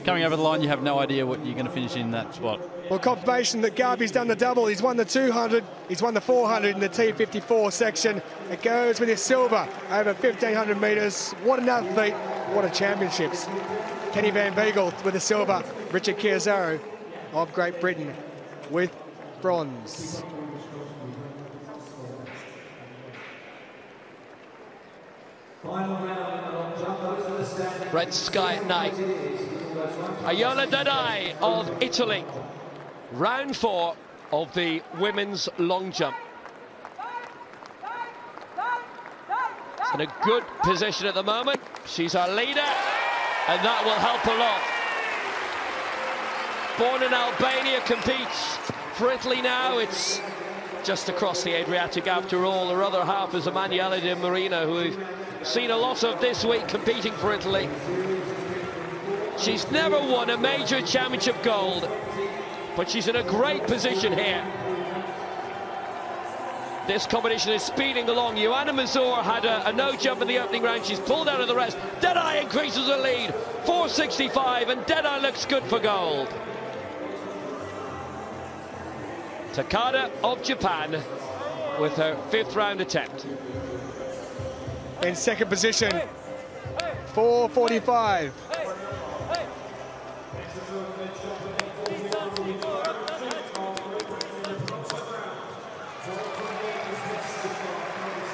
coming over the line, you have no idea what you're going to finish in that spot. Well, confirmation that Garby's done the double. He's won the 200, he's won the 400 in the T54 section. It goes with his silver over 1,500 metres. What an athlete, what a championships. Kenny Van Vegel with the silver, Richard Chiazaro of Great Britain with bronze. Red sky at night. Ayola Danai of Italy. Round 4 of the women's long jump. It's in a good position at the moment. She's our leader, and that will help a lot. Born in Albania, competes for Italy now. It's just across the Adriatic after all. Her other half is Emanuele Di Marino, who we've seen a lot of this week competing for Italy. She's never won a major championship gold, but she's in a great position here. This competition is speeding along. Joanna Mazur had a no jump in the opening round. She's pulled out of the rest. Deadeye increases her lead, 4.65, and Deadeye looks good for gold. Takada of Japan with her 5th round attempt. In second position, 4.45.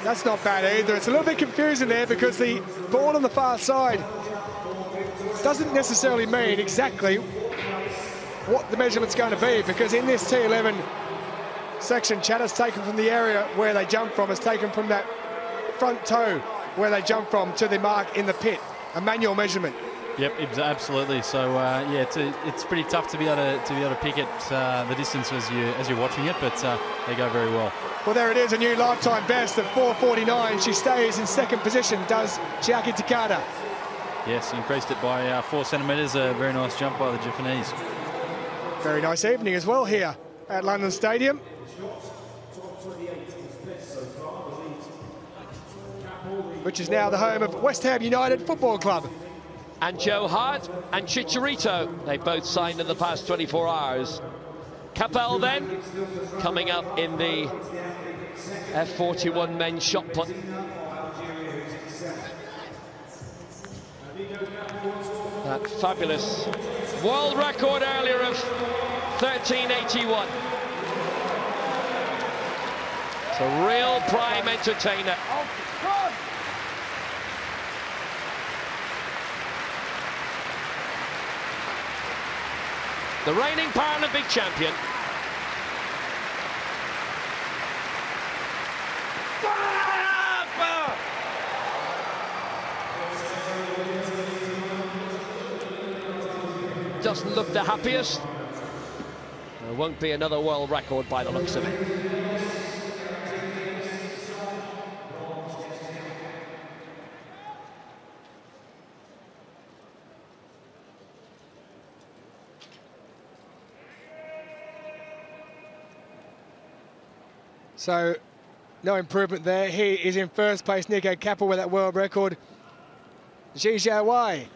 That's not bad either. It's a little bit confusing there because the ball on the far side doesn't necessarily mean exactly what the measurement's going to be, because in this T11 section, Chadda's taken from the area where they jump from, is taken from that front toe where they jump from to the mark in the pit, a manual measurement. Yep, absolutely. So yeah, it's pretty tough to be able to pick it the distance as you're watching it, but they go very well. Well, there it is, a new lifetime best of 4.49. She stays in second position, does Chiaki Takada. Yes, increased it by 4 centimetres. A very nice jump by the Japanese. Very nice evening as well here at London Stadium. Which is now the home of West Ham United Football Club. And Joe Hart and Chicharito, they both signed in the past 24 hours. Capel then, coming up in the F41 men's shot put. That fabulous world record earlier of 13.81. It's a real prime entertainer. The reigning Paralympic champion. Doesn't look the happiest. There won't be another world record by the looks of it. So, no improvement there. He is in first place, Nico Capel, with that world record. Zhi Xiaowei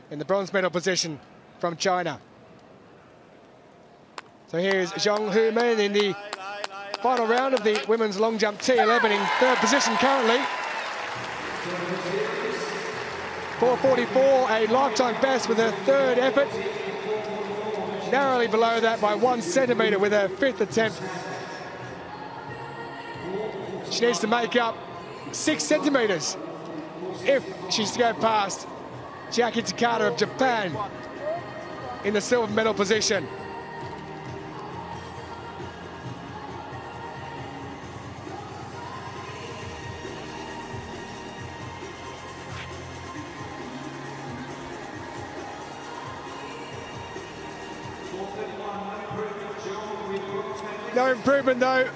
in the bronze medal position from China. So here's Zhong Hu-min in the final round of the women's long jump T11 in third position currently. 4.44, a lifetime best with her third effort. Narrowly below that by 1 centimetre with her 5th attempt. She needs to make up 6 centimetres if she's to go past Chiaki Takada of Japan in the silver medal position. No improvement though.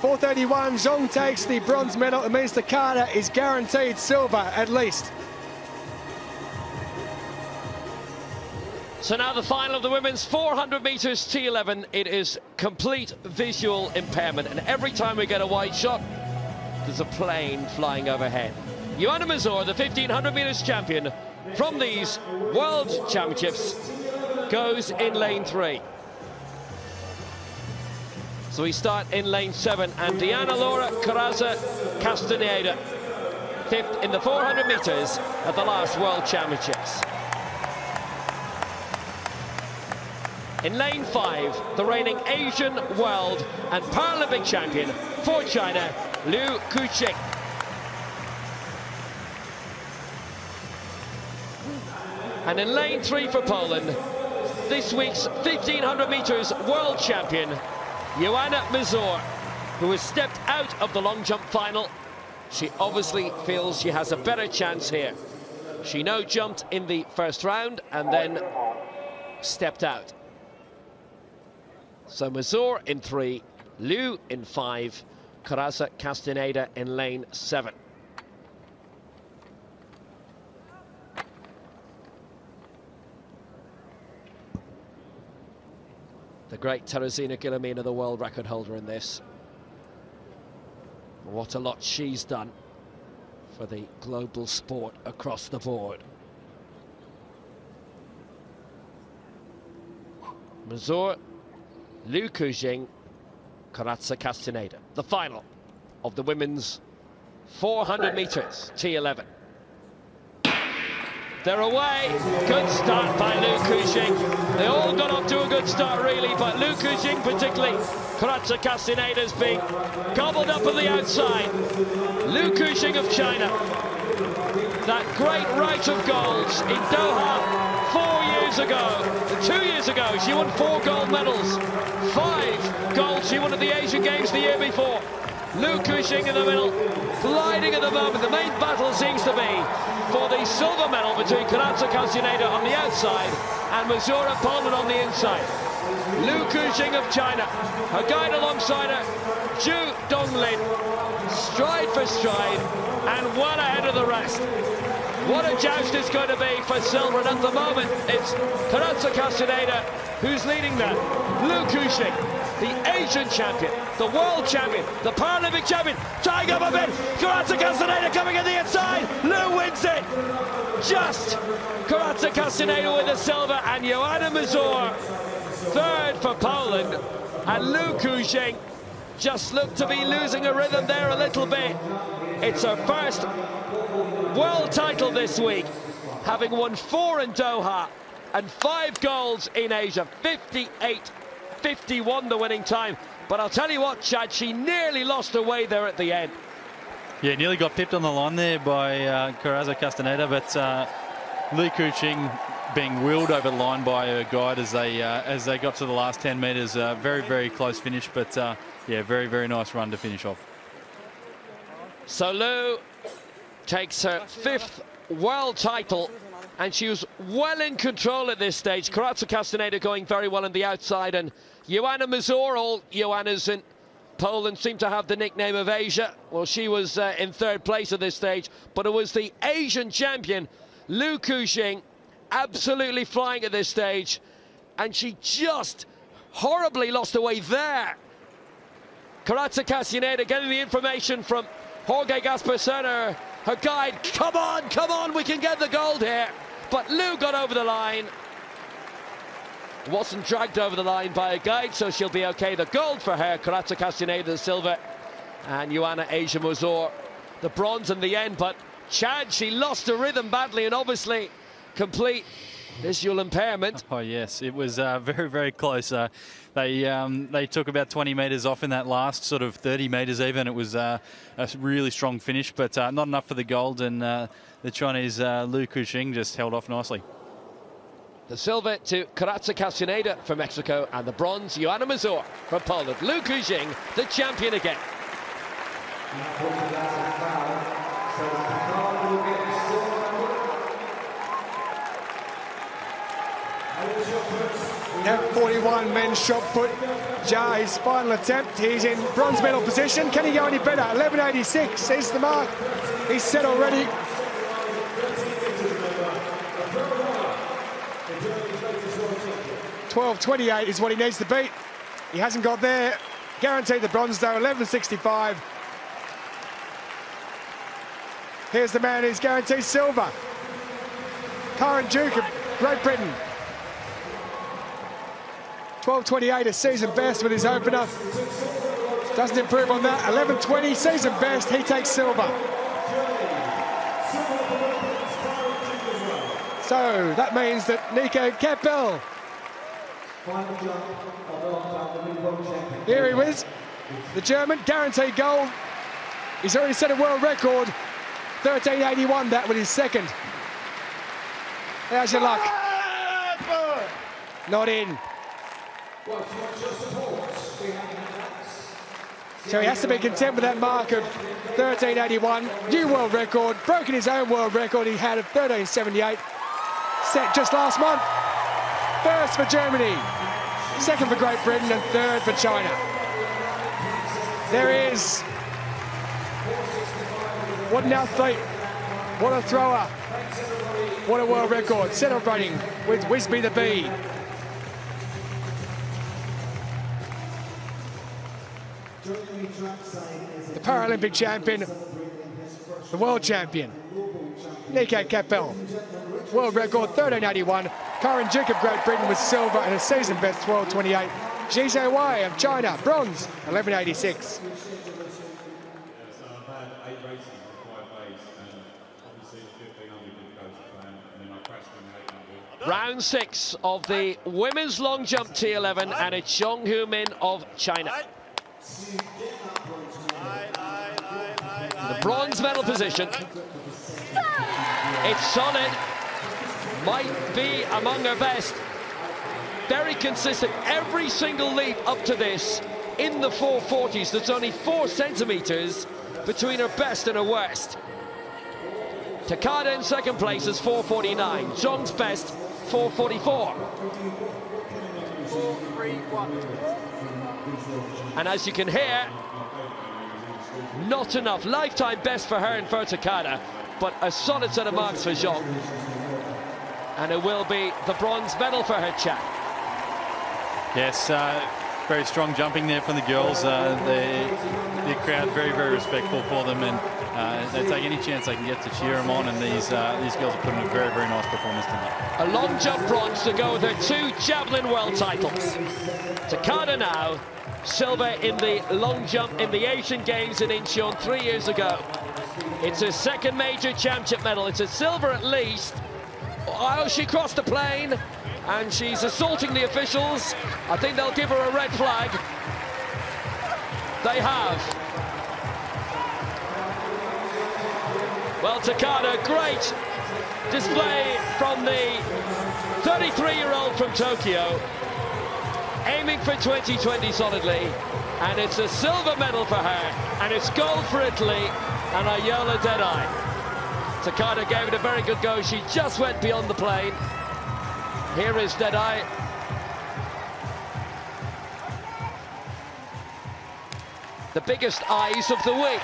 4.31, Zhong takes the bronze medal. It means Takada is guaranteed silver at least. So now the final of the women's 400 metres T11. It is complete visual impairment, and every time we get a wide shot, there's a plane flying overhead. Joanna Mazur, the 1500 metres champion from these World Championships, goes in lane 3. So we start in lane 7, and Diana Laura Corazza Castaneda, 5th in the 400 metres at the last World Championships. In lane 5, the reigning Asian, World and Paralympic champion for China, Liu Kuqing. And in lane 3 for Poland, this week's 1500 metres world champion, Joanna Mazur, who has stepped out of the long jump final. She obviously feels she has a better chance here. She no jumped in the first round and then stepped out. So Mazur in 3, Liu in 5, Corazza Castaneda in lane 7. The great Teresina Guillemina, the world record holder in this. What a lot she's done for the global sport across the board. Mazur, Liu Kujing, Karatsa Castaneda. The final of the women's 400 meters, T11. They're away. Good start by Liu Kujing. They all got off to a good start, really, but Liu Kujing particularly. Karatsa Castaneda's being gobbled up on the outside. Liu Kujing of China. That great right of golds in Doha 4 years ago. 2 years ago, she won 4 gold medals. 5 gold she won at the Asian Games the year before. Liu Kujing in the middle, gliding at the moment. The main battle seems to be for the silver medal between Karatsa Castaneda on the outside and Mazur of Poland on the inside. Liu Kujing of China, her guide alongside her, Zhu Donglin, stride for stride, and well ahead of the rest. What a joust it's going to be for silver, and at the moment it's Karatsa Castaneda who's leading that. Liu Kujing, the Asian champion, the world champion, the Paralympic champion, tying up a bit. Karatsa Castaneda coming in the inside. Liu wins it. Just Karatsa Castaneda with the silver, and Joanna Mazur third for Poland. And Liu Kujing just looked to be losing a rhythm there a little bit. It's her first world title this week, having won 4 in Doha and 5 golds in Asia. 58-51 the winning time. But I'll tell you what, Chad, she nearly lost her way there at the end. Yeah, nearly got pipped on the line there by Karatsa Castaneda, but Liu Kujing being wheeled over the line by her guide as they got to the last 10 metres. Very, very close finish, but yeah, very, very nice run to finish off. So Liu takes her 5th world title, and she was well in control at this stage. Karatsa Castaneda going very well on the outside, and Joanna Mazur, all Joannas in Poland seem to have the nickname of Asia. Well, she was in 3rd place at this stage, but it was the Asian champion, Liu Kujing, absolutely flying at this stage, and she just horribly lost her way there. Karatsa Castaneda getting the information from Jorge Gasparcena, her guide. Come on, we can get the gold here. But Liu got over the line. Wasn't dragged over the line by a guide, so she'll be okay. The gold for her, Karatsa Castaneda the silver, and Joanna Asia Mazur the bronze in the end. But Chad, she lost her rhythm badly, and obviously complete visual impairment. Oh yes, it was very, very close. They took about 20 metres off in that last sort of 30 metres even. It was a really strong finish, but not enough for the gold, and the Chinese Liu Kujing just held off nicely. The silver to Karatsa Castaneda for Mexico, and the bronze, Joanna Mazur from Poland. Liu Kujing, the champion again. F41 men's shot put. Jia, his final attempt. He's in bronze medal position. Can he go any better? 11.86 is the mark. He's set already. $12.28 is what he needs to beat. He hasn't got there. Guaranteed the bronze though, 11.65. Here's the man who's guaranteed silver. Current Duke of Great Britain. 12.28, a season best with his opener. Doesn't improve on that. 11.20, season best. He takes silver. So that means that Nico Capel. Here he is, the German, guaranteed gold. He's already set a world record. 13.81, that with his second. How's your luck? Not in. So he has to be content with that mark of 13.81. New world record, broken his own world record. He had a 13.78, set just last month. First for Germany, second for Great Britain, and third for China. There he is. What an athlete, what a thrower, what a world record. Celebrating with Wisby the Bee. the Paralympic champion, the world champion, Nico Capel. World record 13.81. Karen Duke of Great Britain with silver and a season best 12.28. Zhizhe Wei of China, bronze, 11.86. Round 6 of the women's long jump T11, and it's Zhong Hu-min of China. The bronze medal position. It's solid. Might be among her best. Very consistent. Every single leap up to this in the 440s. There's only 4 centimeters between her best and her worst. Takada in second place is 449. Zhong's best, 444. 4.31. And as you can hear, not enough. Lifetime best for her and for Takada, but a solid set of marks for Zhong. And it will be the bronze medal for her chap. Yes, very strong jumping there from the girls. The crowd very, very respectful for them, and they take any chance they can get to cheer them on, and these girls are putting a very, very nice performance tonight. A long jump bronze to go with her 2 javelin world titles. Takada now, silver in the long jump in the Asian Games in Incheon 3 years ago. It's her second major championship medal. It's a silver at least. Oh, she crossed the plane, and she's assaulting the officials. I think they'll give her a red flag. They have. Well, Takada, great display from the 33-year-old from Tokyo, aiming for 2020 solidly, and it's a silver medal for her, and it's gold for Italy and Ayola Deadeye. Takada gave it a very good go. She just went beyond the plane. Here is Deadeye. The biggest eyes of the week.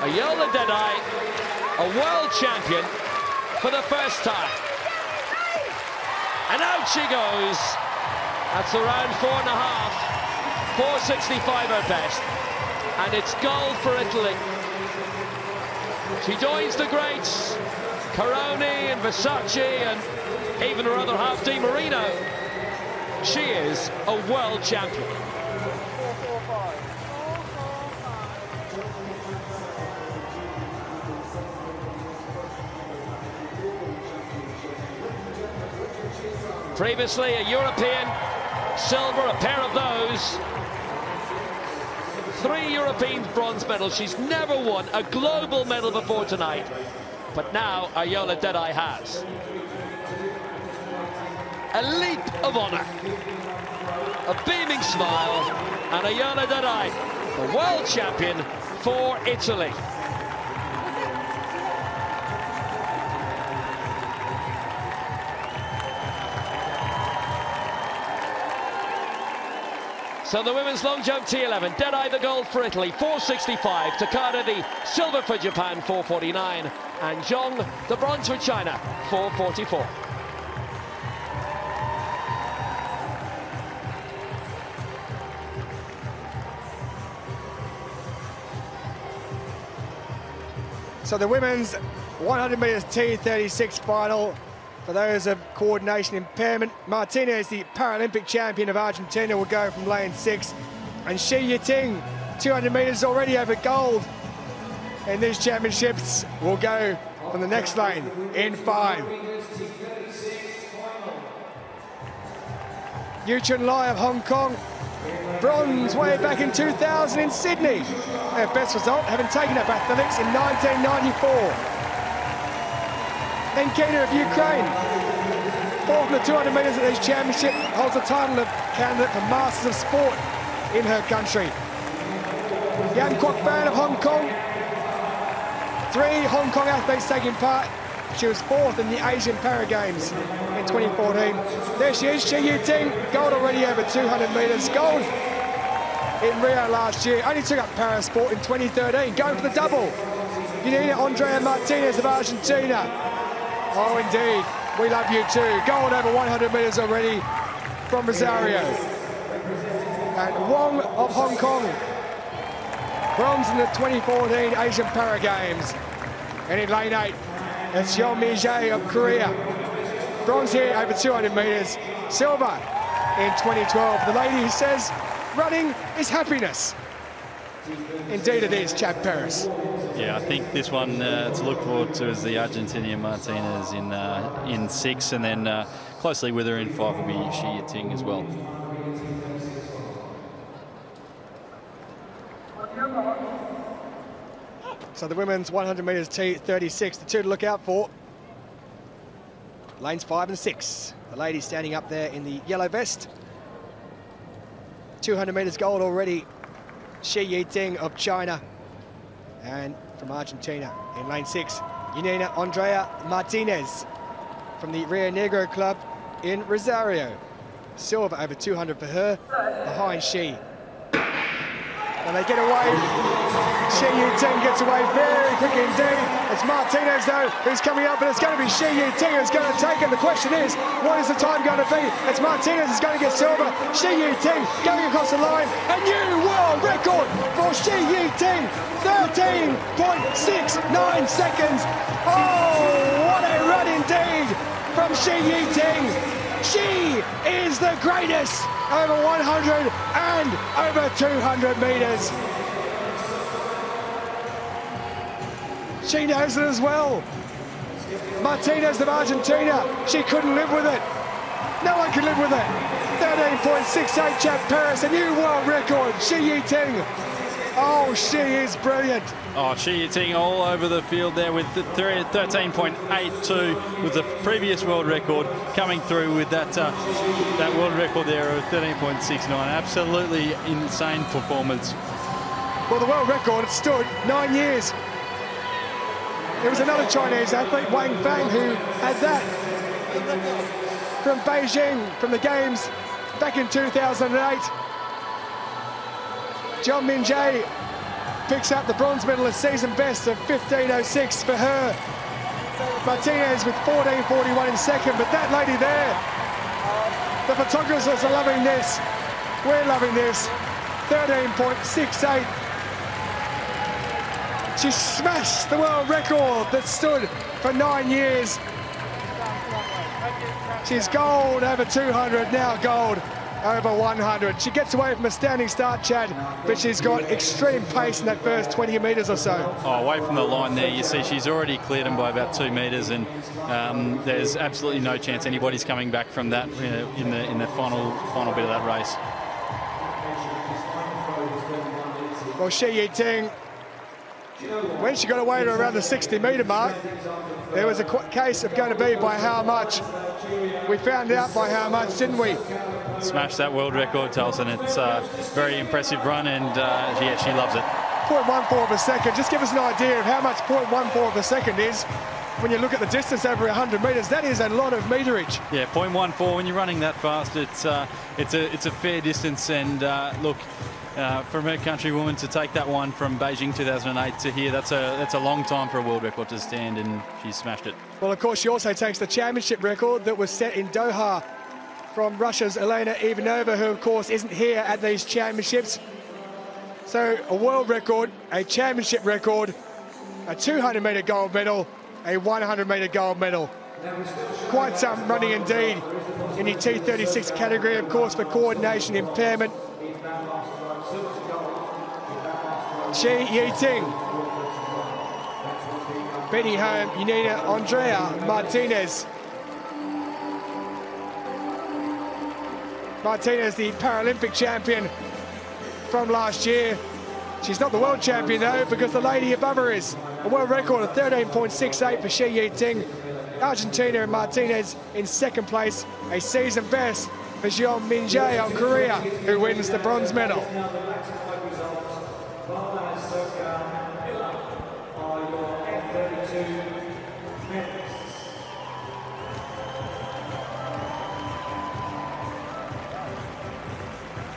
Ayola Deadeye, a world champion for the first time. And out she goes. That's around 4.5. 4.65 her best. And it's gold for Italy. She joins the greats, Caroni and Versace and even her other half, Di Marino. She is a world champion. Previously a European silver, a pair of those. 3 European bronze medals. She's never won a global medal before tonight, but now Ayola Deadeye has. A leap of honor, a beaming smile, and Ayola Deadeye, the world champion for Italy. So the women's long jump T11, Deadeye the gold for Italy, 4.65. Takada the silver for Japan, 4.49. And Zhong the bronze for China, 4.44. So the women's 100 metres T36 final. For those of coordination impairment, Martinez, the Paralympic champion of Argentina, will go from lane 6. And Shi Yiting, 200 metres already over gold in these championships, will go from the next lane in 5. Yu Chun Lai of Hong Kong, bronze way back in 2000 in Sydney. Her best result, having taken up athletics in 1994. Enkina of Ukraine, 4th in the 200 metres at these championships, holds the title of candidate for Masters of Sport in her country. Yan Kwok Ban of Hong Kong, 3 Hong Kong athletes taking part. She was 4th in the Asian Para Games in 2014. There she is, Shi Yiting, gold already over 200 metres, gold in Rio last year, only took up para sport in 2013, going for the double. Yanina Andrea Martinez of Argentina. Oh, indeed, we love you too. Gold over 100 metres already. from Rosario. And Wong of Hong Kong. Bronze in the 2014 Asian Para Games. And in lane 8, it's Yeon Mi-jae of Korea. Bronze here over 200 metres. Silver in 2012. The lady who says running is happiness. Indeed it is, Chad Paris. Yeah, I think this one to look forward to is the Argentinian Martinez in 6, and then closely with her in 5 will be Shi Yiting as well. So the women's 100 metres T36, the two to look out for. Lanes 5 and 6. The lady standing up there in the yellow vest. 200 metres gold already. Shi Yiting of China. And from Argentina in lane 6, Yanina Andrea Martinez from the Rio Negro Club in Rosario. Silver over 200 for her, behind Shi. And they get away. Shi Yiting gets away very quickly indeed. It's Martinez though who's coming up, and it's going to be Shi Yiting who's going to take it. The question is, what is the time going to be? It's Martinez who's going to get silver. Shi Yiting going across the line. A new world record for Shi Yiting. 13.69 seconds. Oh, what a run indeed from Shi Yiting. She is the greatest over 100 and over 200 metres. She knows it as well. Martinez of Argentina, she couldn't live with it. No one can live with it. 13.68 Chad Paris, a new world record. Shi Yiting. Oh, she is brilliant. Oh, Shi Yiting all over the field there with 13.82 was the previous world record, coming through with that world record there of 13.69. Absolutely insane performance. Well, the world record had stood 9 years. There was another Chinese athlete, Wang Fang, who had that from Beijing, from the Games back in 2008. Yeon Mi-jae picks up the bronze medalist season best of 15.06 for her. Martinez with 14.41 in second, but that lady there, the photographers are loving this. We're loving this. 13.68. She smashed the world record that stood for 9 years. She's gold over 200, now gold over 100. She gets away from a standing start, Chad, but she's got extreme pace in that first 20 metres or so. Oh, away from the line there, you see she's already cleared them by about 2 metres, and there's absolutely no chance anybody's coming back from that in the final bit of that race. Well, Shi Yiting, when she got away to around the 60-metre mark, there was a case of going to be by how much. We found out by how much, didn't we? Smashed that world record, Tulson. It's a very impressive run, and yeah, she loves it. 0.14 of a second. Just give us an idea of how much 0.14 of a second is. When you look at the distance over 100 metres, that is a lot of meterage. Yeah, 0.14. When you're running that fast, it's a fair distance. And look, from her countrywoman to take that one from Beijing 2008 to here, that's a long time for a world record to stand, and she smashed it. Well, of course, she also takes the championship record that was set in Doha from Russia's Elena Ivanova, who, of course, isn't here at these championships. So a world record, a championship record, a 200-metre gold medal, a 100-metre gold medal. Quite some running indeed in the T36 category, of course, for coordination impairment. Shi Yiting beating home Yanina Andrea Martinez. Martinez, the Paralympic champion from last year. She's not the world champion though, because the lady above her is. A world record of 13.68 for Shi Yiting. Argentina and Martinez in second place. A season best for Yeon Mi-jae of Korea, who wins the bronze medal.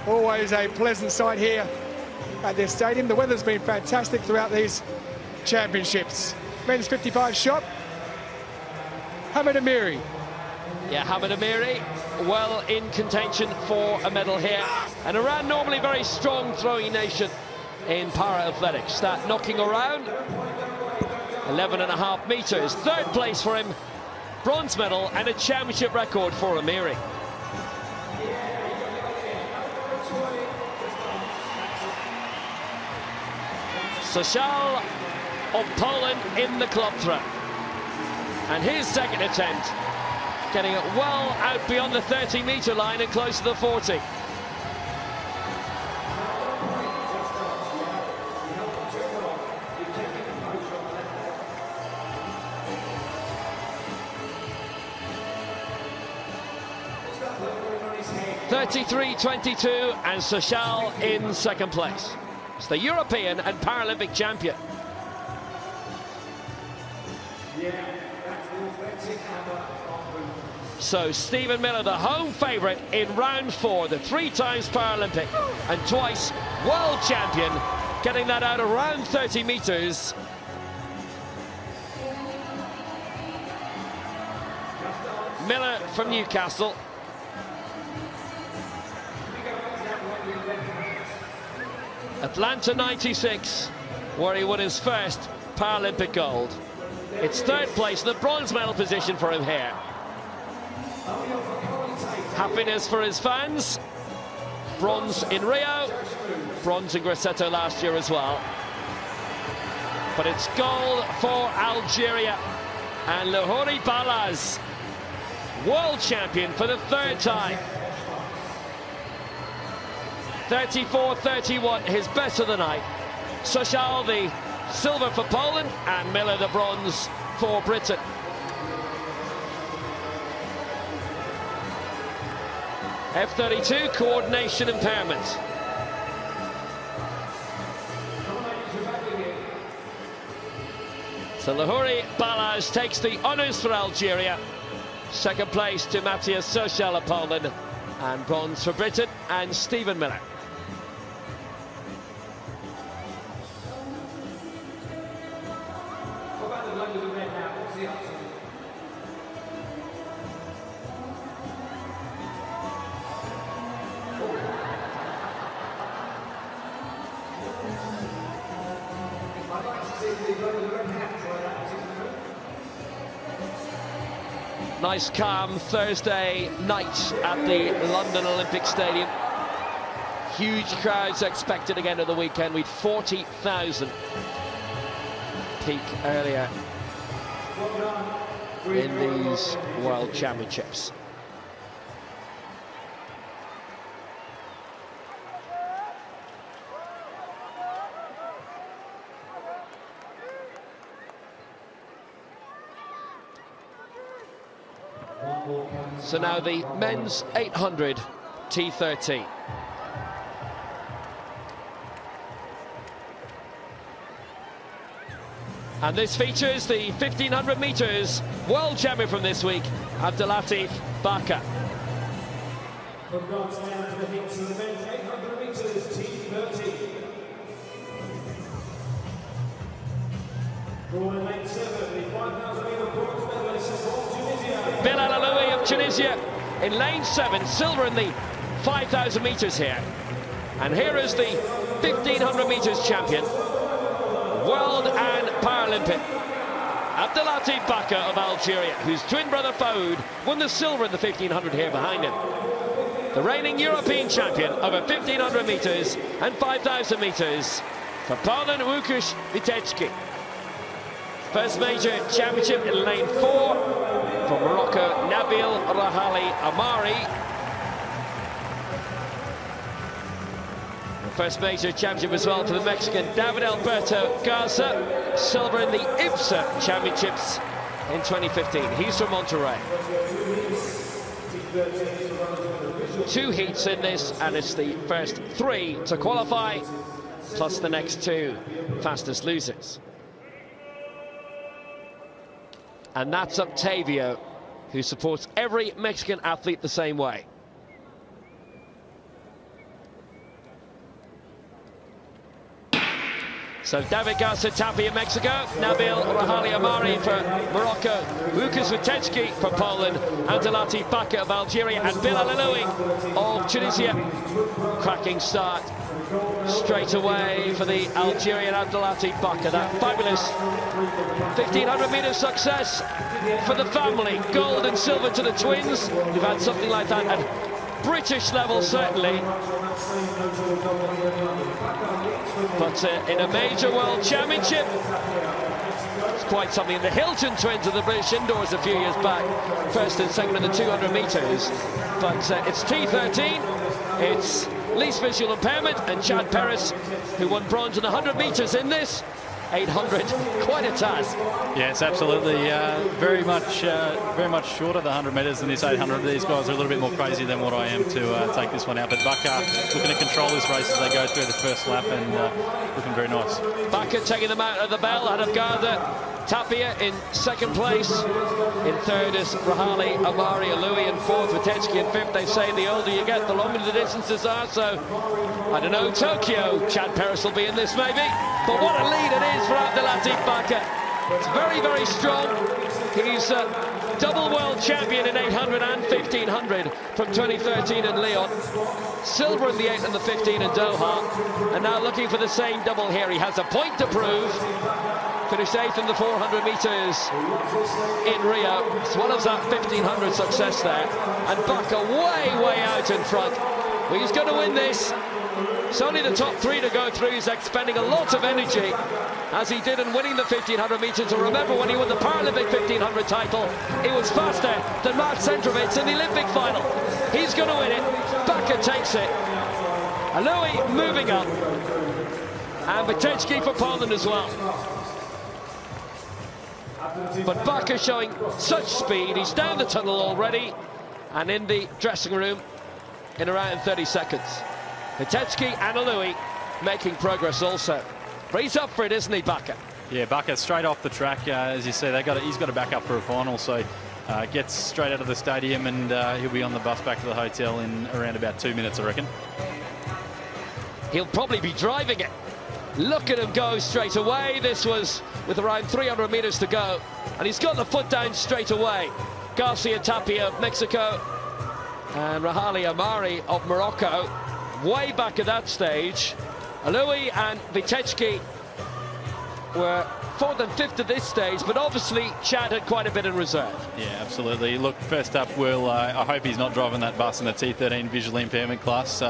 Always a pleasant sight here at this stadium. The weather's been fantastic throughout these championships. Men's 55 shot. Hamid Amiri Yeah, Hamid Amiri well in contention for a medal here. And Iran, normally very strong throwing nation in para-athletics. That knocking around, 11.5 meters. Third place for him, bronze medal and a championship record for Amiri. Sochal of Poland in the club throw. And his second attempt, getting it well out beyond the 30-meter line and close to the 40. (33.22) and Sochal in second place. It's the European and Paralympic champion. So Stephen Miller, the home favourite in round 4, the 3 times Paralympic and twice world champion, getting that out around 30 metres. Miller from Newcastle. Atlanta 96, where he won his first Paralympic gold. It's third place, the bronze medal position for him here. Happiness for his fans. Bronze in Rio, bronze in Grosseto last year as well. But it's gold for Algeria. And Lahouri Balaz, world champion for the 3rd time. 34-31, his best of the night. Sochal the silver for Poland and Miller the bronze for Britain. F32 coordination impairment. So Lahouri Balaz takes the honours for Algeria. Second place to Matthias Sochal of Poland, and bronze for Britain and Stephen Miller. Nice calm Thursday night at the London Olympic Stadium. Huge crowds expected again at the weekend, with 40,000 peak earlier in these World Championships. So now the men's 800 T13. And this features the 1500 meters world champion from this week, Abdelatif Baka. From bronze down to the hits of the men's 800 meters T13. Drawing lane 7, the 5,000 meter bronze medalist from Tunisia. Bilal Aloui of Tunisia in lane 7, silver in the 5,000 meters here. And here is the 1500 meters champion, world and Paralympic, Abdelatif Baka of Algeria, whose twin brother Faoud won the silver in the 1500 here behind him. The reigning European champion over 1500 meters and 5,000 meters for Poland, Łukasz Witecki. First major championship in lane 4 for Morocco, Nabil Rahali Amari. First major championship as well for the Mexican David Alberto Garza. Silver in the IBSA Championships in 2015. He's from Monterrey. 2 heats in this, and it's the first 3 to qualify, plus the next 2 fastest losers. And that's Octavio, who supports every Mexican athlete the same way. So David Garza Tapia, Mexico, Nabil Rahali Amari for Morocco, Łukasz Witecki for Poland, Abdelatif Baka of Algeria, and Bilal Aloui of Tunisia. Cracking start straight away for the Algerian Abdelatif Baka. That fabulous 1500 metre success for the family. Gold and silver to the twins. We've had something like that at British level, certainly. But in a major world championship, it's quite something. The Hilton twins of the British indoors a few years back, first and second in the 200 metres. But it's T13, it's least visual impairment, and Chad Perez, who won bronze in the 100 metres in this 800. Quite a task. Yes, absolutely. Very much shorter the 100 metres than this 800. These guys are a little bit more crazy than what I am to take this one out. But Baka looking to control this race as they go through the first lap, and looking very nice. Baka taking them out of the bell, out of Garda. Tapia in second place. In third is Rahali Amari Aloui, in fourth Witecki in fifth. They say the older you get, the longer the distances are. So, I don't know, Tokyo, Chad Perez will be in this maybe. But what a lead it is for Abdelatif Baka. It's very, very strong. He's double world champion in 800 and 1500 from 2013 in Lyon. Silver in the 8 and the 15 in Doha. And now looking for the same double here. He has a point to prove. Finished 8th in the 400 metres in Rio, as well as that 1500 success there. And Baka way out in front. Well, he's going to win this. It's only the top 3 to go through. He's expending a lot of energy, as he did in winning the 1500 metres. And remember, when he won the Paralympic 1500 title, it was faster than Mark Centrovitz in the Olympic final. He's going to win it. Baka takes it. Aloui moving up. And Witecki for Poland as well. But Baka showing such speed. He's down the tunnel already and in the dressing room in around 30 seconds. Witecki and Aloui making progress also. But he's up for it, isn't he, Baka? Yeah, Baka straight off the track. As you say, he's got to back up for a final, so gets straight out of the stadium, and he'll be on the bus back to the hotel in around about 2 minutes, I reckon. He'll probably be driving it. Look at him go straight away. This was with around 300 metres to go, and he's got the foot down straight away. Garcia Tapia of Mexico and Rahali Amari of Morocco way back at that stage. Aloui and Witecki were 4th and 5th at this stage, but obviously Chad had quite a bit in reserve. Yeah, absolutely. Look, first up, Will, I hope he's not driving that bus in the T13 visual impairment class.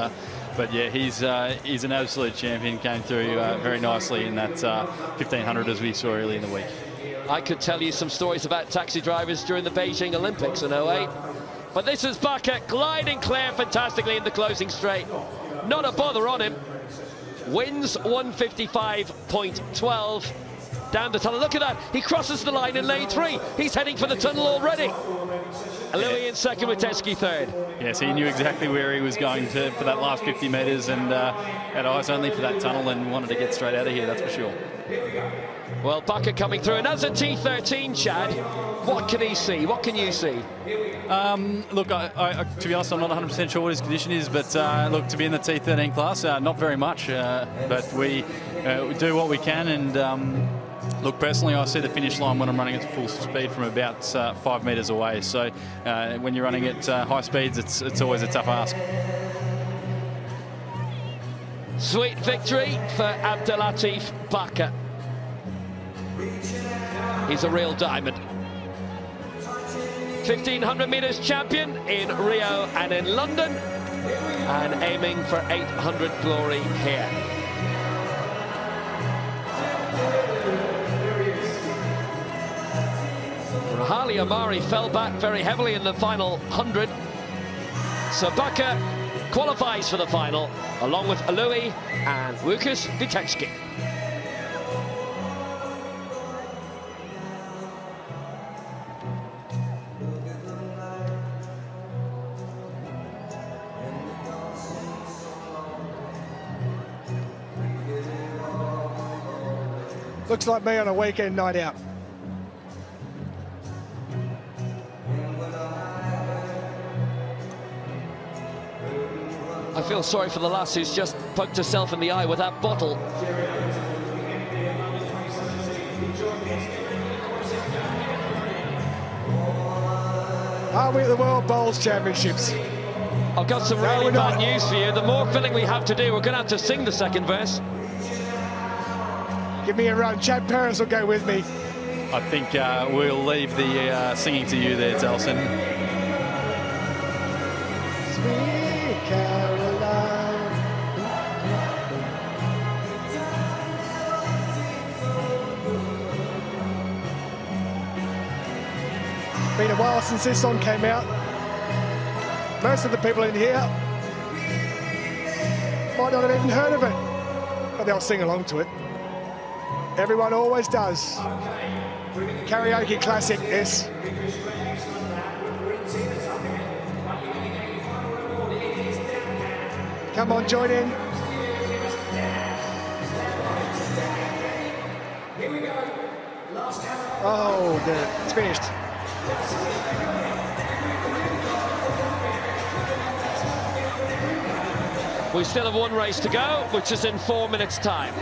But yeah, he's an absolute champion. Came through very nicely in that 1500 as we saw early in the week. I could tell you some stories about taxi drivers during the Beijing Olympics in 08. But this is Baka gliding clear fantastically in the closing straight. Not a bother on him. Wins 155.12 down the tunnel. Look at that. He crosses the line in lane 3. He's heading for the tunnel already. Aloui in second, Witecki third. Yes, he knew exactly where he was going to for that last 50 metres, and had eyes only for that tunnel and wanted to get straight out of here, that's for sure. Well, Baka coming through, and as a T13, Chad, what can he see? What can you see? Look, to be honest, I'm not 100% sure what his condition is, but look, to be in the T13 class, not very much, but we do what we can, and look, personally, I see the finish line when I'm running at full speed from about 5 metres away. So when you're running at high speeds, it's always a tough ask. Sweet victory for Abdelatif Baka. He's a real diamond. 1500 metres champion in Rio and in London, and aiming for 800 glory here. Rahali Amari fell back very heavily in the final 100. So Baka qualifies for the final, along with Aloui and Łukasz Witecki. Looks like me on a weekend night out. I feel sorry for the lass who's just poked herself in the eye with that bottle. Are we at the World Bowls Championships? I've got some really bad news for you. The more filling we have to do, we're going to have to sing the second verse. Give me a run. Chad Paris will go with me. I think we'll leave the singing to you there, Telson. Sweet Caroline. Been a while since this song came out. Most of the people in here might not have even heard of it, but they'll sing along to it. Everyone always does. Karaoke classic, this. Come on, join in. Oh, it's finished. We still have one race to go, which is in 4 minutes' time.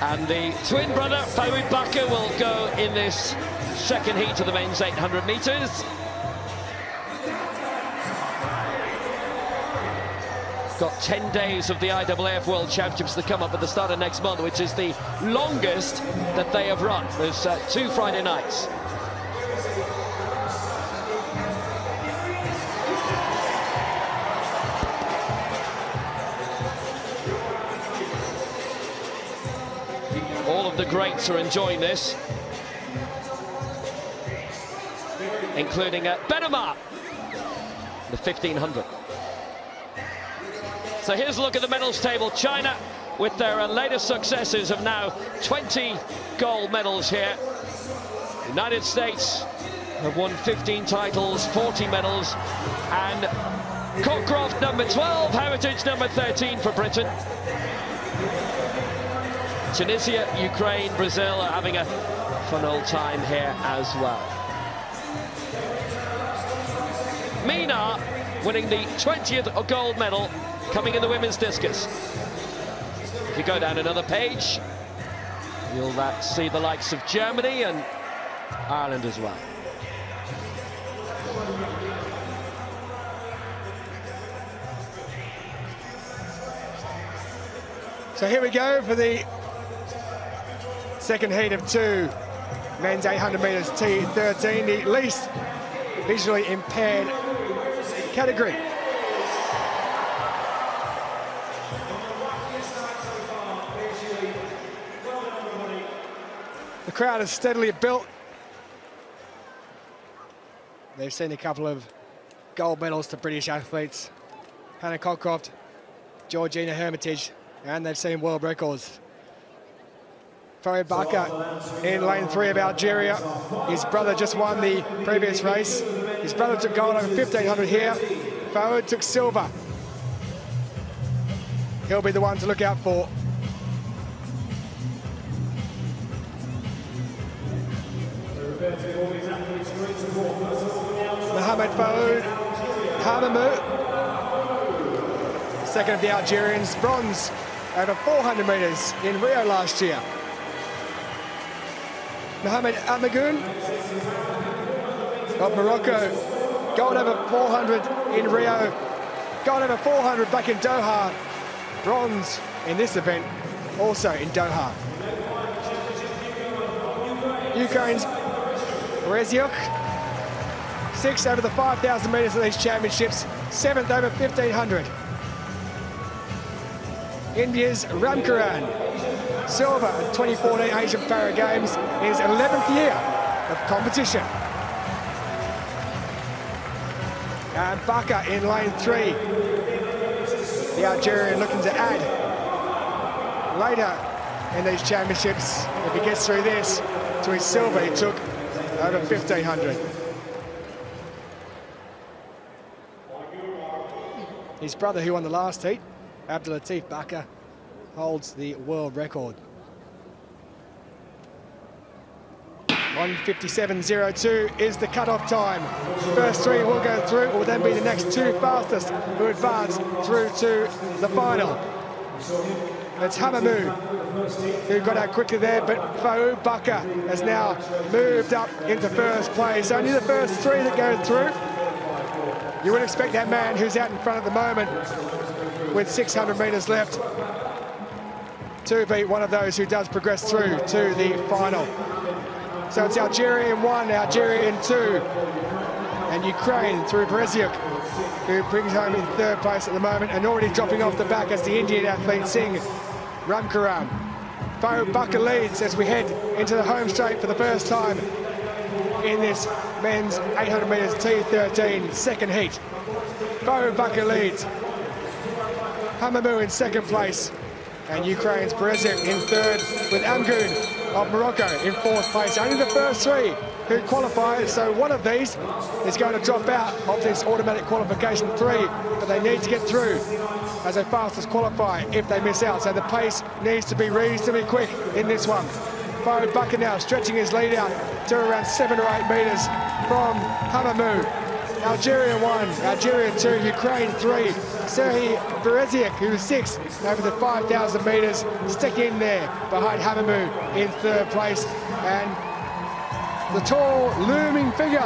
And the twin brother, Farid Bakr, will go in this second heat of the men's 800 metres. Got 10 days of the IAAF World Championships to come up at the start of next month, which is the longest that they have run. There's 2 Friday nights. All of the greats are enjoying this, including Benamar, the 1500. So here's a look at the medals table. China, with their latest successes, have now 20 gold medals here. United States have won 15 titles, 40 medals, and Cockcroft number 12, Heritage number 13 for Britain. Tunisia, Ukraine, Brazil are having a fun old time here as well. Mina winning the 20th gold medal, coming in the women's discus. If you go down another page, you'll see the likes of Germany and Ireland as well. So here we go for the second heat of 2. Men's 800 metres T13, the least visually impaired category. The crowd has steadily built. They've seen a couple of gold medals to British athletes. Hannah Cockcroft, Georgina Hermitage, and they've seen world records. Farid Bakr in lane 3 of Algeria. His brother just won the previous race. His brother took gold over 1500 here. Farid took silver. He'll be the one to look out for. Mohamed Faoud Hamamou, second of the Algerians, bronze over 400 metres in Rio last year. Mohamed Amagoun of Morocco, gold over 400 in Rio, gold over 400 back in Doha, bronze in this event also in Doha. Ukraine's Rezyuk, 6th over the 5,000 metres of these championships, 7th over 1,500. India's Ramkaran, silver at 2014 Asian Para Games in his 11th year of competition. And Bakr in lane 3, the Algerian looking to add later in these championships, if he gets through this, to his silver he took over 1,500. His brother, who won the last heat, Abdelatif Bakr, holds the world record. 1:57.02 is the cut-off time. First three will go through. It will then be the next two fastest who advance through to the final. It's Hamamu who got out quickly there, but Fa'u Baka has now moved up into first place. Only the first three that go through. You would expect that man who's out in front at the moment with 600 metres left to be one of those who does progress through to the final. So it's Algeria in 1, Algeria in 2, and Ukraine through Bereziuk, who brings home in third place at the moment, and already dropping off the back as the Indian athlete Singh Ramkaram. Fa'u Baka leads as we head into the home straight for the first time in this men's 800 metres T13 second heat. Fa'u Baka leads. Hamamu in second place, and Ukraine's Bereziuk in third, with Amgoun of Morocco in fourth place. Only the first three who qualify, so one of these is going to drop out of this automatic qualification 3, but they need to get through as a fastest qualifier if they miss out. So the pace needs to be reasonably quick in this one. Fa'u Baka now stretching his lead out to around 7 or 8 metres from Hamamu. Algeria 1, Algeria 2, Ukraine 3. Serhii Bereziuk, who's 6 over the 5,000 metres, stick in there behind Hamamu in third place. And the tall, looming figure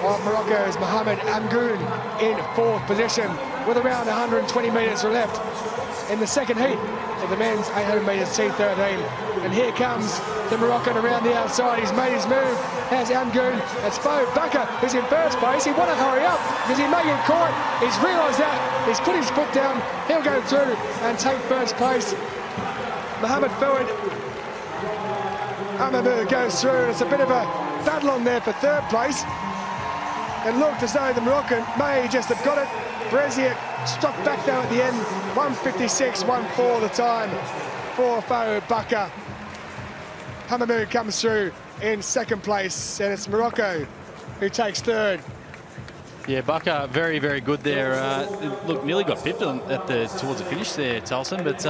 of Morocco's Mohamed Amgoun in fourth position, with around 120 metres left in the second heat of the men's 800 metres T13. And here comes the Moroccan around the outside. He's made his move. Has Amgoun. It's Fa'u Baka who's in first place. He want to hurry up because he may get caught. He's realised that. He's put his foot down. He'll go through and take first place. Mohamed Fouad Hamamu goes through. It's a bit of a battle on there for third place. It looked as though the Moroccan may just have got it. Bereziuk struck back though at the end. 1:56.14 the time for Fa'u Baka. Hamamu comes through in second place, and it's Morocco who takes third. Yeah, Baka very, very good there. Look, nearly got pipped towards the finish there, Tulson, but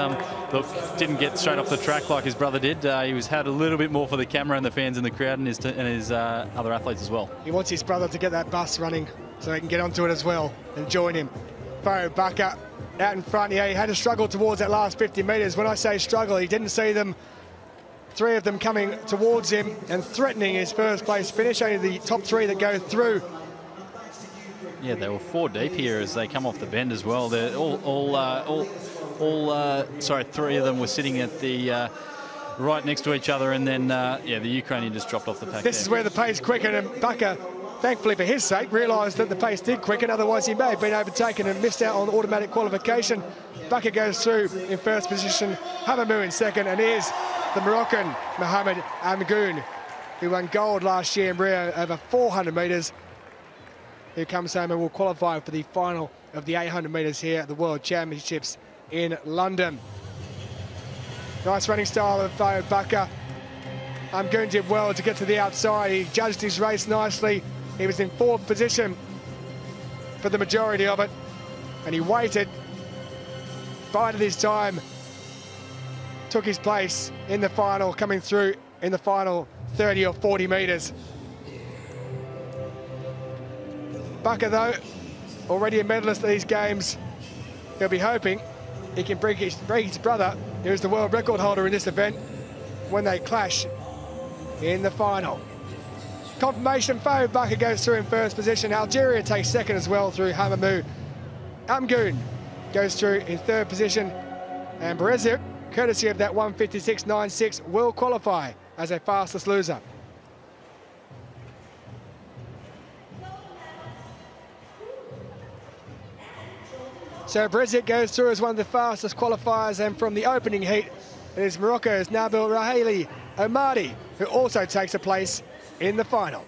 look, didn't get straight off the track like his brother did. He had a little bit more for the camera and the fans in the crowd and his other athletes as well. He wants his brother to get that bus running so he can get onto it as well and join him. Fa'u Baka out in front. Yeah, he had to struggle towards that last 50 metres. When I say struggle, he didn't see them. 3 of them coming towards him and threatening his first place finish. Only the top 3 that go through. Yeah, they were 4 deep here as they come off the bend as well. They're sorry, 3 of them were sitting at the right next to each other, and then yeah, the Ukrainian just dropped off the pack. This is where the pace quickened, and Baka, thankfully for his sake, realised that the pace did quicken. Otherwise, he may have been overtaken and missed out on automatic qualification. Baka goes through in first position. Hamamu in second, and here's the Moroccan Mohamed Amgoun, who won gold last year in Rio over 400 metres, who comes home and will qualify for the final of the 800 metres here at the World Championships in London. Nice running style of Fa'u Baka. Amgoun did well to get to the outside. He judged his race nicely. He was in fourth position for the majority of it, and he waited, bided his time, took his place in the final, coming through in the final 30 or 40 metres. Baka, though, already a medalist at these games. He'll be hoping he can break his brother, who's the world record holder in this event, when they clash in the final. Confirmation, Fa'u Baka goes through in first position. Algeria takes second as well through Hamamu. Amgoun goes through in third position, and Bereziuk, courtesy of that 1:56.96, will qualify as a fastest loser. So Bereziuk goes through as one of the fastest qualifiers, and from the opening heat, it is Morocco's Nabil Raheli Omadi, who also takes a place in the final.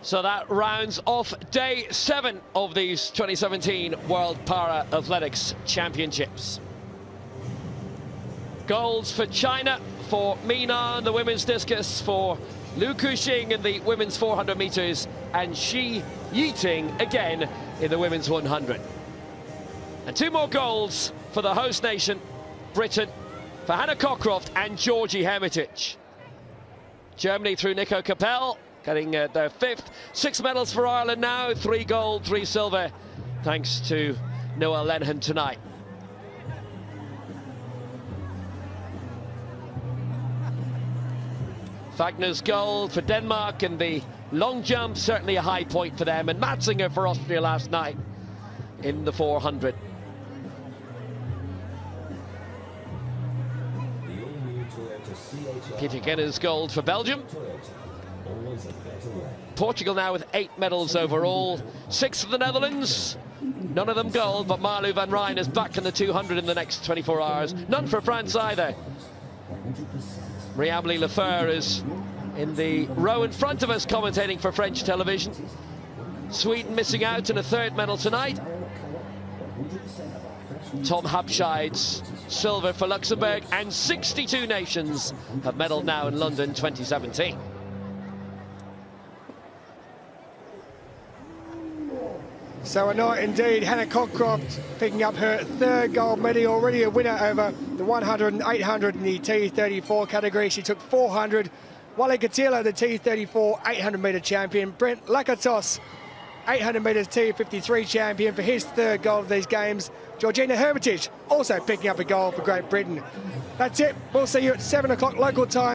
So that rounds off day 7 of these 2017 World Para Athletics Championships. Golds for China, for Mina in the women's discus, for Lu Kuxing in the women's 400 metres, and Shi Yiting again in the women's 100. And 2 more golds for the host nation, Britain, for Hannah Cockcroft and Georgie Hermitage. Germany through Nico Capel, getting their 5th. 6 medals for Ireland now, 3 gold, 3 silver, thanks to Noel Lenhan tonight. Wagner's gold for Denmark, and the long jump certainly a high point for them, and Matzinger for Austria last night in the 400. Peter Genner's gold for Belgium. Portugal now with 8 medals overall. 6 for the Netherlands, none of them gold, but Marlu van Rijn is back in the 200 in the next 24 hours. None for France either. Marie-Amélie Lefeur is in the row in front of us commentating for French television. Sweden missing out in a 3rd medal tonight. Tom Habscheid's silver for Luxembourg, and 62 nations have medalled now in London 2017. So a night indeed. Hannah Cockcroft picking up her 3rd gold medal, already a winner over the 100 and 800 in the T34 category. She took 400. Wale Katila, the T34 800-metre champion. Brent Lakatos, 800 metres T53 champion, for his 3rd gold of these games. Georgina Hermitage also picking up a gold for Great Britain. That's it. We'll see you at 7 o'clock local time.